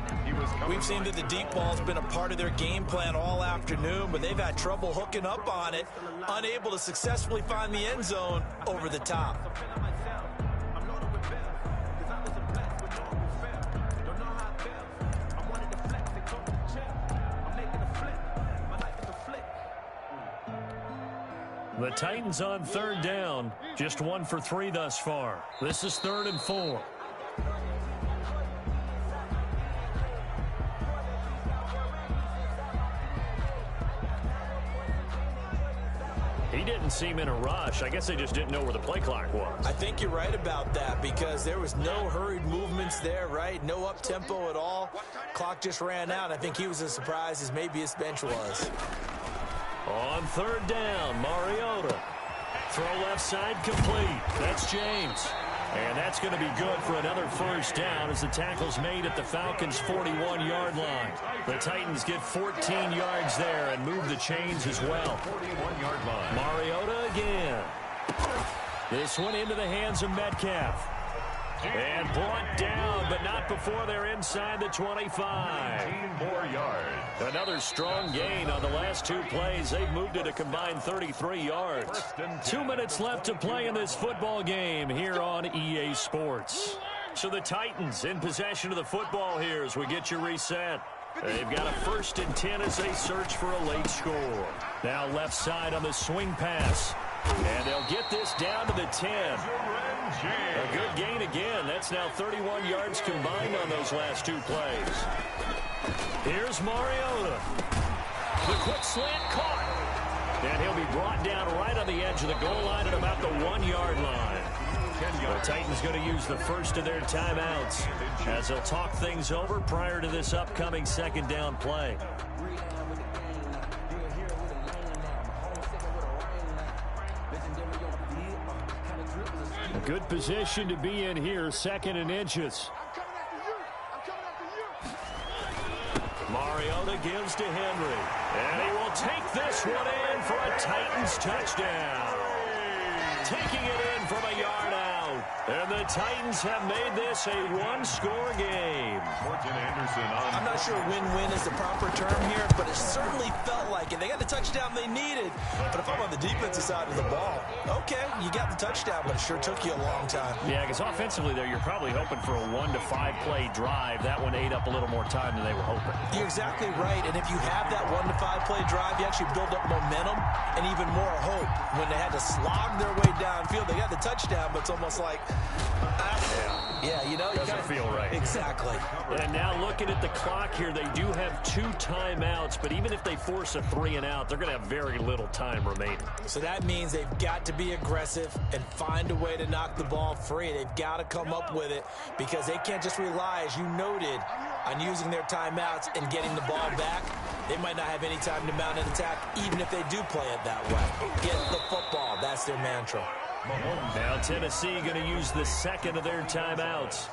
We've seen that the deep ball's been a part of their game plan all afternoon, but they've had trouble hooking up on it, unable to successfully find the end zone over the top. The Titans on third down, just 1 for 3 thus far. This is 3rd and 4. He didn't seem in a rush. I guess they just didn't know where the play clock was. I think you're right about that because there was no hurried movements there, right? No up-tempo at all. Clock just ran out. I think he was as surprised as maybe his bench was. On third down, Mariota. Throw left side complete. That's James. And that's going to be good for another first down as the tackle's made at the Falcons' 41-yard line. The Titans get 14 yards there and move the chains as well. 41-yard line. Mariota again. This one into the hands of Metcalf. And brought down, but not before they're inside the 25. 15 more yards. Another strong gain on the last 2 plays. They've moved it a combined 33 yards. 2 minutes left to play in this football game here on EA Sports. So the Titans in possession of the football here as we get you reset. They've got a 1st and 10 as they search for a late score. Now left side on the swing pass. And they'll get this down to the 10. A good gain again. That's now 31 yards combined on those last 2 plays. Here's Mariota. The quick slant caught. And he'll be brought down right on the edge of the goal line at about the 1-yard line. The Titans going to use the first of their timeouts as they'll talk things over prior to this upcoming 2nd down play. A good position to be in here, 2nd and inches. Mariota gives to Henry. And he will take this one in for a Titans touchdown. Taking it in from a yard out. And the Titans have made this a 1-score game. Morton Anderson on. I'm not sure win-win is the proper term here, but it certainly felt like it. They got the touchdown they needed. But if I'm on the defensive side of the ball, okay, you got the touchdown, but it sure took you a long time. Yeah, because offensively there, you're probably hoping for a 1 to 5 play drive. That one ate up a little more time than they were hoping. You're exactly right. And if you have that 1 to 5 play drive, you actually build up momentum and even more hope. When they had to slog their way downfield, they got the touchdown, but it's almost like, yeah, you know, doesn't feel right. Exactly. And now looking at the clock here, they do have 2 timeouts, but even if they force a 3 and out, they're going to have very little time remaining. So that means they've got to be aggressive and find a way to knock the ball free. They've got to come up with it because they can't just rely, as you noted, on using their timeouts and getting the ball back. They might not have any time to mount an attack, even if they do play it that way. Get the football. That's their mantra. Now Tennessee going to use the 2nd of their timeouts.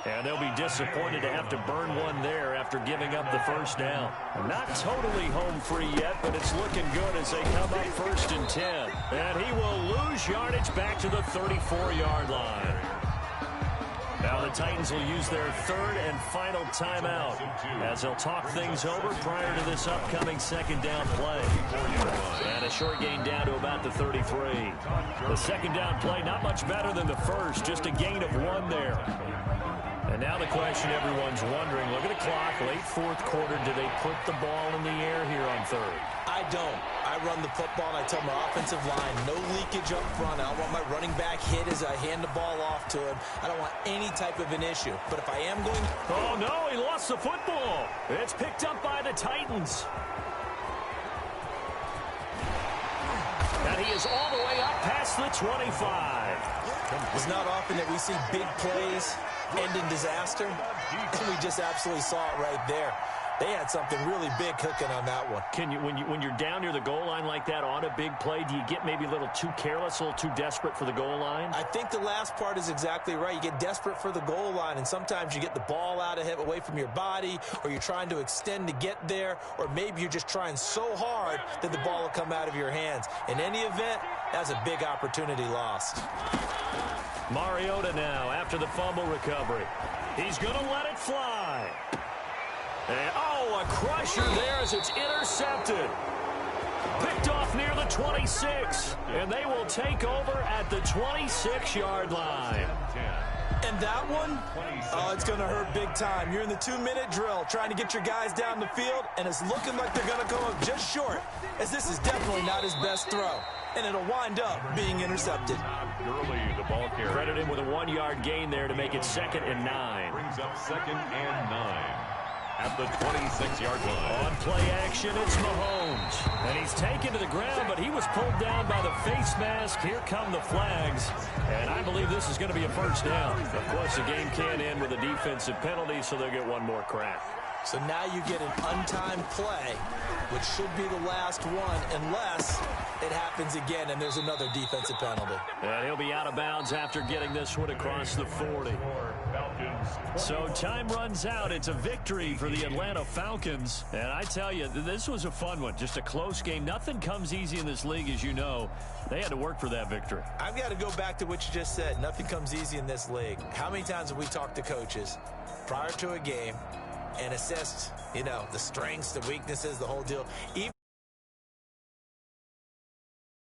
And they'll be disappointed to have to burn one there after giving up the first down. Not totally home free yet, but it's looking good as they come up 1st and 10. And he will lose yardage back to the 34-yard line. Now the Titans will use their 3rd and final timeout as they'll talk things over prior to this upcoming 2nd down play. And a short gain down to about the 33. The 2nd down play not much better than the first, just a gain of 1 there. And now the question everyone's wondering, look at the clock, late 4th quarter, do they put the ball in the air here on 3rd? I don't. I run the football, and I tell my offensive line, no leakage up front. I don't want my running back hit as I hand the ball off to him. I don't want any type of an issue. But if I am going... Oh, no, he lost the football. It's picked up by the Titans. And he is all the way up past the 25. It's not often that we see big plays end in disaster, and we just absolutely saw it right there. They had something really big cooking on that one. Can you, when you're down near the goal line like that on a big play, do you get maybe a little too careless, a little too desperate for the goal line? I think the last part is exactly right. You get desperate for the goal line, and sometimes you get the ball out of him, away from your body, or you're trying to extend to get there, or maybe you're just trying so hard that the ball will come out of your hands. In any event, that's a big opportunity lost. Mariota now after the fumble recovery. He's going to let it fly. And, oh, a crusher there as it's intercepted. Picked off near the 26. And they will take over at the 26-yard line. And that one, oh, it's going to hurt big time. You're in the 2-minute drill trying to get your guys down the field, and it's looking like they're going to come up just short, as this is definitely not his best throw. and it'll wind up being intercepted. Early, the ball carrier. Credit him with a 1-yard gain there to make it 2nd and 9. Brings up 2nd and 9 at the 26-yard line. On play action, it's Mahomes. And he's taken to the ground, but he was pulled down by the face mask. Here come the flags. And I believe this is going to be a first down. Of course, the game can end with a defensive penalty, so they'll get one more crack. So now you get an untimed play, which should be the last one, unless it happens again and there's another defensive penalty. And he'll be out of bounds after getting this one across the 40. So time runs out. It's a victory for the Atlanta Falcons. And I tell you, this was a fun one. Just a close game. Nothing comes easy in this league, as you know. They had to work for that victory. I've got to go back to what you just said. Nothing comes easy in this league. How many times have we talked to coaches prior to a game and assessed, the strengths, the weaknesses, the whole deal? Even